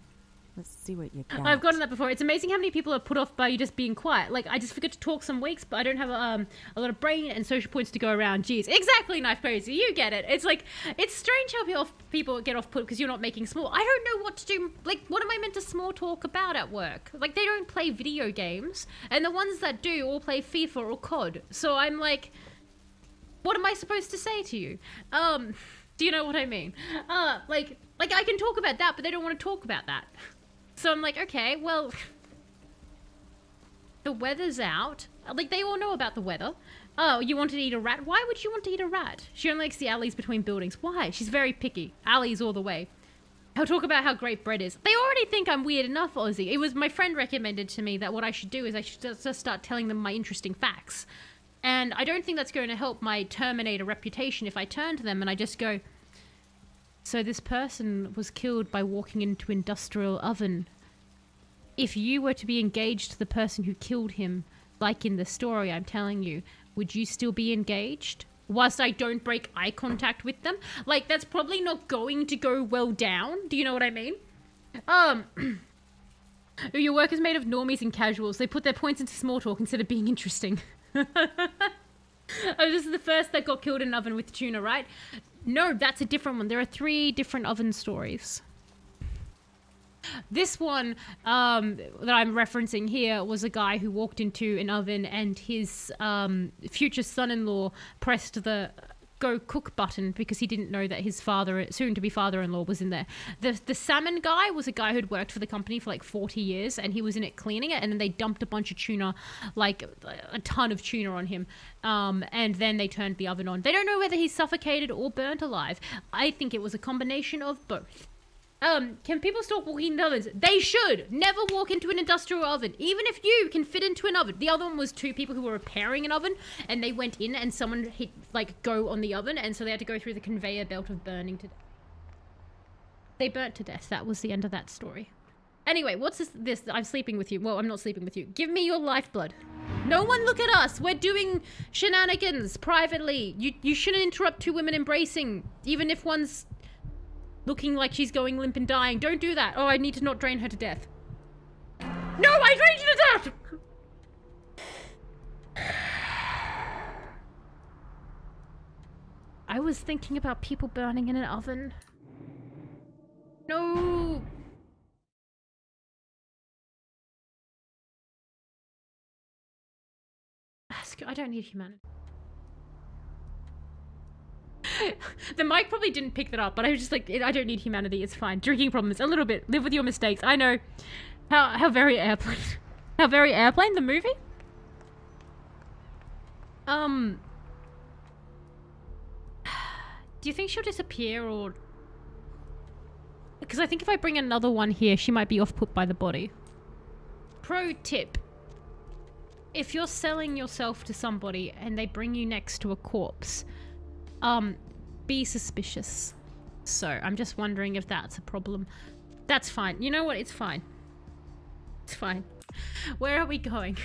Let's see what you got. I've gotten that before. It's amazing how many people are put off by you just being quiet. Like, I just forget to talk some weeks, but I don't have a lot of brain and social points to go around. Jeez. Exactly, Knife Crazy. You get it. It's like, it's strange how people get off put because you're not making small. I don't know what to do. Like, what am I meant to small talk about at work? Like, they don't play video games, and the ones that do all play FIFA or COD. So I'm like, what am I supposed to say to you? Do you know what I mean? Like I can talk about that, but they don't want to talk about that. So I'm like, okay, well, the weather's out. Like, they all know about the weather. Oh, you wanted to eat a rat? Why would you want to eat a rat? She only likes the alleys between buildings. Why? She's very picky. Alleys all the way. I'll talk about how great bread is. They already think I'm weird enough, Ozzy. It was my friend recommended to me that what I should do is I should just start telling them my interesting facts. And I don't think that's going to help my Terminator reputation if I turn to them and I just go... So this person was killed by walking into an industrial oven. If you were to be engaged to the person who killed him, like in the story I'm telling you, would you still be engaged? Whilst I don't break eye contact with them? Like, that's probably not going to go well down. Do you know what I mean? Your work is made of normies and casuals. They put their points into small talk instead of being interesting. Oh, this is the first that got killed in an oven with tuna, right? No, that's a different one. There are 3 different oven stories. This one that I'm referencing here was a guy who walked into an oven and his future son-in-law pressed the go cook button because he didn't know that his soon-to-be father-in-law was in there. The salmon guy was a guy who'd worked for the company for like 40 years and he was in it cleaning it, and then they dumped a bunch of tuna, like a ton of tuna on him, and then they turned the oven on. They don't know whether he suffocated or burnt alive. I think it was a combination of both. Can people stop walking into ovens? They should! Never walk into an industrial oven. Even if you can fit into an oven. The other one was 2 people who were repairing an oven, and they went in and someone hit, like, go on the oven, and so they had to go through the conveyor belt of burning to death. They burnt to death. That was the end of that story. Anyway, what's this? I'm sleeping with you. Well, I'm not sleeping with you. Give me your lifeblood. No one look at us! We're doing shenanigans privately. You shouldn't interrupt 2 women embracing, even if one's... looking like she's going limp and dying. Don't do that. Oh, I need to not drain her to death. No, I drained you to death! I was thinking about people burning in an oven. No! I don't need humanity. The mic probably didn't pick that up, but I was just like, I don't need humanity, it's fine. Drinking problems, a little bit. Live with your mistakes. I know. How very Airplane. How very Airplane, the movie? Do you think she'll disappear, or... Because I think if I bring another one here, she might be off-put by the body. Pro tip. If you're selling yourself to somebody and they bring you next to a corpse... be suspicious. So, I'm just wondering if that's a problem. That's fine. You know what? It's fine. It's fine. Where are we going?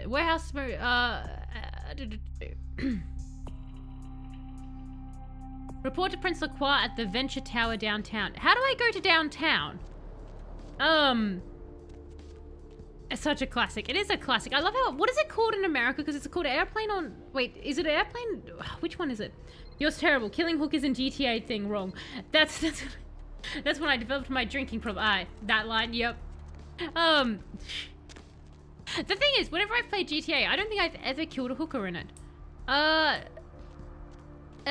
Warehouse... Report to Prince Lacroix at the Venture Tower downtown. How do I go to downtown? It's such a classic. It is a classic. I love how... What is it called in America? Because it's called Airplane on... Wait, is it Airplane? Which one is it? Yours terrible. Killing hookers in GTA thing wrong. That's when I developed my drinking problem. That line, yep. The thing is, whenever I've played GTA, I don't think I've ever killed a hooker in it. Am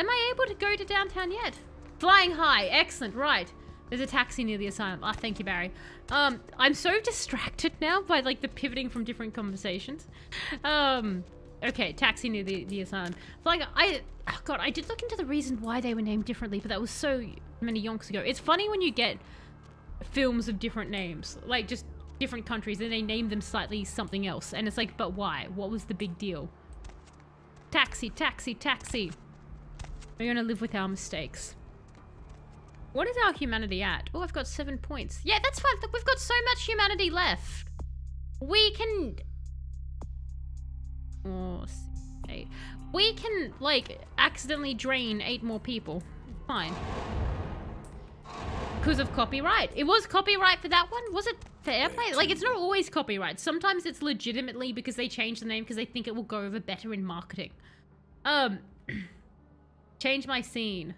I able to go to downtown yet? Flying high. Excellent. Right. There's a taxi near the asylum. Ah, thank you, Barry. I'm so distracted now by, like, the pivoting from different conversations. Okay, taxi near the asylum. Flying... Oh, God, I did look into the reason why they were named differently, but that was so many yonks ago. It's funny when you get films of different names. Like, just different countries, and they name them slightly something else. And it's like, but why? What was the big deal? Taxi, taxi, taxi. We're gonna live with our mistakes. What is our humanity at? Oh, I've got 7 points. Yeah, that's fine. Look, we've got so much humanity left. We can... Oh, 6, 8. We can, like, accidentally drain 8 more people. Fine. Because of copyright. It was copyright for that one? Was it for airplay? Like, it's not always copyright. Sometimes it's legitimately because they change the name because they think it will go over better in marketing. Change my scene.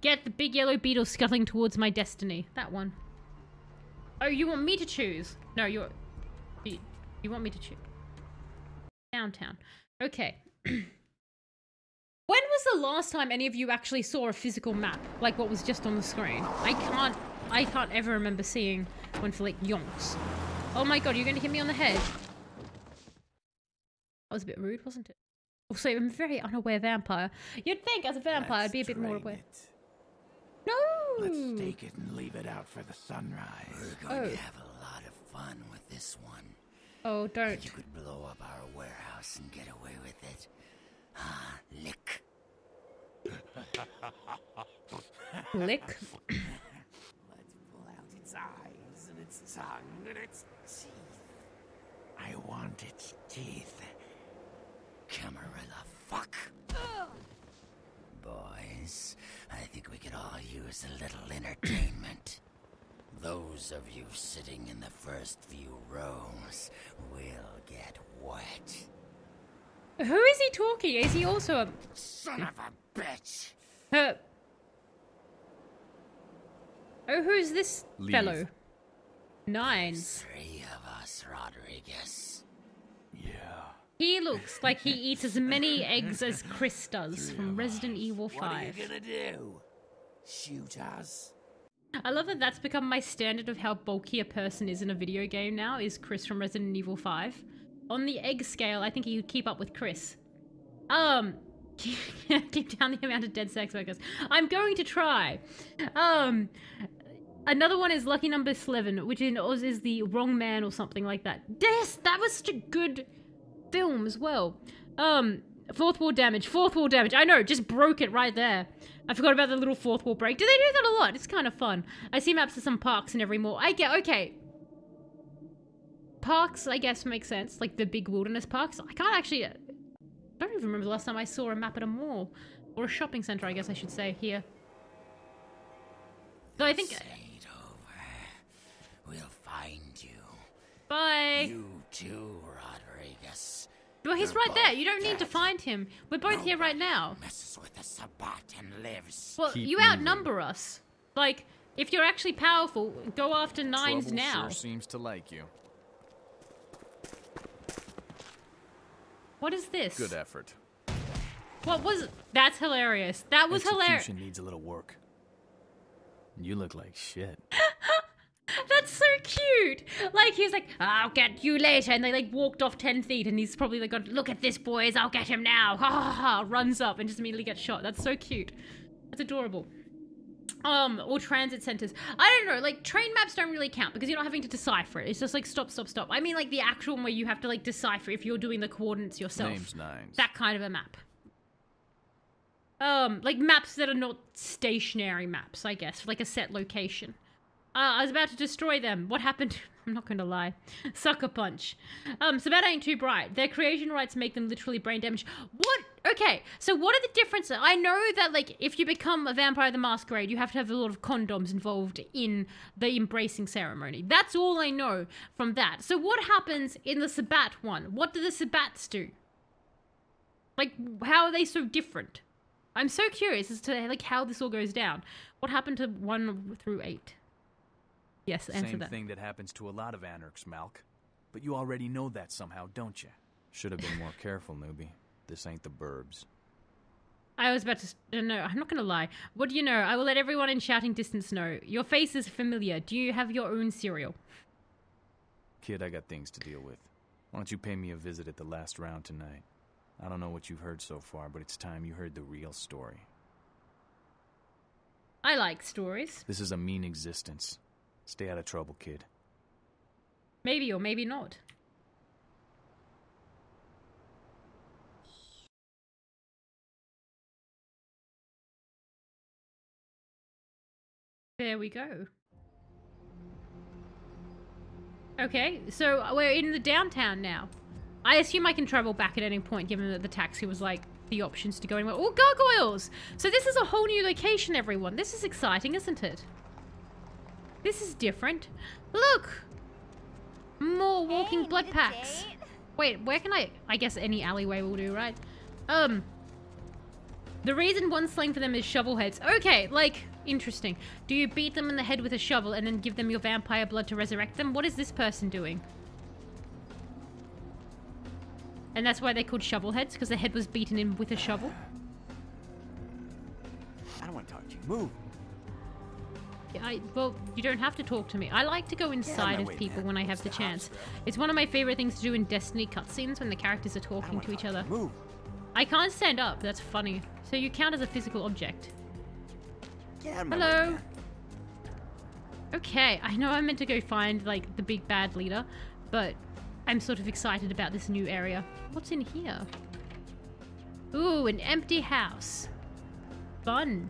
Get the big yellow beetle scuttling towards my destiny. That one. Oh, you want me to choose? No, you want me to choose. Downtown. Okay. When was the last time any of you actually saw a physical map? Like what was just on the screen? I can't ever remember seeing one for like yonks. Oh my god, you're gonna hit me on the head. That was a bit rude, wasn't it? Also, I'm a very unaware vampire. You'd think as a vampire I'd be a bit more aware. No! Let's take it and leave it out for the sunrise. We're going to have a lot of fun with this one. Oh, don't. You could blow up our warehouse and get away with it. Ah, lick. Lick? Let's pull out its eyes and its tongue and its teeth. I want its teeth. Camarilla, fuck. Boys, I think we could all use a little entertainment. Those of you sitting in the first few rows will get wet. Who is he talking? Is he also a... Son of a bitch! Oh, who's this Leave. fellow? Nines. 3 of us, Rodriguez. Yeah. He looks like he eats as many eggs as Chris does from Resident Evil 5. What are you gonna do? Shoot us? I love that that's become my standard of how bulky a person is in a video game now, is Chris from Resident Evil 5. On the egg scale, I think he would keep up with Chris. Keep down the amount of dead sex workers. I'm going to try. Another one is Lucky Number 11, which in Oz is the wrong man or something like that. Yes, that was such a good film as well. Fourth wall damage. I know, just broke it right there. I forgot about the little fourth wall break. Do they do that a lot? It's kind of fun. I see maps of some parks and every mall. I get, okay. Parks, I guess, make sense. Like the big wilderness parks. I can't actually... I don't even remember the last time I saw a map at a mall. Or a shopping center, I guess I should say, here. So I think... This ain't over. We'll find you. Bye. You too, Rodriguez. Well, he's right there. You don't need to find him. We're both here right now. Messes with the Sabbat and lives. Well, you outnumber us. Like, if you're actually powerful, go after Nines Trouble now. Sure seems to like you. What is this? Good effort. What was it? That's hilarious. That was hilarious. Execution needs a little work. You look like shit. That's so cute. Like, he was like, I'll get you later. And they, like, walked off 10 feet. And he's probably, like, gone, look at this, boys. I'll get him now. Ha ha ha. Runs up and just immediately gets shot. That's so cute. That's adorable. Or transit centers. I don't know. Like, train maps don't really count because you're not having to decipher it. It's just, like, stop, stop, stop. I mean, like, the actual one where you have to, like, decipher if you're doing the coordinates yourself. Name's Nines. That kind of a map. Like, maps that are not stationary maps, I guess. Like a set location. I was about to destroy them. What happened? I'm not going to lie. Sucker punch. So that ain't too bright. Their creation rights make them literally brain damaged. What? Okay, so what are the differences? I know that, like, if you become a Vampire the Masquerade, you have to have a lot of condoms involved in the embracing ceremony. That's all I know from that. So what happens in the Sabbat one? What do the Sabbats do? Like, how are they so different? I'm so curious as to, like, how this all goes down. What happened to 1 through 8? Yes, answer that. Same thing that happens to a lot of anarchs, Malk. But you already know that somehow, don't you? Should have been more careful, newbie. This ain't the burbs. I was about to... No, I'm not going to lie. What do you know? I will let everyone in shouting distance know. Your face is familiar. Do you have your own cereal? Kid, I got things to deal with. Why don't you pay me a visit at the last round tonight? I don't know what you've heard so far, but it's time you heard the real story. I like stories. This is a mean existence. Stay out of trouble, kid. Maybe or maybe not. There we go. Okay, so we're in the downtown now. I assume I can travel back at any point, given that the taxi was like the options to go anywhere. Oh, gargoyles! So this is a whole new location, everyone. This is exciting, isn't it? This is different. Look! More walking blood packs. Wait, where can I guess any alleyway will do, right? The reason one slang for them is shovel heads. Okay, like, interesting. Do you beat them in the head with a shovel and then give them your vampire blood to resurrect them? What is this person doing? And that's why they're called shovel heads, because the head was beaten in with a shovel? I don't want to talk to you. Move. Well, you don't have to talk to me. I like to go inside of people when I have the chance. It's one of my favorite things to do in Destiny cutscenes when the characters are talking to each other. Move. I can't stand up. That's funny. So you count as a physical object. Hello. Way, okay, I know I'm meant to go find, like, the big bad leader, but I'm sort of excited about this new area. What's in here? Ooh, an empty house. Fun.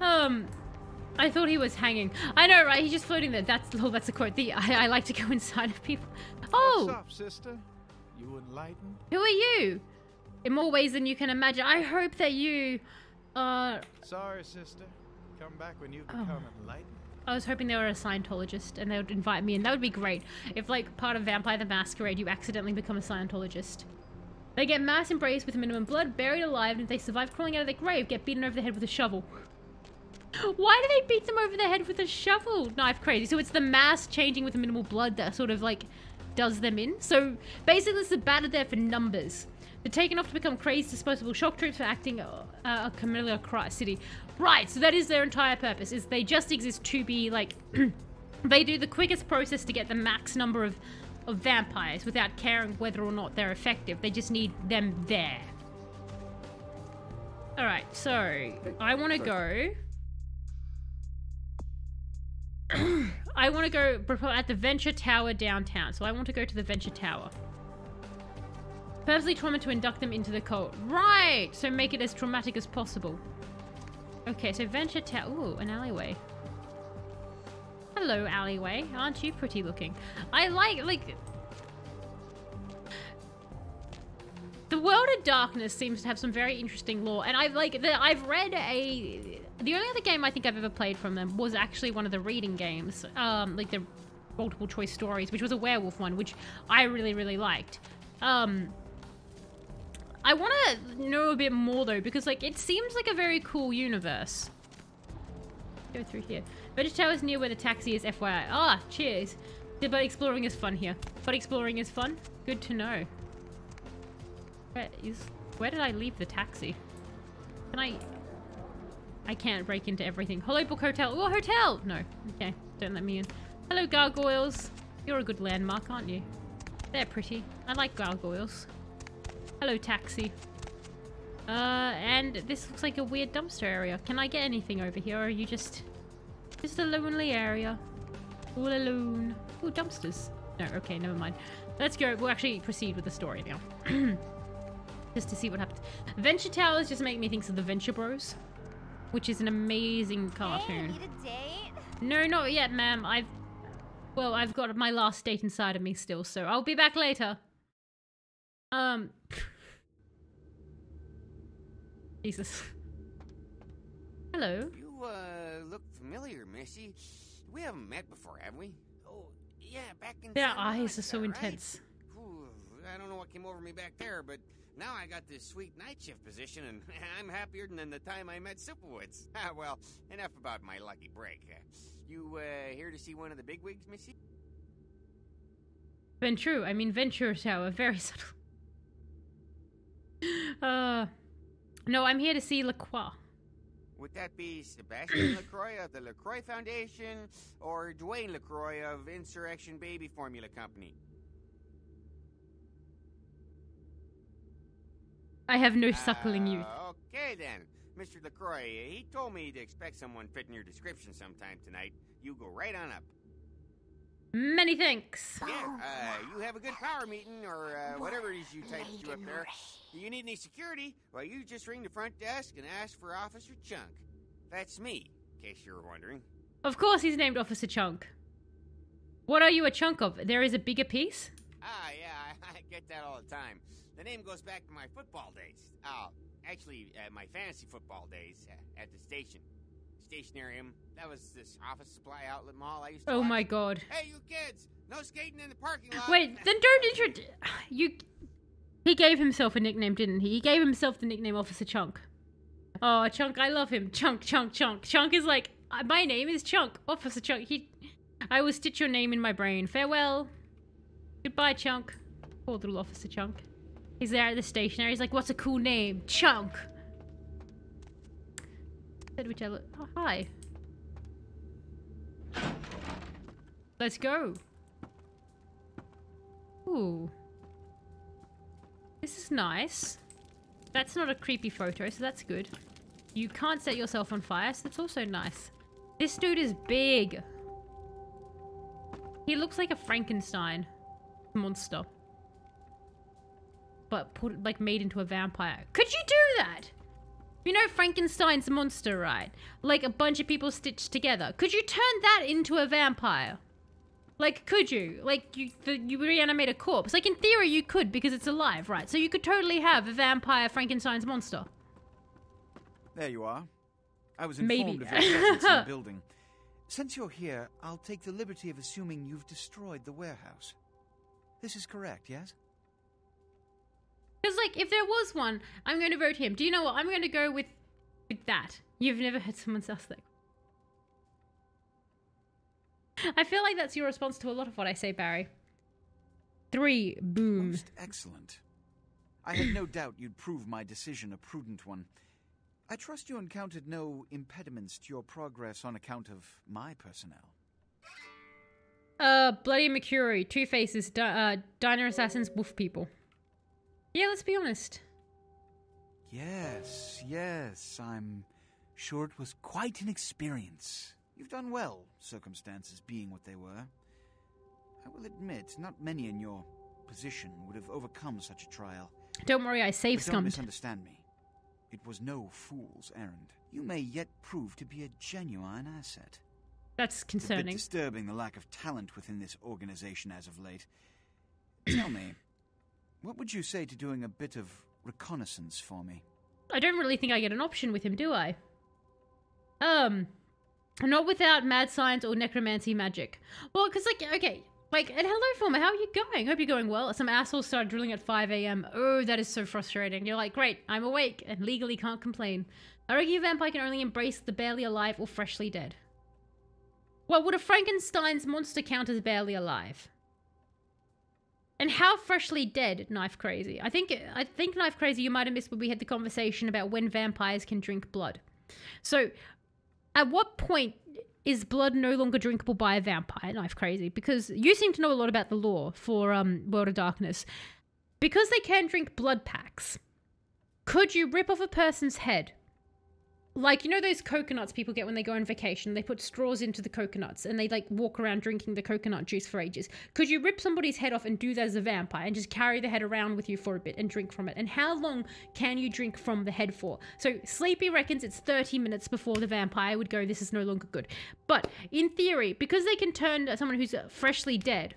I thought he was hanging. I know, right? He's just floating there. That's a quote. I like to go inside of people. Oh! What's up, sister? You enlightened? Who are you? In more ways than you can imagine. I hope that you, Sorry, sister. Come back when you've become enlightened. I was hoping they were a Scientologist and they would invite me in. That would be great. If, like, part of Vampire the Masquerade, you accidentally become a Scientologist. They get mass embraced with minimum blood, buried alive, and if they survive crawling out of their grave, get beaten over the head with a shovel. Why do they beat them over the head with a shovel? Knife crazy. So it's the mass changing with minimal blood that sort of, like, does them in. So basically it's the battle there for numbers. They're taken off to become crazed, disposable shock troops for acting a Camilla City. Right, so that is their entire purpose, is they just exist to be, like, they do the quickest process to get the max number of vampires without caring whether or not they're effective. They just need them there. Alright, so I want to go... I want to go at the Venture Tower downtown. So I want to go to the Venture Tower. Purposely trauma to induct them into the cult. Right! So make it as traumatic as possible. Okay, so Venture Tower. Ooh, an alleyway. Hello, alleyway. Aren't you pretty looking? I like... The World of Darkness seems to have some very interesting lore, and I've read the only other game I think I've ever played from them was actually one of the reading games, like the multiple choice stories, which was a werewolf one, which I really, really liked. I want to know a bit more though, because like it seems like a very cool universe. Go through here. Venture Tower is near where the taxi is, FYI. Ah, cheers. Yeah, but exploring is fun here. But exploring is fun? Good to know. Where did I leave the taxi? Can I can't break into everything. Hollow Book Hotel. Oh, hotel! No. Okay, don't let me in. Hello, gargoyles. You're a good landmark, aren't you? They're pretty. I like gargoyles. Hello, taxi. And this looks like a weird dumpster area. Can I get anything over here, or are you just a lonely area? All alone. Oh, dumpsters. No, okay, never mind. Let's go. We'll actually proceed with the story now. Just to see what happens. Venture Towers just make me think of the Venture Bros, which is an amazing cartoon. Hey, need a date? No, not yet, ma'am. I've got my last date inside of me still, so I'll be back later. Jesus. Hello. You, look familiar, Missy. We haven't met before, have we? Oh, yeah, back in... Their eyes are so intense. Ooh, I don't know what came over me back there, but now I got this sweet night shift position, and I'm happier than the time I met Superwoods. Well, enough about my lucky break. You, here to see one of the bigwigs, Missy? Venture. I mean, Venture Tower. Very subtle. No, I'm here to see LaCroix. Would that be Sebastian LaCroix of the LaCroix Foundation, or Dwayne LaCroix of Insurrection Baby Formula Company? I have no suckling youth. Okay then. Mr. LaCroix, he told me to expect someone fitting your description sometime tonight. You go right on up. Many thanks. Yeah, you have a good power meeting, or whatever it is you typed you up there. Do you need any security? Well, you just ring the front desk and ask for Officer Chunk. That's me, in case you were wondering. Of course he's named Officer Chunk. What are you a chunk of? There is a bigger piece? Ah, yeah, I get that all the time. The name goes back to my football days. Actually, my fantasy football days at the station. Stationarium. That was this office supply outlet mall I used to watch. My god. Hey, you kids! No skating in the parking lot! Wait, then don't He gave himself a nickname, didn't he? He gave himself the nickname Officer Chunk. Oh, Chunk, I love him. Chunk, Chunk, Chunk. Chunk is like, my name is Chunk. Officer Chunk. I will stitch your name in my brain. Farewell. Goodbye, Chunk. Poor little Officer Chunk. He's there at the stationery. He's like, what's a cool name? Chunk. Oh, hi. Let's go. Ooh. This is nice. That's not a creepy photo, so that's good. You can't set yourself on fire, so that's also nice. This dude is big. He looks like a Frankenstein monster. But made into a vampire. Could you do that? You know Frankenstein's monster, right? Like a bunch of people stitched together. Could you turn that into a vampire? Like, could you? Like, you reanimate a corpse. Like, in theory, you could because it's alive, right? So you could totally have a vampire Frankenstein's monster. There you are. I was informed of your presence in the building. Since you're here, I'll take the liberty of assuming you've destroyed the warehouse. This is correct, yes? Because, like, if there was one, I'm going to vote him. Do you know what? I'm going to go with that. You've never heard someone else that. I feel like that's your response to a lot of what I say, Barry. 3, boom. Most excellent. I had no doubt you'd prove my decision a prudent one. I trust you encountered no impediments to your progress on account of my personnel. Bloody Mercury, Two Faces, Diner Assassins, Wolf People. Yeah, let's be honest. Yes, I'm sure it was quite an experience. You've done well, circumstances being what they were. I will admit, not many in your position would have overcome such a trial. Don't worry, I save Don't scummed. misunderstand me. It was no fool's errand. You may yet prove to be a genuine asset. That's concerning. It's a bit disturbing the lack of talent within this organization as of late. Tell me, what would you say to doing a bit of reconnaissance for me? I don't really think I get an option with him, do I? Not without mad science or necromancy magic. Well, because, like, okay, like, and hello, Former, how are you going? Hope you're going well. Some asshole started drilling at 5 a.m. Oh, that is so frustrating. You're like, great, I'm awake and legally can't complain. I reckon a vampire can only embrace the barely alive or freshly dead. Well, would a Frankenstein's monster count as barely alive? And how freshly dead, Knife Crazy? I think Knife Crazy, you might have missed when we had the conversation about when vampires can drink blood. So, at what point is blood no longer drinkable by a vampire, Knife Crazy? Because you seem to know a lot about the lore for World of Darkness. Because they can drink blood packs, could you rip off a person's head? Like, you know those coconuts people get when they go on vacation? They put straws into the coconuts and they, like, walk around drinking the coconut juice for ages. Could you rip somebody's head off and do that as a vampire and just carry the head around with you for a bit and drink from it? And how long can you drink from the head for? So Sleepy reckons it's 30 minutes before the vampire would go, this is no longer good. But in theory, because they can turn someone who's freshly dead,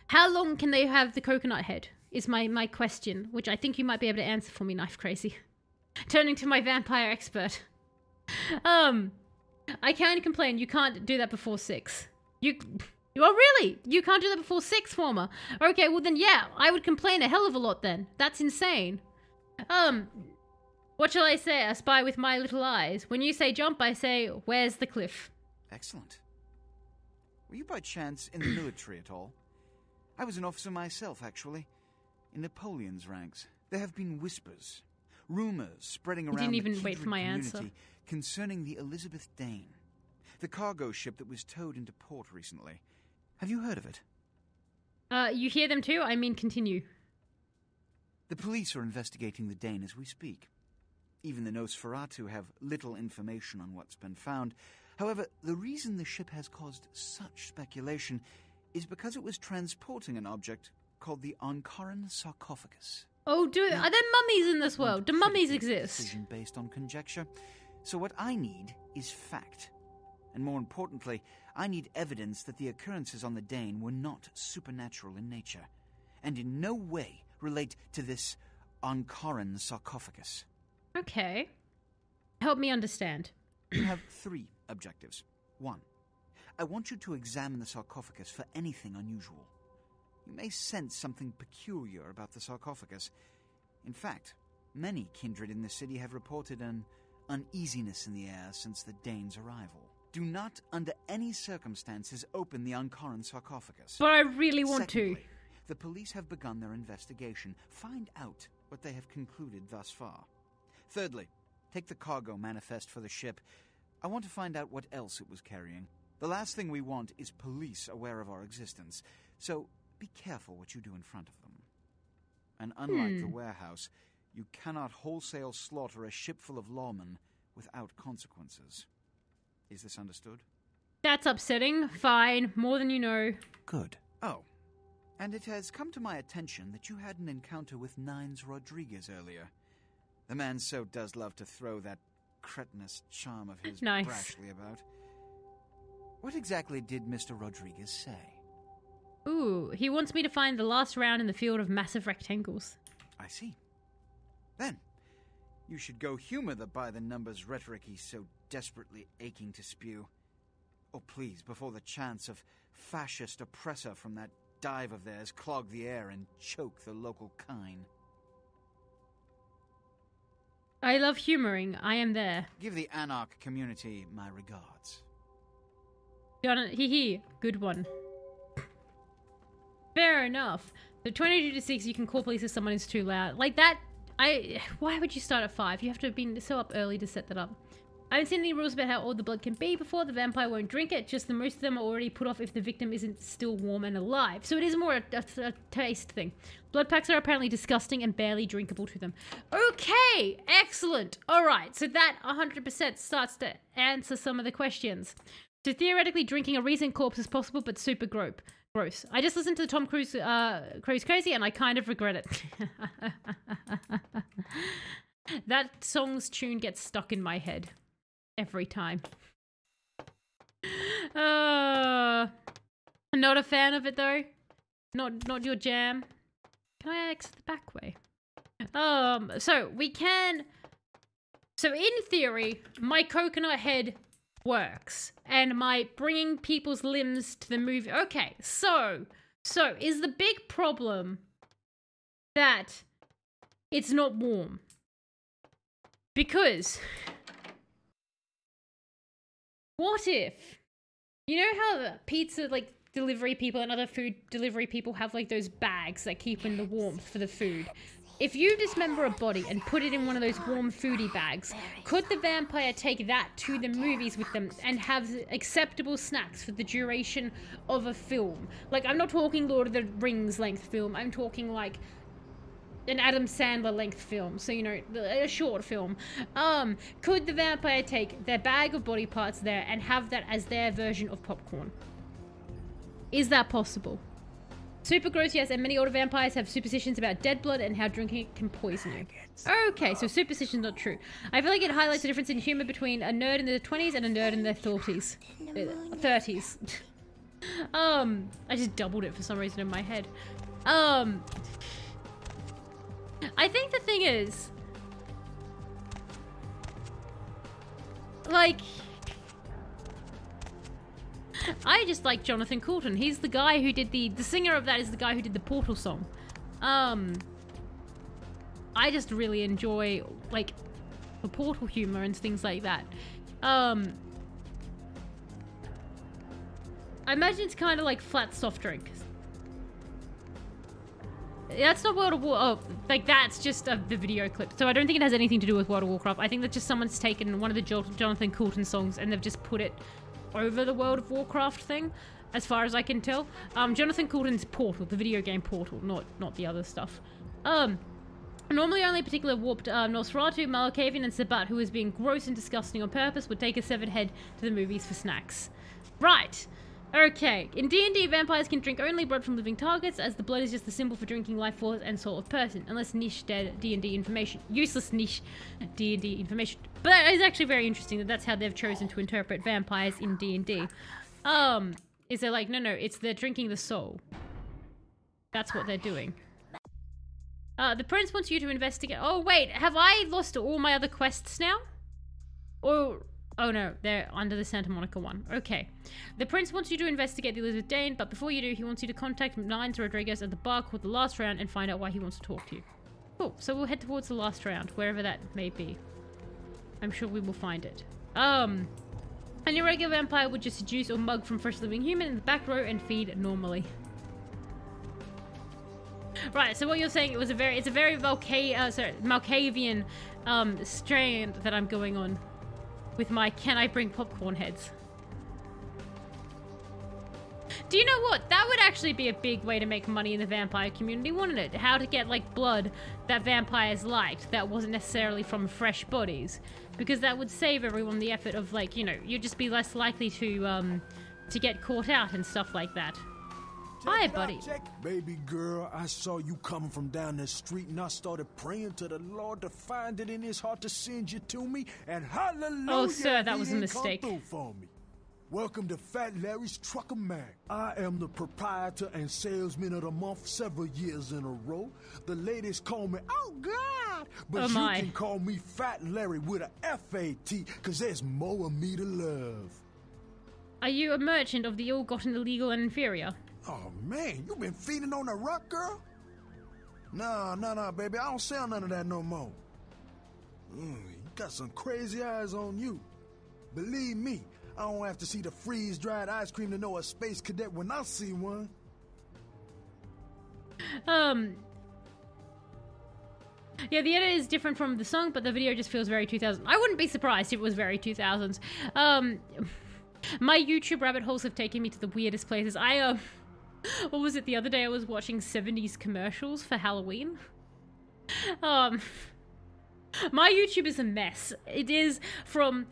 how long can they have the coconut head is my question, which I think you might be able to answer for me, Knife Crazy. Turning to my vampire expert. I can complain. You can't do that before 6. Oh, really? You can't do that before 6, Former? Okay, well then, yeah, I would complain a hell of a lot then. That's insane. What shall I say? I spy with my little eyes. When you say jump, I say, where's the cliff? Excellent. Were you by chance in the military at all? I was an officer myself, actually. In Napoleon's ranks. There have been whispers, rumors spreading around didn't even the wait for my community answer. Concerning the Elizabeth Dane, the cargo ship that was towed into port recently. Have you heard of it? You hear them too? I mean, continue. The police are investigating the Dane as we speak. Even the Nosferatu have little information on what's been found. However, the reason the ship has caused such speculation is because it was transporting an object called the Ankaran sarcophagus. Oh, are there mummies in this world? Do mummies exist? Decision based on conjecture. So what I need is fact. And more importantly, I need evidence that the occurrences on the Dane were not supernatural in nature, and in no way relate to this Ankaran sarcophagus. Okay. Help me understand. You have 3 objectives. 1. I want you to examine the sarcophagus for anything unusual. You may sense something peculiar about the sarcophagus. In fact, many kindred in the city have reported an uneasiness in the air since the Dane's arrival. Do not, under any circumstances, open the Ankaran sarcophagus. But I really want Secondly, to. The police have begun their investigation. Find out what they have concluded thus far. Thirdly, take the cargo manifest for the ship. I want to find out what else it was carrying. The last thing we want is police aware of our existence, so be careful what you do in front of them. And unlike the warehouse, you cannot wholesale slaughter a ship full of lawmen without consequences. Is this understood? That's upsetting. Fine. More than you know. Good. Oh, and it has come to my attention that you had an encounter with Nines Rodriguez earlier. The man so does love to throw that cretinous charm of his Nice. brashly about. What exactly did Mr. Rodriguez say? Ooh, he wants me to find the last round in the field of massive rectangles. I see. Then, you should go humor the by-the-numbers rhetoric he's so desperately aching to spew. Oh, please, before the chance of fascist oppressor from that dive of theirs clog the air and choke the local kine. I love humoring. I am there. Give the Anarch community my regards. Hee. Good one. Fair enough. So 22 to 6, you can call police if someone is too loud. Like that, why would you start at 5? You have to have been so up early to set that up. I haven't seen any rules about how old the blood can be before. The vampire won't drink it, just that most of them are already put off if the victim isn't still warm and alive. So it is more a taste thing. Blood packs are apparently disgusting and barely drinkable to them. Okay, excellent. Alright, so that 100% starts to answer some of the questions. So theoretically, drinking a recent corpse is possible, but super gross. I just listened to the Tom Cruise Crazy and I kind of regret it. That song's tune gets stuck in my head every time. Not a fan of it though. Not your jam. Can I exit the back way? So we can. So in theory, my coconut head works, and my bringing people's limbs to the movie. Okay, so is the big problem that it's not warm? Because what if, you know how the pizza like delivery people and other food delivery people have like those bags that keep in the warmth for the food? If you dismember a body and put it in one of those warm foodie bags, could the vampire take that to the movies with them and have acceptable snacks for the duration of a film? Like, I'm not talking Lord of the Rings length film, I'm talking like an Adam Sandler length film, so you know, a short film. Could the vampire take their bag of body parts there and have that as their version of popcorn? Is that possible? Super gross, yes, and many older vampires have superstitions about dead blood and how drinking it can poison you. Okay, so superstition's not true. I feel like it highlights the difference in humor between a nerd in their 20s and a nerd in their 30s. I just doubled it for some reason in my head. I think the thing is, like, I just like Jonathan Coulton. He's the guy who did the singer of that is the guy who did the Portal song. I just really enjoy like the Portal humor and things like that. I imagine it's kind of like flat soft drink. That's not World of War. Oh, like that's just the video clip. So I don't think it has anything to do with World of Warcraft. I think that just someone's taken one of the Jonathan Coulton songs and they've just put it over the World of Warcraft thing, as far as I can tell. Jonathan Coulton's Portal, the video game Portal, not the other stuff. Normally only particular warped Nosferatu, Malkavian, and Sabat, who is being gross and disgusting on purpose, would take a severed head to the movies for snacks. Right. Okay. In D&D, vampires can drink only blood from living targets, as the blood is just the symbol for drinking life force and soul of person, unless niche dead D&D information. Useless niche D&D information. But that is actually very interesting that that's how they've chosen to interpret vampires in D&D. Is they're like, no, it's they're drinking the soul. That's what they're doing. The prince wants you to investigate. Oh, wait, have I lost all my other quests now? Oh no, they're under the Santa Monica one. Okay. The prince wants you to investigate the Elizabeth Dane, but before you do, he wants you to contact Nines Rodriguez at the bar called The Last Round and find out why he wants to talk to you. Cool, so we'll head towards The Last Round, wherever that may be. I'm sure we will find it. Any regular vampire would just seduce or mug from fresh living human in the back row and feed normally. Right, so what you're saying, it's a very Malkavian strand that I'm going on with my can I bring popcorn heads. Do you know what? That would actually be a big way to make money in the vampire community, wouldn't it? How to get like blood that vampires liked that wasn't necessarily from fresh bodies, because that would save everyone the effort of like, you know, you'd just be less likely to get caught out and stuff like that. Hi, buddy. Baby girl, I saw you coming from down the street and I started praying to the Lord to find it in his heart to send you to me, and hallelujah, oh, sir, that was a mistake. Come through for me. Welcome to Fat Larry's Trucker Mag. I am the proprietor and salesman of the month several years in a row. The ladies call me, oh God, but you can call me Fat Larry with a F-A-T, cause there's more of me to love. Are you a merchant of the ill-gotten, illegal, and inferior? Oh man, you been feeding on the rock, girl? Nah, baby, I don't sell none of that no more. You got some crazy eyes on you. Believe me, I don't have to see the freeze-dried ice cream to know a space cadet when I see one. Yeah, the edit is different from the song, but the video just feels very 2000s. I wouldn't be surprised if it was very 2000s. My YouTube rabbit holes have taken me to the weirdest places. What was it the other day? I was watching 70s commercials for Halloween. My YouTube is a mess. It is from...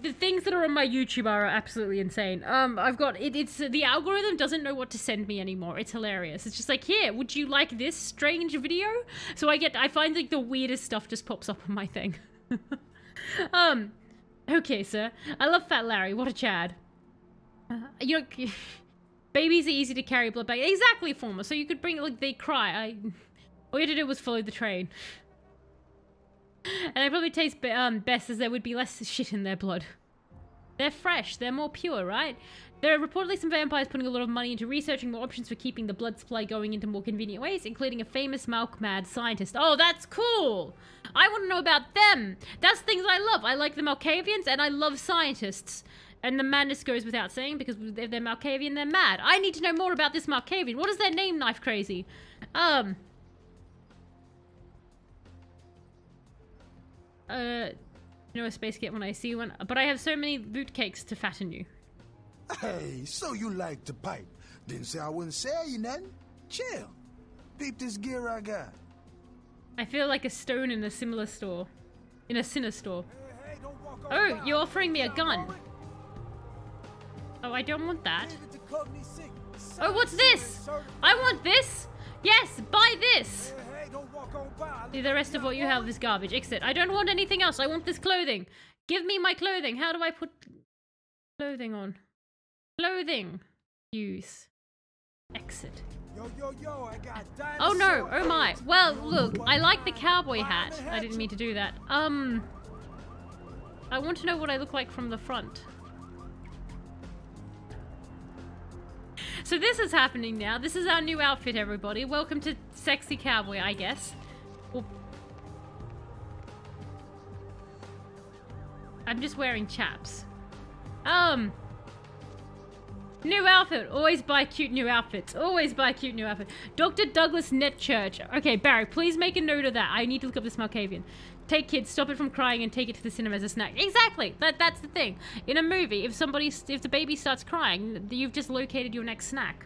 The things that are on my YouTube are absolutely insane. It's the algorithm doesn't know what to send me anymore. It's hilarious. It's just like, here, would you like this strange video? So I find like the weirdest stuff just pops up on my thing. Okay, sir. I love Fat Larry. What a Chad. Babies are easy to carry blood back. Exactly, Former. So you could bring, like, they cry. All you had to do was follow the train. And they probably taste best as there would be less shit in their blood. They're fresh. They're more pure, right? There are reportedly some vampires putting a lot of money into researching more options for keeping the blood supply going into more convenient ways, including a famous Malk-mad scientist. Oh, that's cool! I want to know about them! That's things I love. I like the Malkavians, and I love scientists. And the madness goes without saying, because if they're Malkavian, they're mad. I need to know more about this Malkavian. What is their name, Knife Crazy? You know a space cat when I see one, but I have so many loot cakes to fatten you. Hey, so you like to pipe. Didn't say I wouldn't sell you nothing. Chill. Peep this gear I got. I feel like a stone in a similar store. In a Sinner store. Oh, you're offering me a gun. Oh, I don't want that. Oh, what's this? I want this. Yes, buy this. The rest of what you have is garbage. Exit. I don't want anything else. I want this clothing. Give me my clothing. How do I put clothing on? Clothing. Use. Exit. Oh no. Oh my. Well, look. I like the cowboy hat. I didn't mean to do that. I want to know what I look like from the front. So this is happening now. This is our new outfit, everybody. Welcome to Sexy Cowboy, I guess. Well, I'm just wearing chaps. New outfit. Always buy cute new outfits. Always buy cute new outfits. Dr. Douglas Netchurch. Okay, Barry, please make a note of that. I need to look up this Malkavian. Take kids, stop it from crying, and take it to the cinema as a snack. Exactly. That's the thing. In a movie, if the baby starts crying, you've just located your next snack.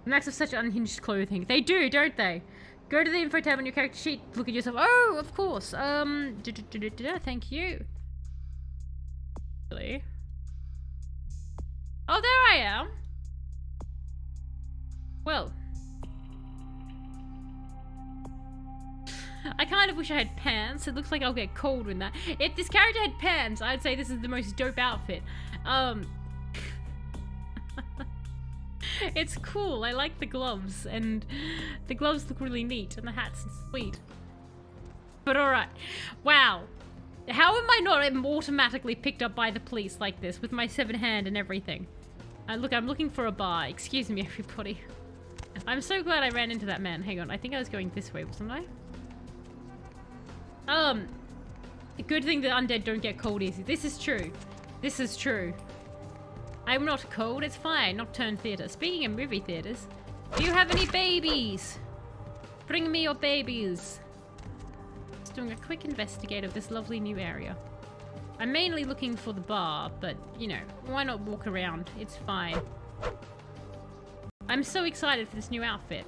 Snacks have such unhinged clothing. They do, don't they? Go to the info tab on your character sheet. Look at yourself. Oh, of course. Thank you. Really? Oh, there I am. Well. I kind of wish I had pants. It looks like I'll get cold with that. If this character had pants, I'd say this is the most dope outfit. It's cool. I like the gloves, and the gloves look really neat, and the hat's sweet. But alright. Wow. How am I not automatically picked up by the police like this, with my 7 hand and everything? Look, I'm looking for a bar. Excuse me, everybody. I'm so glad I ran into that man. Hang on, I think I was going this way, wasn't I? Good thing the undead don't get cold easy. This is true. This is true. I'm not cold, it's fine. Nocturne theatre. Speaking of movie theatres, do you have any babies? Bring me your babies. Just doing a quick investigate of this lovely new area. I'm mainly looking for the bar, but, you know, why not walk around? It's fine. I'm so excited for this new outfit.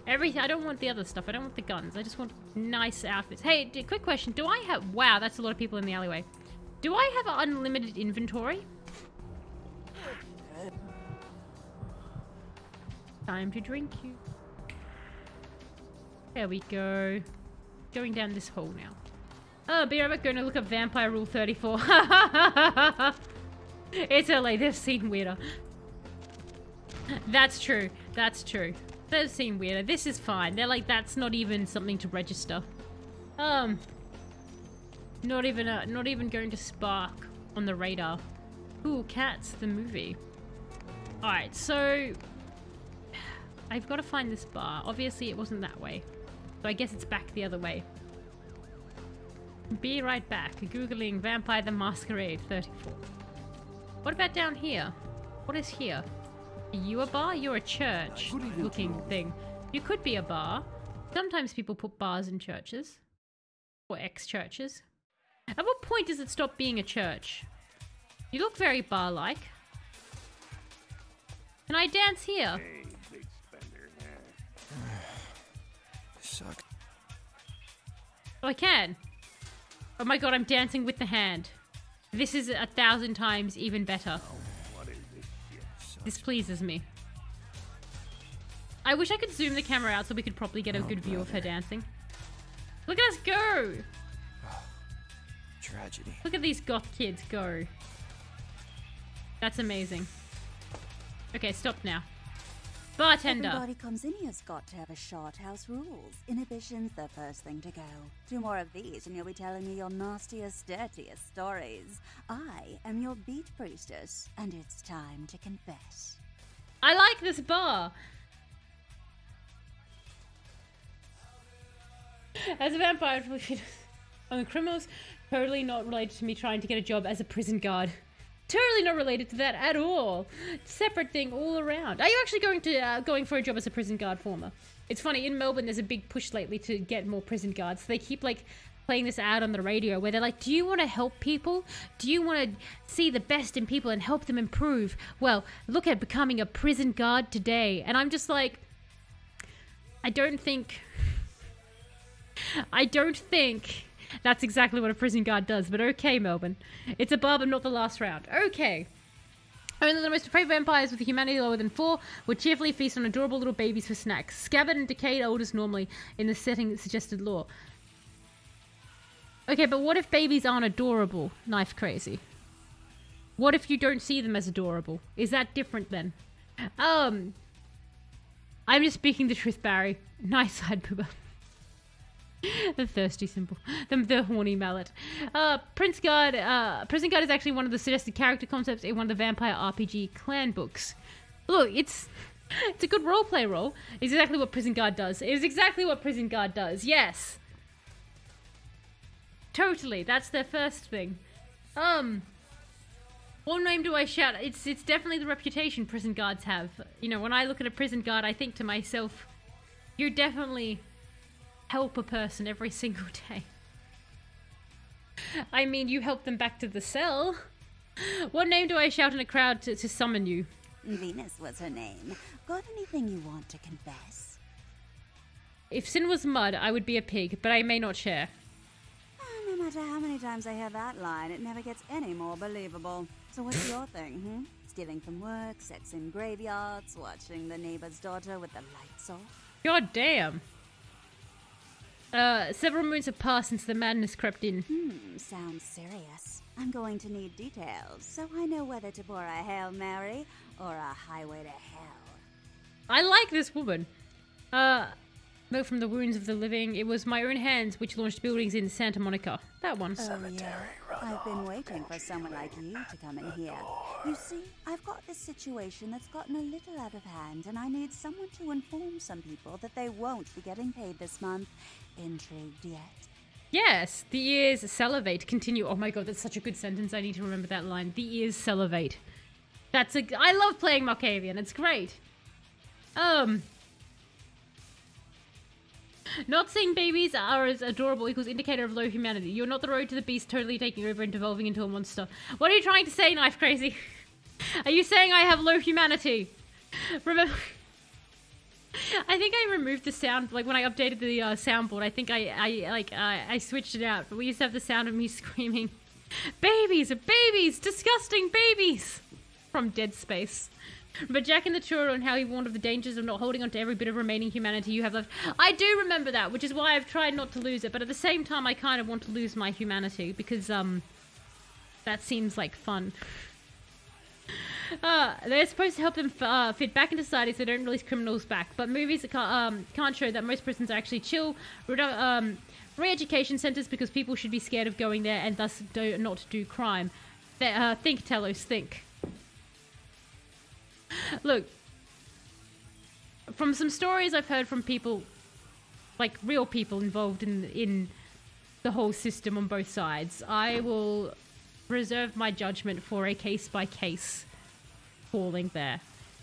I don't want the other stuff. I don't want the guns. I just want nice outfits. Hey, quick question. Do I have... Wow, that's a lot of people in the alleyway. Do I have unlimited inventory? Time to drink you. There we go. Going down this hole now. Oh, be right back. Going to look up Vampire Rule 34. It's LA. They've seen weirder. That's true. That's true. They've seen weirder. This is fine. They're like, that's not even something to register. Not even going to spark on the radar. Ooh, Cats, the movie. Alright, so... I've got to find this bar. Obviously, it wasn't that way. So I guess it's back the other way. Be right back. Googling Vampire the Masquerade 34. What about down here? What is here? Are you a bar? You're a church-looking thing. You could be a bar. Sometimes people put bars in churches. Or ex-churches. At what point does it stop being a church? You look very bar-like. Can I dance here? Hey, big spender. Suck. Oh, I can. Oh my god, I'm dancing with the hand. This is 1,000 times even better. What is this shit? This pleases me. I wish I could zoom the camera out so we could probably get a good view of her dancing. Look at us go! Tragedy. Look at these goth kids go. That's amazing. Okay, stop now. Bartender. Everybody comes in here's got to have a shot. House rules. Inhibition's the first thing to go. 2 more of these and you'll be telling me your nastiest, dirtiest stories. I am your beat priestess, and it's time to confess. I like this bar. As a vampire, on the criminals, totally not related to me trying to get a job as a prison guard. Totally not related to that at all. Separate thing all around. Are you actually going for a job as a prison guard former? It's funny, in Melbourne there's a big push lately to get more prison guards. They keep like playing this ad on the radio where they're like, do you want to help people? Do you want to see the best in people and help them improve? Well, look at becoming a prison guard today. And I'm just like, I don't think that's exactly what a prison guard does, but okay, Melbourne. It's a bar, but not the last round. Okay. Only the most depraved vampires with a humanity lower than 4 would cheerfully feast on adorable little babies for snacks. Scabbard and decayed elders normally in the setting that suggested law. Okay, but what if babies aren't adorable? Knife crazy. What if you don't see them as adorable? Is that different then? I'm just speaking the truth, Barry. Nice side, Pooba. The thirsty symbol. The horny mallet. Prison Guard is actually one of the suggested character concepts in one of the Vampire RPG clan books. Look, it's a good roleplay role. It's exactly what Prison Guard does. It is exactly what Prison Guard does. Yes. Totally. That's their first thing. What name do I shout? It's definitely the reputation prison guards have. You know, when I look at a prison guard, I think to myself, you definitely help a person every single day. I mean, you help them back to the cell. What name do I shout in a crowd to summon you? Venus was her name. Got anything you want to confess? If sin was mud, I would be a pig, but I may not share. No matter how many times I hear that line, it never gets any more believable. So what's your thing, Stealing from work, sex in graveyards, watching the neighbor's daughter with the lights off? God damn. Several moons have passed since the madness crept in. Sounds serious. I'm going to need details, so I know whether to pour a Hail Mary or a highway to hell. I like this woman. Milk from the wounds of the living. It was my own hands which launched buildings in Santa Monica. That one. I've been waiting for someone like you to come in here. You see, I've got this situation that's gotten a little out of hand, and I need someone to inform some people that they won't be getting paid this month. Intrigued yet? Yes, the ears salivate. Continue. Oh my god, that's such a good sentence. I need to remember that line. The ears salivate. I love playing Malkavian. It's great. Not seeing babies are as adorable equals indicator of low humanity. You're not the road to the beast totally taking over and devolving into a monster. What are you trying to say, Knife Crazy? Are you saying I have low humanity? Remember, I think I removed the sound, like when I updated the soundboard, I think I switched it out, but we used to have the sound of me screaming, babies, babies, disgusting babies, from Dead Space. But Jack in the Tour on how he warned of the dangers of not holding on to every bit of remaining humanity you have left. I do remember that, which is why I've tried not to lose it, but at the same time I kind of want to lose my humanity, because that seems like fun. They're supposed to help them fit back into society so they don't release criminals back, but movies can't show that most prisons are actually chill re-education centers because people should be scared of going there and thus not do crime. Think, Telos, think. Look, from some stories I've heard from people, like real people involved in the whole system on both sides, I will reserve my judgment for a case-by-case calling there.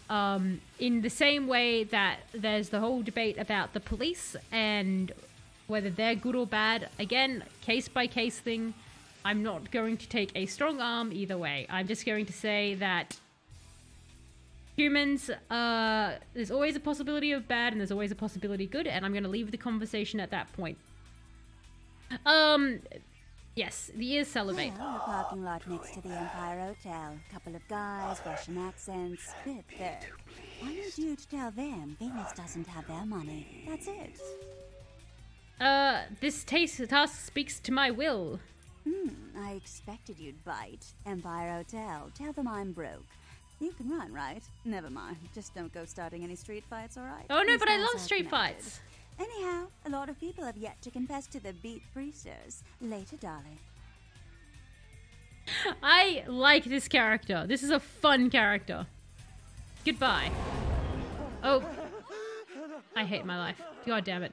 In the same way that there's the whole debate about the police and whether they're good or bad, again, case-by-case thing. I'm not going to take a strong arm either way. I'm just going to say that humans, there's always a possibility of bad and there's always a possibility good, and I'm going to leave the conversation at that point. Yes, the ears salivate. Well, the parking lot next to the Empire Hotel. Couple of guys, Russian accents, bit thick. I need you to tell them Venus doesn't have their money. That's it. This task speaks to my will. I expected you'd bite. Empire Hotel. Tell them I'm broke. You can run, right? Never mind. Just don't go starting any street fights, alright? Oh no, but I love street fights. Anyhow, a lot of people have yet to confess to the beat priestess. Later, darling. I like this character. This is a fun character. Goodbye. Oh. I hate my life. God damn it.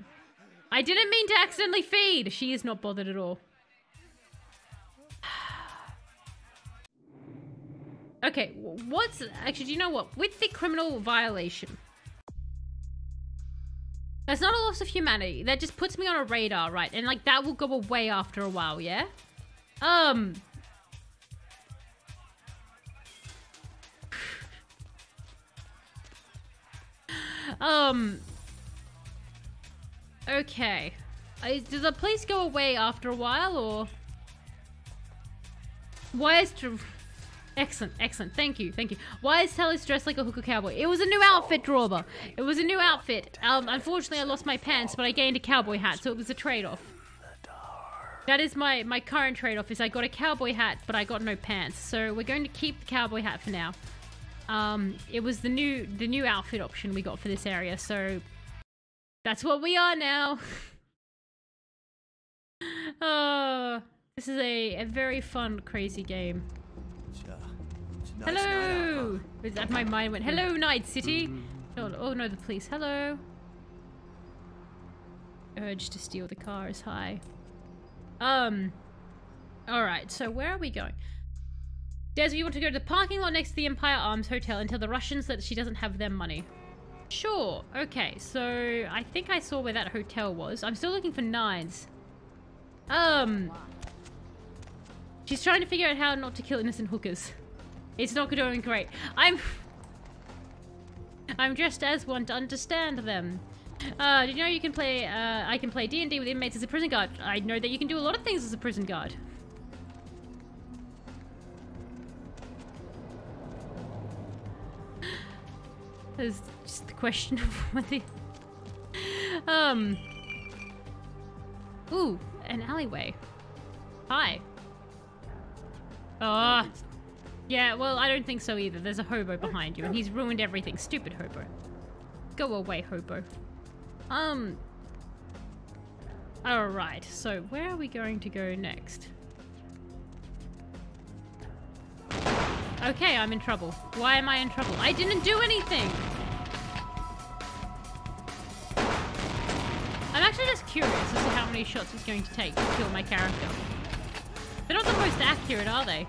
I didn't mean to accidentally feed. She is not bothered at all. Okay, actually, do you know what? With the criminal violation, that's not a loss of humanity. That just puts me on a radar, right? And like that will go away after a while, yeah? Okay. Does the police go away after a while, or why is Excellent, excellent. Thank you, thank you. Why is Talis dressed like a hooker cowboy? It was a new outfit, Drawber. It was a new outfit. Unfortunately, I lost my pants, but I gained a cowboy hat, so it was a trade-off. That is my current trade-off, is I got a cowboy hat, but I got no pants. So we're going to keep the cowboy hat for now. It was the new outfit option we got for this area, so that's what we are now. This is a very fun, crazy game. Nice hello! Is that my mind went, hello, Night City! Oh no, the police. Hello! Urge to steal the car is high. Alright, so where are we going? Des, you want to go to the parking lot next to the Empire Arms Hotel and tell the Russians that she doesn't have their money. Sure, okay, so I think I saw where that hotel was. I'm still looking for nines. She's trying to figure out how not to kill innocent hookers. It's not going great. I'm dressed as one to understand them. Did you know you can play, I can play D&D with inmates as a prison guard? I know that you can do a lot of things as a prison guard. There's just the question of whether... Ooh, an alleyway. Hi. Oh. Yeah, well, I don't think so either. There's a hobo behind you, and he's ruined everything. Stupid hobo. Go away, hobo. Alright, so where are we going to go next? Okay, I'm in trouble. Why am I in trouble? I didn't do anything! I'm actually just curious as to how many shots it's going to take to kill my character. They're not the most accurate, are they?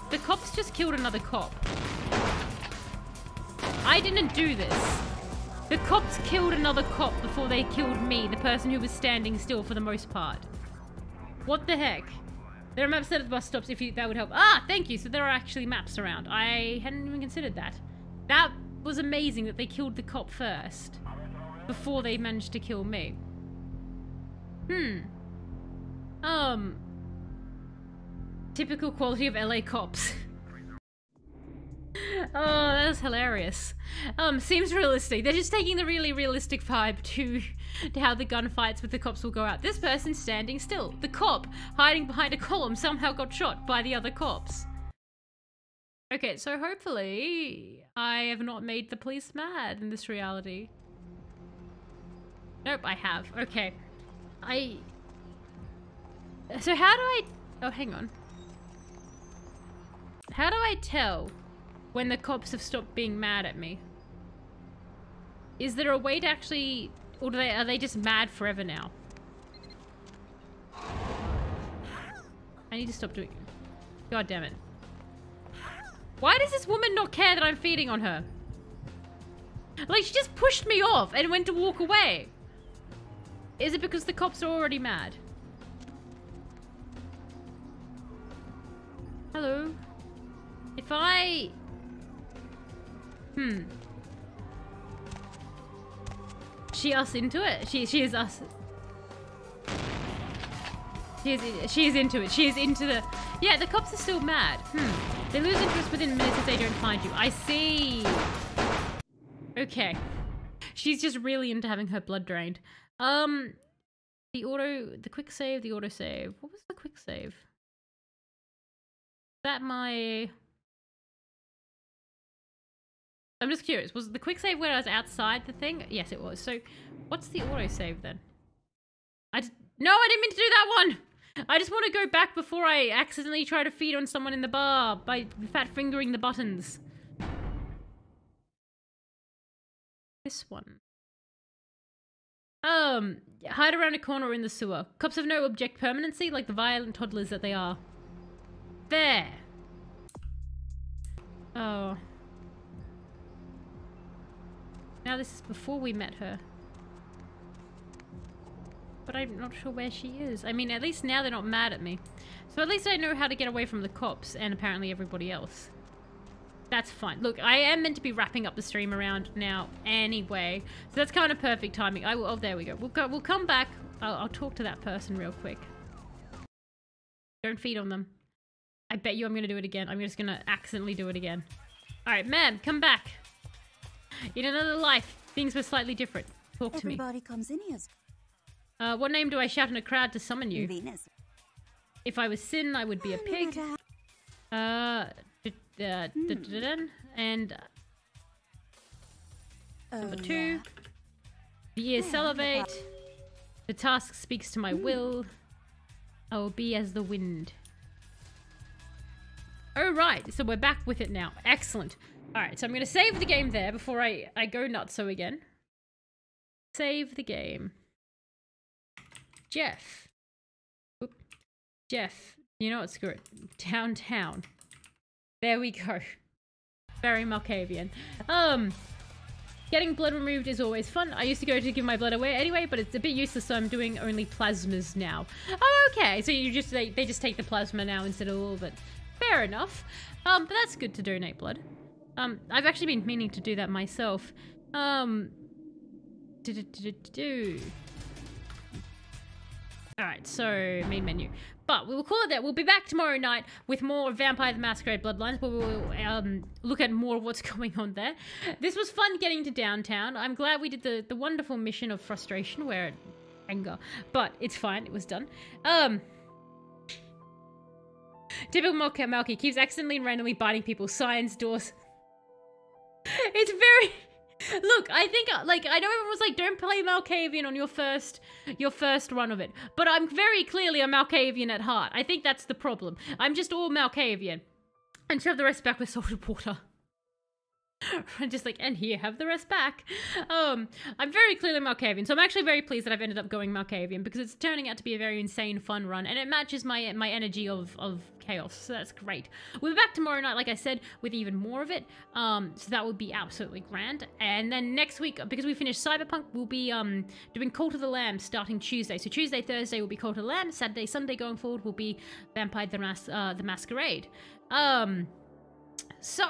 The cops just killed another cop. I didn't do this. The cops killed another cop before they killed me, the person who was standing still for the most part. What the heck? There are maps set at the bus stops if that would help. Ah, thank you. So there are actually maps around. I hadn't even considered that. That was amazing that they killed the cop first before they managed to kill me. Typical quality of LA cops. Oh, that was hilarious. Seems realistic. They're just taking the really realistic vibe to how the gunfights with the cops will go out. This person's standing still. The cop, hiding behind a column, somehow got shot by the other cops. Okay, so hopefully I have not made the police mad in this reality. Nope, I have. Okay. So how do I... Oh, hang on. How do I tell when the cops have stopped being mad at me? Is there a way to actually... Or are they just mad forever now? I need to stop doing it. God damn it. Why does this woman not care that I'm feeding on her? Like, she just pushed me off and went to walk away. Is it because the cops are already mad? Hello? If I... She us into it? She is us. She is into it. She is into the... Yeah, the cops are still mad. They lose interest within minutes if they don't find you. I see. Okay. She's just really into having her blood drained. The quick save, the auto save. What was the quick save? Is that my... I'm just curious. Was the quick save where I was outside the thing? Yes, it was. So, what's the auto save then? No, I didn't mean to do that one! I just want to go back before I accidentally try to feed on someone in the bar by fat fingering the buttons. This one. Hide around a corner or in the sewer. Cops have no object permanency like the violent toddlers that they are. There! Oh. Now this is before we met her. But I'm not sure where she is. I mean, at least now they're not mad at me. So at least I know how to get away from the cops and apparently everybody else. That's fine. Look, I am meant to be wrapping up the stream around now anyway. So that's kind of perfect timing. Oh, there we go. We'll come back. I'll talk to that person real quick. Don't feed on them. I bet you I'm going to do it again. I'm just going to accidentally do it again. Alright, ma'am, come back. In another life, things were slightly different. Talk to me. Everybody comes in here. What name do I shout in a crowd to summon you? Venus. If I was Sin, I would be a pig. And number 2. Yeah. The ears salivate. The task speaks to my will. I will be as the wind. Oh, right. So we're back with it now. Excellent. Alright, so I'm going to save the game there before I go nutso again. Save the game. Jeff. Oop. Jeff. You know what? Screw it. Downtown. There we go. Very Malkavian. Getting blood removed is always fun. I used to go to give my blood away anyway, but it's a bit useless, so I'm doing only plasmas now. Oh, okay. So you just they just take the plasma now instead of all of it. Fair enough. But that's good to donate blood. I've actually been meaning to do that myself. Alright, so main menu. But we will call it that. We'll be back tomorrow night with more Vampire the Masquerade Bloodlines, where we will look at more of what's going on there. This was fun getting to downtown. I'm glad we did the wonderful mission of frustration, where anger. But it's fine, it was done. Typical Malky keeps accidentally and randomly biting people. Signs, doors. It's very... Look, I think, like, I know everyone was like, don't play Malkavian on your first run of it. But I'm very clearly a Malkavian at heart. I think that's the problem. I'm just all Malkavian. And shove the rest back with salted water. I'm just like, and here, have the rest back. I'm very clearly Malkavian, so I'm actually very pleased that I've ended up going Malkavian, because it's turning out to be a very insane, fun run, and it matches my energy of chaos, so that's great. We'll be back tomorrow night, like I said, with even more of it, so that would be absolutely grand. And then next week, because we finished Cyberpunk, we'll be doing Cult of the Lamb starting Tuesday. So Tuesday, Thursday will be Cult of the Lamb, Saturday, Sunday going forward will be Vampire the Masquerade. So,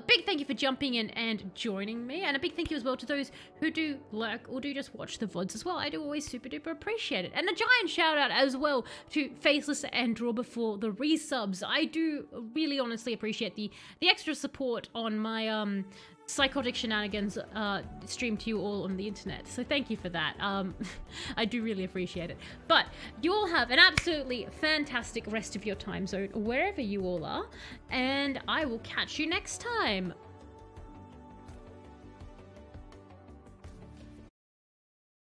big thank you for jumping in and joining me, and a big thank you as well to those who do lurk or do just watch the VODs as well. I do always super duper appreciate it. And a giant shout out as well to Faceless and Drawber for the resubs. I do really honestly appreciate the extra support on my psychotic shenanigans streamed to you all on the internet, so thank you for that. I do really appreciate it. But you all have an absolutely fantastic rest of your time zone wherever you all are, and I will catch you next time.